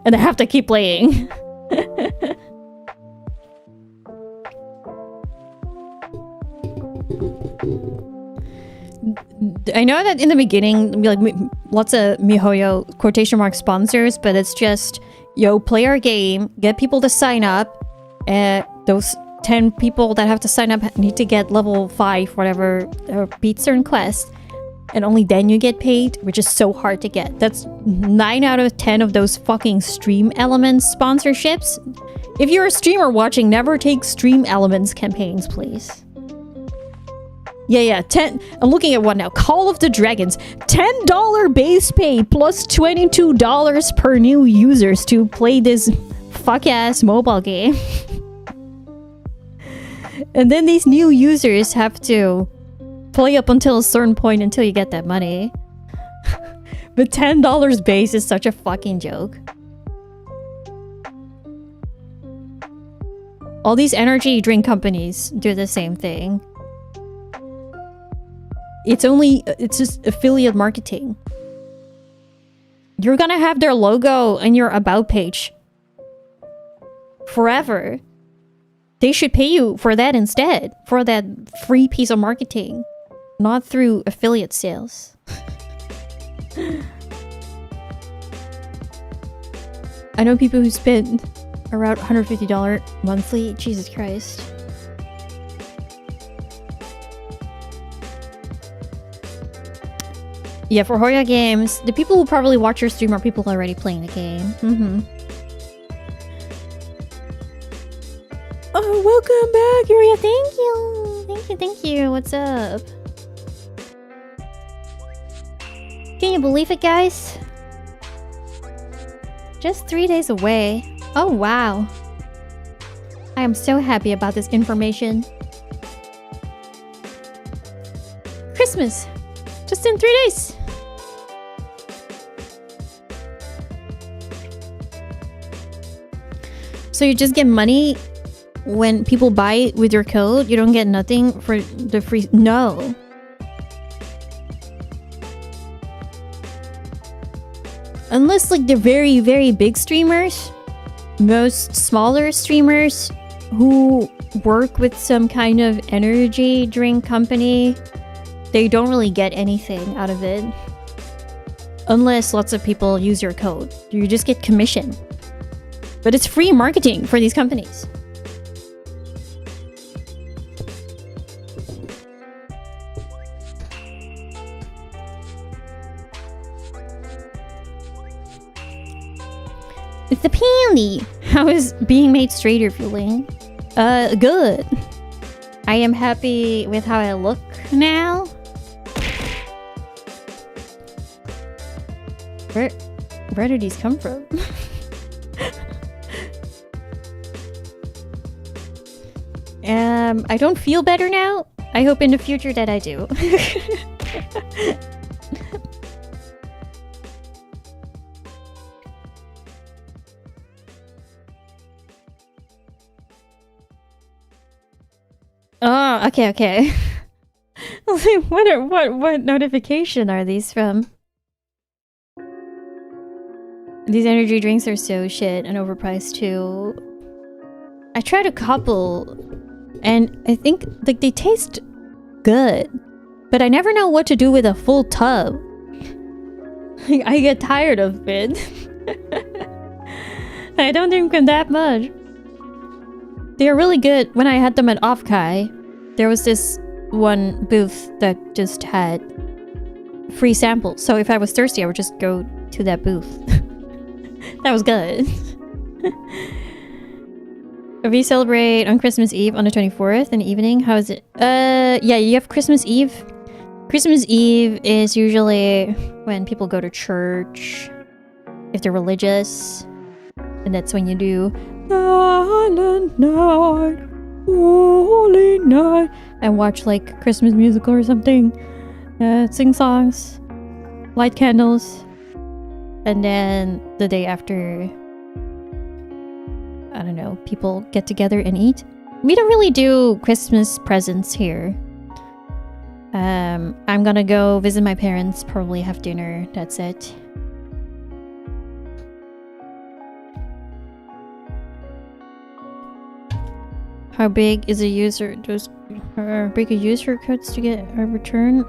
And I have to keep playing. I know that in the beginning, like lots of MiHoYo quotation mark sponsors, but it's just, yo, play our game, get people to sign up. Those 10 people that have to sign up need to get level 5, whatever, or beat certain quests. And only then you get paid, which is so hard to get. That's 9 out of 10 of those fucking Stream Elements sponsorships. If you're a streamer watching, never take Stream Elements campaigns, please. Yeah, 10. I'm looking at one now. Call of the Dragons. $10 base pay plus $22 per new users to play this fuck-ass mobile game. And then these new users have to play up until a certain point until you get that money. But $10 base is such a fucking joke. All these energy drink companies do the same thing. It's just affiliate marketing. You're gonna have their logo in your about page forever. They should pay you for that instead, for that free piece of marketing, not through affiliate sales. I know people who spend around $150 monthly. Jesus Christ. Yeah, for Hoya Games, the people who probably watch your stream are people already playing the game. Oh, welcome back, Yuria. Thank you. What's up? Can you believe it, guys? Just 3 days away. Oh, wow. I am so happy about this information. Christmas. Just in 3 days. So you just get money when people buy it with your code? You don't get nothing for the free... No. Unless like the very, very big streamers. Most smaller streamers who work with some kind of energy drink company, they don't really get anything out of it. Unless lots of people use your code. You just get commission. But it's free marketing for these companies. It's the peony. How is being made straighter feeling? Good. I am happy with how I look now. Where did these come from? I don't feel better now. I hope in the future that I do. Oh, okay. What notification are these from? These energy drinks are so shit and overpriced too. I tried a couple and I think like they taste good, but I never know what to do with a full tub. I get tired of it. I don't drink them that much. They're really good. When I had them at Offkai, there was this one booth that just had free samples. So if I was thirsty, I would just go to that booth. That was good. We celebrate on Christmas Eve on the 24th in the evening. How is it? Yeah, you have Christmas Eve. Christmas Eve is usually when people go to church, if they're religious. And that's when you do Silent Night, Holy Night, and watch like Christmas musical or something. Sing songs, light candles. And then the day after, I don't know, people get together and eat. We don't really do Christmas presents here. I'm gonna go visit my parents, probably have dinner, that's it. How big is a user? Does big a user codes to get a return?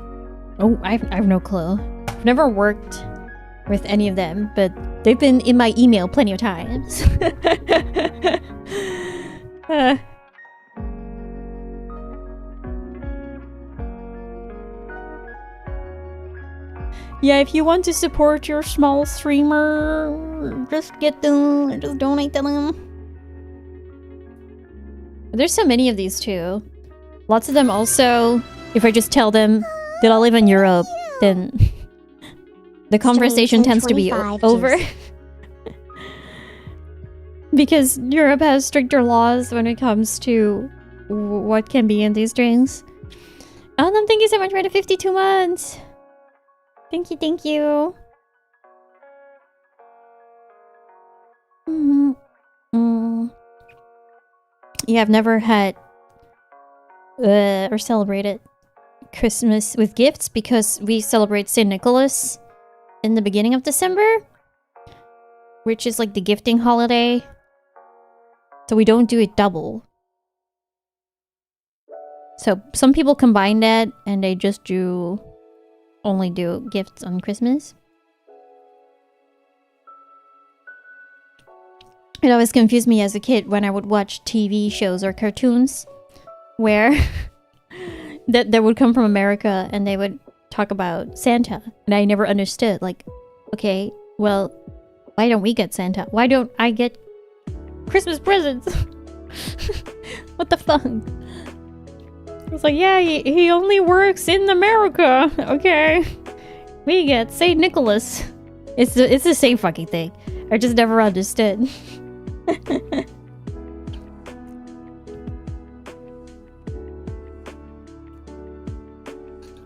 Oh, I have no clue. I've never worked with any of them, but they've been in my email plenty of times. Yeah, if you want to support your small streamer, just get them, just donate to them. There's so many of these too. Lots of them also, if I just tell them that I live in Europe, then the conversation tends to be over. Because Europe has stricter laws when it comes to what can be in these drinks. Thank you so much for the 52 months. Thank you, thank you. Yeah, I've never had or celebrated Christmas with gifts because we celebrate St. Nicholas in the beginning of December, which is like the gifting holiday. So we don't do it double. So some people combine that and they just only do gifts on Christmas. It always confused me as a kid when I would watch TV shows or cartoons where that would come from America and they would talk about Santa. And I never understood, like, okay, well, why don't we get Santa? Why don't I get Christmas presents? What the fuck? It's like, yeah, he only works in America. Okay. We get St. Nicholas. It's the same fucking thing. I just never understood.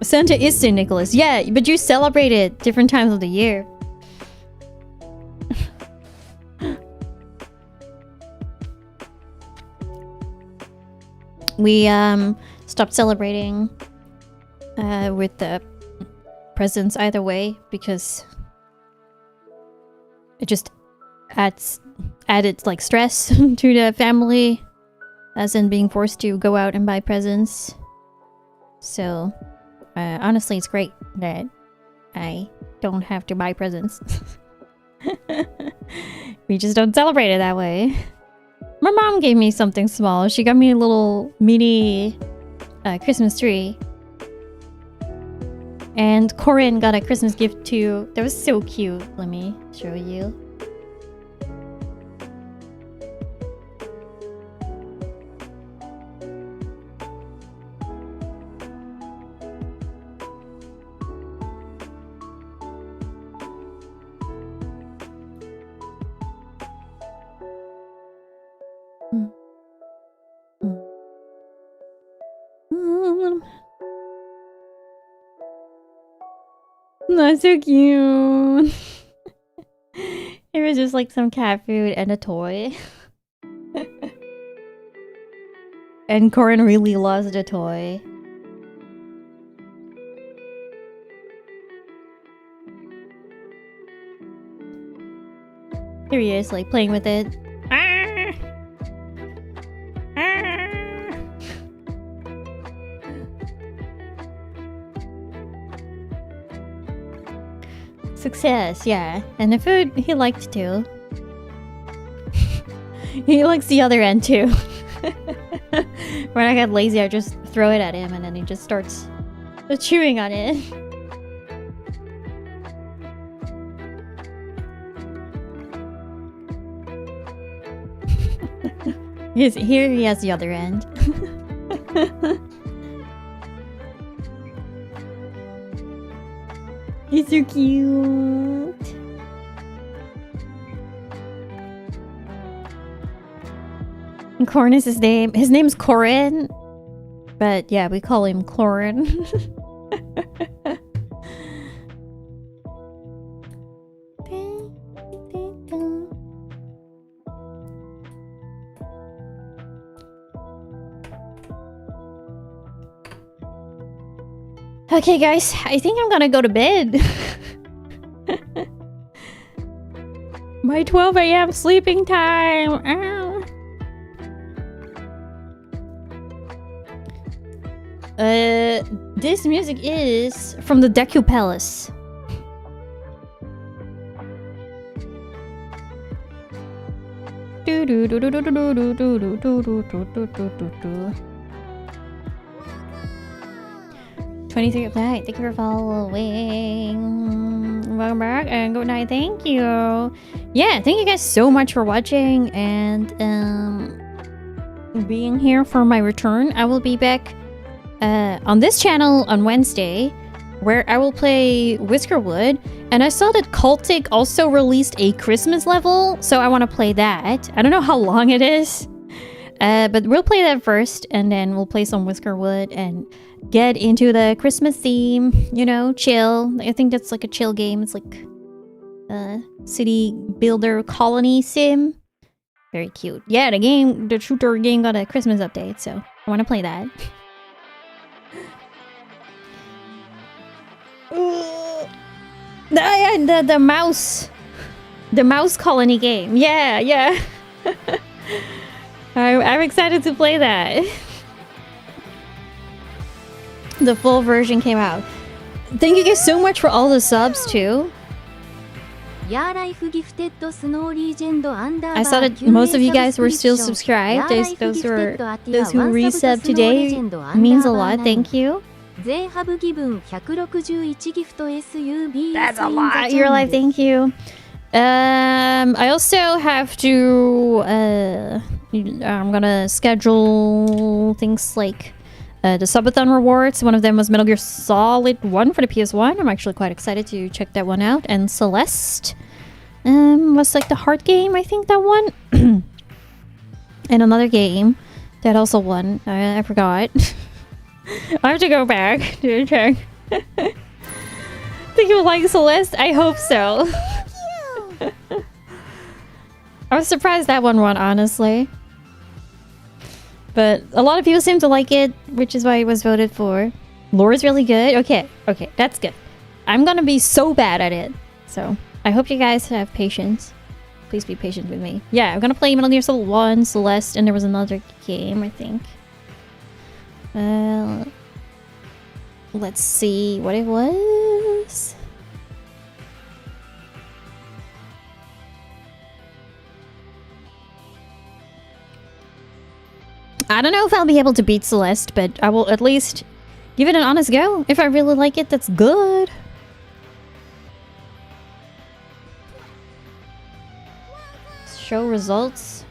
Santa is St. Nicholas. Yeah, but you celebrate it different times of the year. We stopped celebrating with the presents either way because it just added like stress to the family, as in being forced to go out and buy presents. So honestly, it's great that I don't have to buy presents. We just don't celebrate it that way. My mom gave me something small. She got me a little mini Christmas tree. And Corin got a Christmas gift too. That was so cute. Let me show you. That's so cute. It was just like some cat food and a toy. And Corin really loves the toy. Here he is, like playing with it. Success, yeah. And the food he liked too. He likes the other end too. When I get lazy, I just throw it at him and then he just starts chewing on it. Here he has the other end. He's so cute. And Corin is his name. His name's Corin. But yeah, we call him Corin. Okay, guys, I think I'm gonna go to bed. My 12 a.m. sleeping time. This music is from the Deku Palace. Do do do do do do do do do do do do do do. 23 of night. Thank you for following. Welcome back and good night. Thank you. Yeah, thank you guys so much for watching and being here for my return. I will be back on this channel on Wednesday, where I will play Whiskerwood. And I saw that Cultic also released a Christmas level, so I want to play that. I don't know how long it is, but we'll play that first, and then we'll play some Whiskerwood and get into the Christmas theme, you know, chill. I think that's like a chill game. It's like a city builder colony sim. Very cute. Yeah, the shooter game got a Christmas update, so I want to play that. The mouse colony game. Yeah. I'm excited to play that. The full version came out. Thank you guys so much for all the subs too. I saw that most of you guys were still subscribed. Those who resub today means a lot. Thank you. That's a lot. You're like, thank you. I also have to I'm gonna schedule things like the subathon rewards. One of them was Metal Gear Solid 1 for the PS1. I'm actually quite excited to check that one out. And Celeste was like the heart game, I think, that one. And another game that also won. I forgot. I have to go back to check. Think you like Celeste? I hope so. I was surprised that one won, honestly. But a lot of people seem to like it, which is why it was voted for. Lore is really good. Okay, that's good. I'm gonna be so bad at it. So, I hope you guys have patience. Please be patient with me. Yeah, I'm gonna play Metal Gear Solid 1, Celeste, and there was another game, I think. Let's see what it was. I don't know if I'll be able to beat Celeste, but I will at least give it an honest go. If I really like it, that's good. Show results.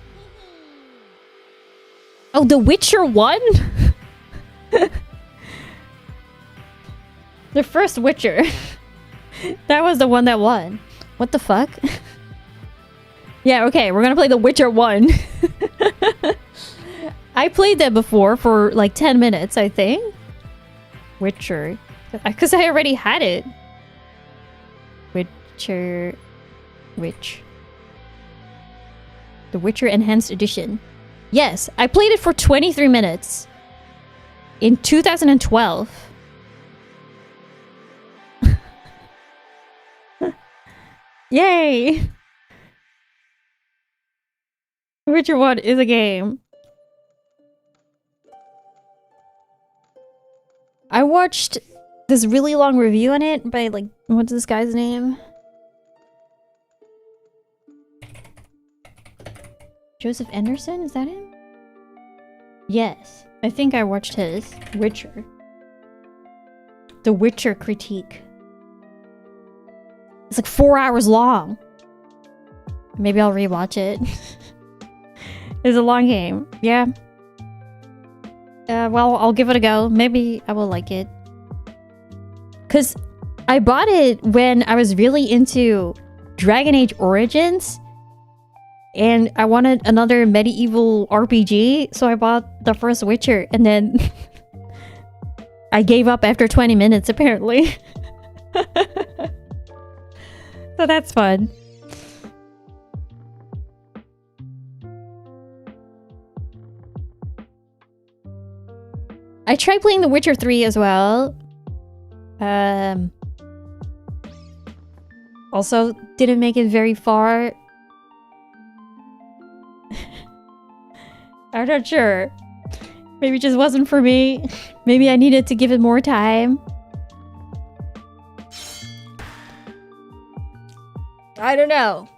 Oh, The Witcher 1? The first Witcher. That was the one that won. What the fuck? Yeah, okay, we're gonna play The Witcher 1. I played that before for like 10 minutes, I think. Witcher. Because I already had it. Witcher... Which? The Witcher Enhanced Edition. Yes, I played it for 23 minutes. In 2012. Yay! Witcher 1 is a game. I watched this really long review on it by, like, what's this guy's name? Joseph Anderson? Is that him? Yes. I think I watched his Witcher. The Witcher critique. It's like 4 hours long. Maybe I'll rewatch it. It's a long game. Yeah. Well, I'll give it a go. Maybe I will like it. Because I bought it when I was really into Dragon Age Origins. And I wanted another medieval RPG. So I bought the first Witcher. And then I gave up after 20 minutes, apparently. So that's fun. I tried playing The Witcher 3 as well. Also, didn't make it very far. I'm not sure. Maybe it just wasn't for me. Maybe I needed to give it more time. I don't know.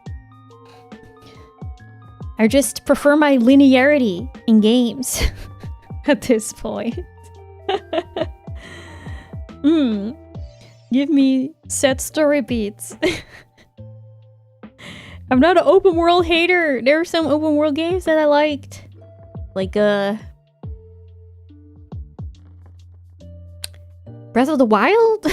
I just prefer my linearity in games at this point. Give me set story beats. I'm not an open world hater. There are some open world games that I liked. Like, Breath of the Wild?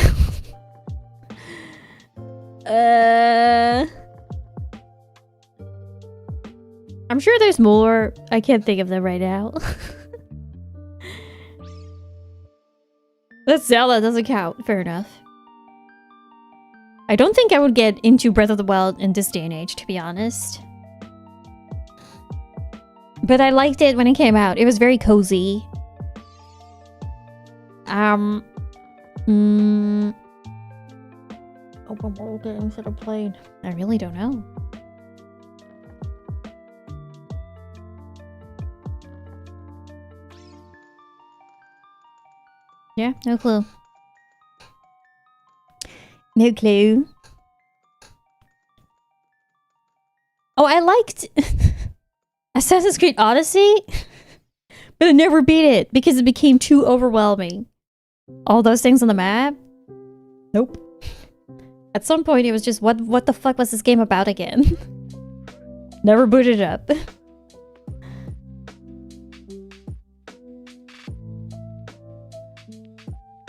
I'm sure there's more. I can't think of them right now. That's Zelda, doesn't count. Fair enough. I don't think I would get into Breath of the Wild in this day and age, to be honest. But I liked it when it came out. It was very cozy. Open world games that I played. I really don't know. Yeah, no clue. No clue. Oh, I liked Assassin's Creed Odyssey, but I never beat it because it became too overwhelming. All those things on the map? Nope. At some point, it was just, what the fuck was this game about again? Never booted it up.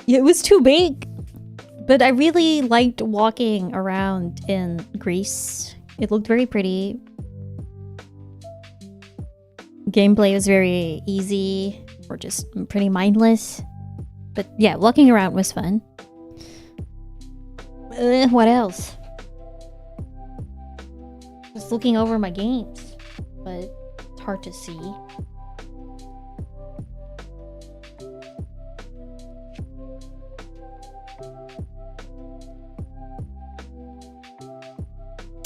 It was too big. But I really liked walking around in Greece. It looked very pretty. Gameplay was very easy, or just pretty mindless. But yeah, walking around was fun. What else? Just looking over my games, but it's hard to see.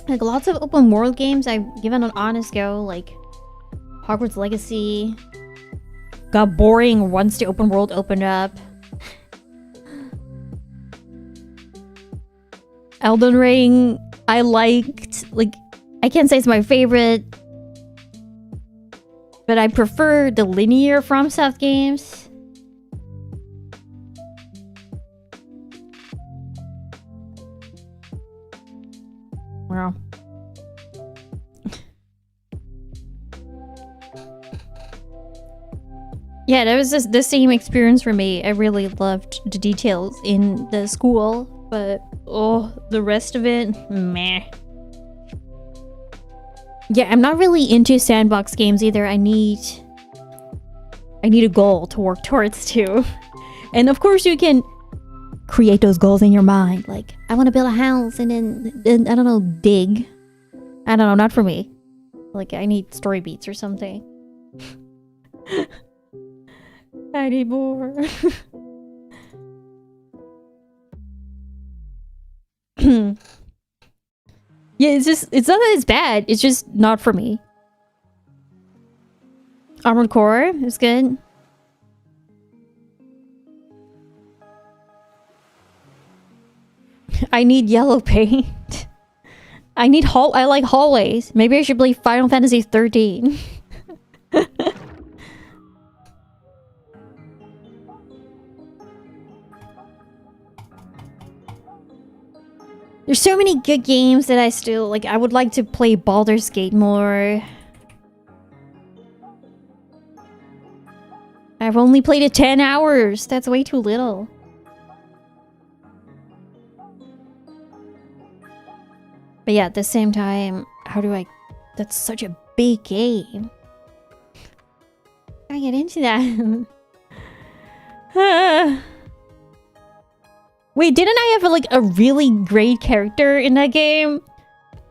Like lots of open world games I've given an honest go, like Hogwarts Legacy. Got boring once the open world opened up. Elden Ring, I liked. Like, I can't say it's my favorite, but I prefer the linear FromSoft games. Wow. Yeah, that was just the same experience for me. I really loved the details in the school, but oh, the rest of it, meh. Yeah, I'm not really into sandbox games either. I need a goal to work towards too. And of course you can create those goals in your mind. Like, I want to build a house and then, I don't know, dig. I don't know, not for me. Like, I need story beats or something. I need more. Yeah, it's not that it's bad. It's just not for me. Armored Core is good. I need yellow paint. I like hallways. Maybe I should play Final Fantasy 13. There's so many good games that I still like. I would like to play Baldur's Gate more. I've only played it 10 hours. That's way too little. But yeah, at the same time, how do I... That's such a big game. How do I get into that? Wait, didn't I have a really great character in that game?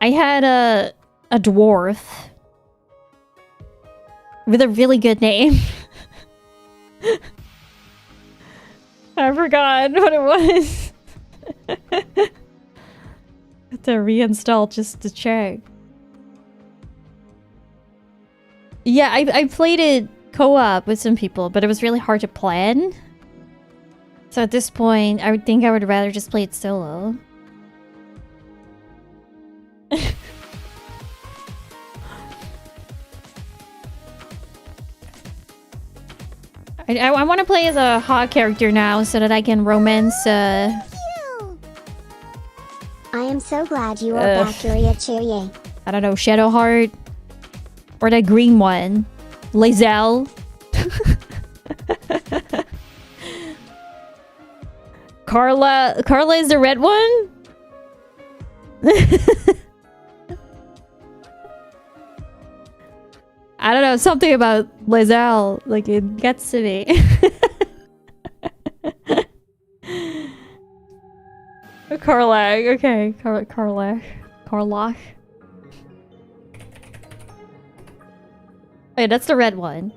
I had a dwarf with a really good name. I forgot what it was. Have to reinstall just to check. Yeah, I played it co-op with some people, but it was really hard to plan. So at this point, I would think I would rather just play it solo. I want to play as a hot character now so that I can romance. I am so glad you are back, Yuria Chuye. I don't know, Shadowheart, or that green one, Lae'zel. Carla is the red one. I don't know, something about Lae'zel, like it gets to me. Karlach, okay, Karlach. Wait, that's the red one.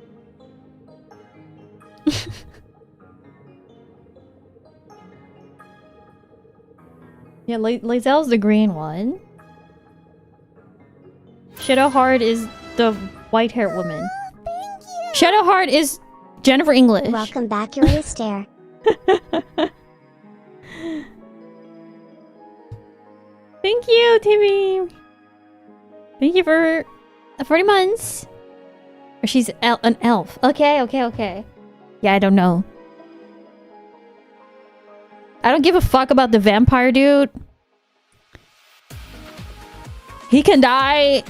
Yeah, Lae'zel's the green one. Shadowheart is the white-haired woman. Shadowheart is Jennifer English. Welcome back, Yuria Stare. Thank you, Timmy. Thank you for 40 months. Or she's an elf. Okay. Yeah, I don't know. I don't give a fuck about the vampire dude. He can die.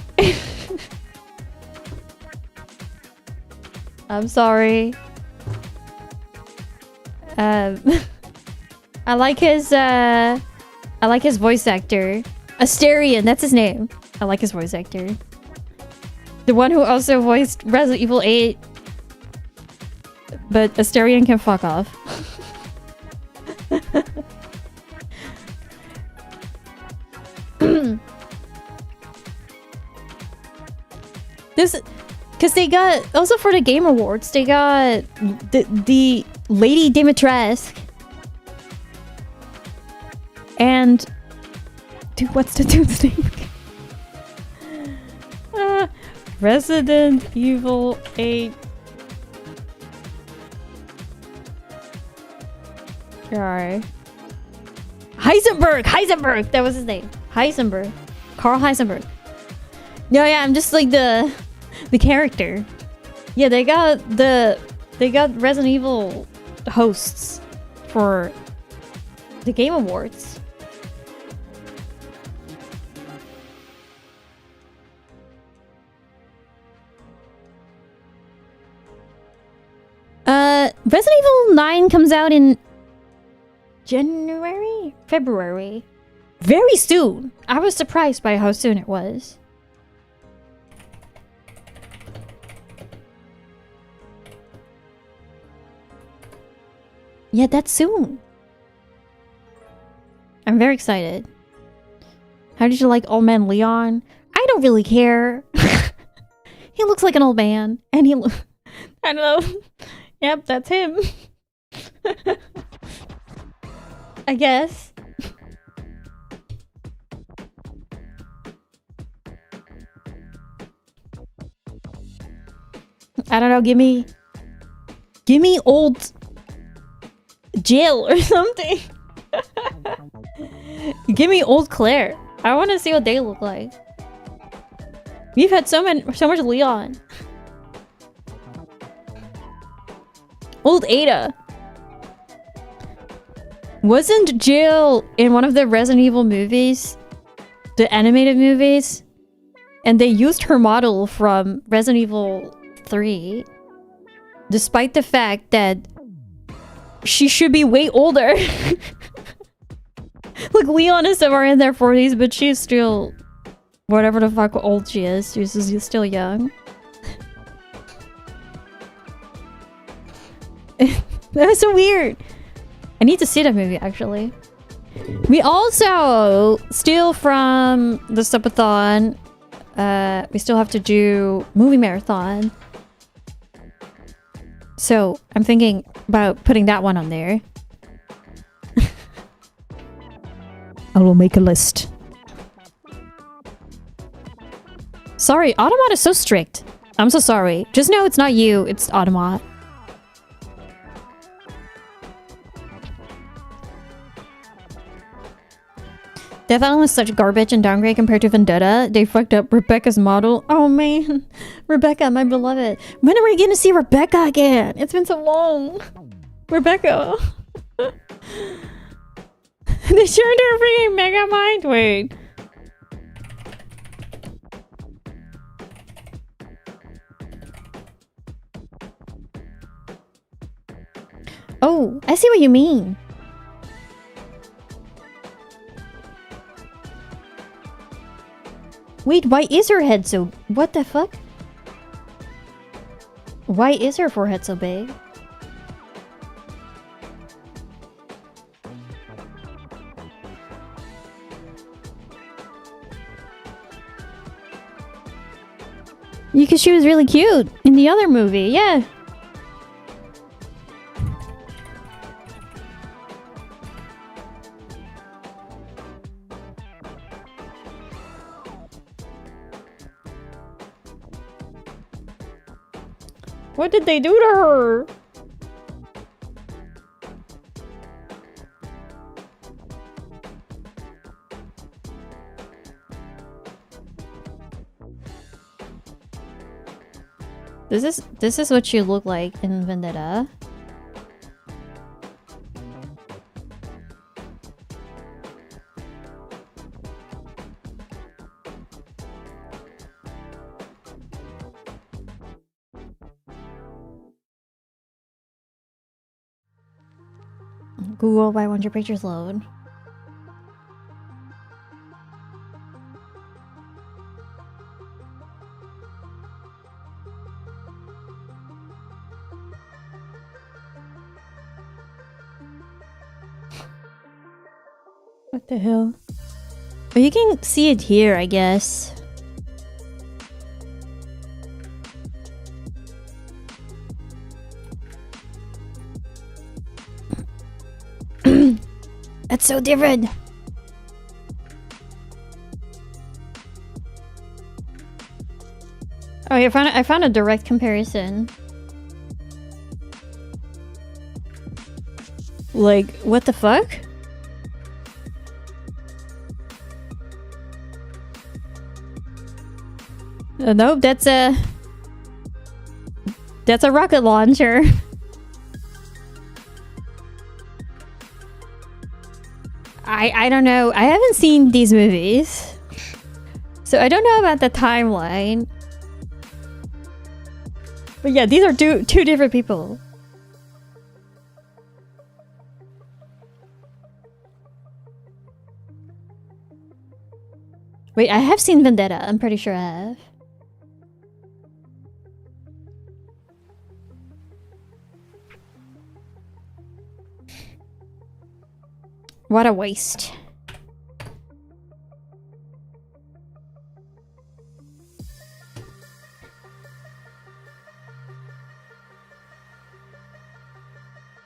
I'm sorry. I like his voice actor. Asterion, that's his name. I like his voice actor. The one who also voiced Resident Evil 8. But Asterion can fuck off. Because they got, also for the Game Awards, they got the Lady Dimitrescu. And dude, what's the dude's name? Resident Evil 8. Alright. Heisenberg! That was his name. Heisenberg. Carl Heisenberg. No, yeah, I'm just like the character. Yeah, they got Resident Evil hosts for the Game Awards. Resident Evil 9 comes out in February. Very soon. I was surprised by how soon it was. Yeah, that's soon. I'm very excited. How did you like Old Man Leon? I don't really care. He looks like an old man. And I don't know. Yep, that's him. I guess. I don't know, give me old Jill or something. Give me old Claire. I want to see what they look like. We've had so much Leon. Old Ada. Wasn't Jill in one of the Resident Evil movies? The animated movies? And they used her model from Resident Evil 3. Despite the fact that she should be way older. Like, Leon and Sam are in their 40s, but she's still... whatever the fuck old she is. She's still young. That was so weird. I need to see that movie, actually. We also, still from the subathon, we still have to do movie marathon. So, I'm thinking about putting that one on there. I will make a list. Sorry, Automata is so strict. I'm so sorry. Just know it's not you, it's Automat. Death Island was such garbage and downgrade compared to Vendetta. They fucked up Rebecca's model. Oh man. Rebecca, my beloved. When are we gonna see Rebecca again? It's been so long. Rebecca. They turned her freaking Megamind? Wait. Oh, I see what you mean. Wait, why is her head so... What the fuck? Why is her forehead so big? Because she was really cute in the other movie, yeah. What did they do to her? This is what you look like in Vendetta. Google, why won't your pictures load? What the hell? Oh, you can see it here, I guess. That's so different. Oh, I found a direct comparison. Like, what the fuck? Nope, that's a rocket launcher. I don't know. I haven't seen these movies, so I don't know about the timeline. But yeah, these are two different people. Wait, I have seen Vendetta. I'm pretty sure I have. What a waste.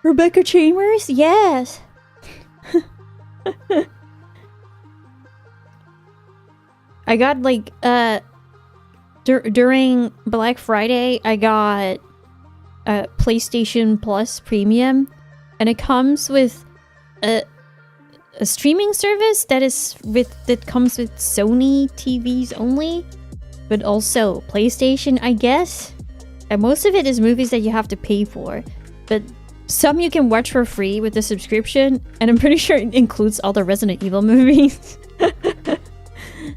Rebecca Chambers? Yes. I got like during Black Friday I got a PlayStation Plus Premium, and it comes with a streaming service that comes with Sony TVs only, but also PlayStation, I guess. And most of it is movies that you have to pay for, but some you can watch for free with the subscription, and I'm pretty sure it includes all the Resident Evil movies.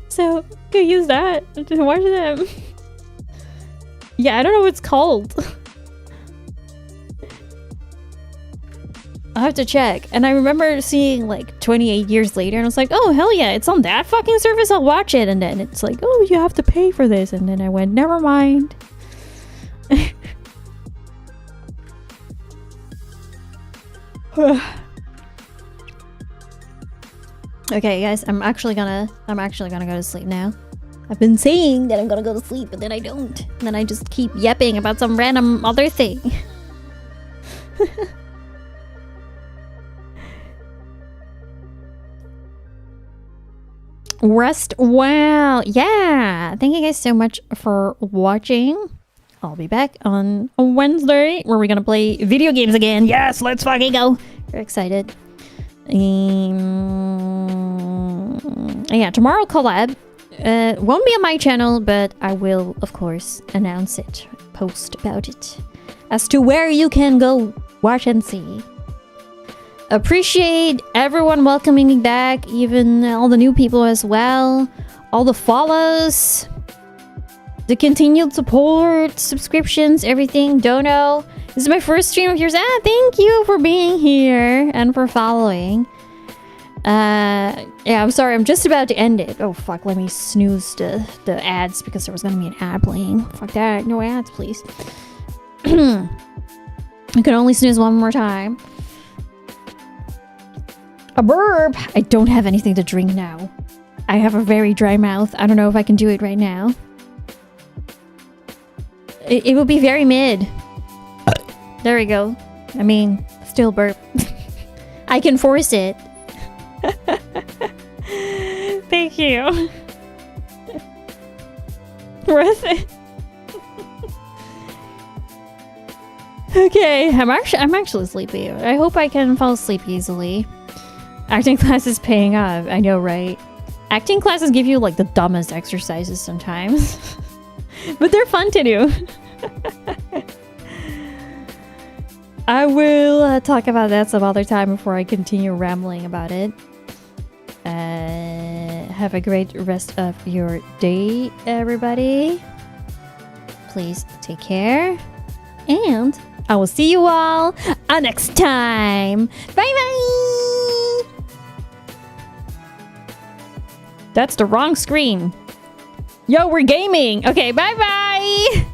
So go use that to watch them. Yeah, I don't know what it's called. I'll have to check. And I remember seeing like 28 years later, and I was like, oh hell yeah, it's on that fucking service, I'll watch it. And then it's like, oh, you have to pay for this. And then I went, never mind. Okay guys, I'm actually gonna go to sleep now. I've been saying that I'm gonna go to sleep, but then I don't. And then I just keep yapping about some random other thing. Rest well. Yeah. Thank you guys so much for watching. I'll be back on a Wednesday where we're gonna play video games again. Yes, let's fucking go. Very excited. Yeah, tomorrow collab. Won't be on my channel, but I will, of course, announce it, post about it, as to where you can go watch and see. Appreciate everyone welcoming me back, even all the new people as well, all the follows, the continued support, subscriptions, everything. Dono, this is my first stream of yours. Thank you for being here and for following. Yeah, I'm sorry, I'm just about to end it. Oh fuck, let me snooze the ads because there was gonna be an ad playing. Fuck that, no ads please. I can only snooze one more time. A burp! I don't have anything to drink now. I have a very dry mouth. I don't know if I can do it right now. It will be very mid. There we go. I mean, still burp. I can force it. Thank you. Worth it. Okay, I'm actually sleepy. I hope I can fall asleep easily. Acting class is paying off. I know, right? Acting classes give you like the dumbest exercises sometimes. But they're fun to do. I will talk about that some other time before I continue rambling about it. Have a great rest of your day, everybody. Please take care. And I will see you all next time. Bye-bye! That's the wrong screen. Yo, we're gaming. Okay, bye-bye!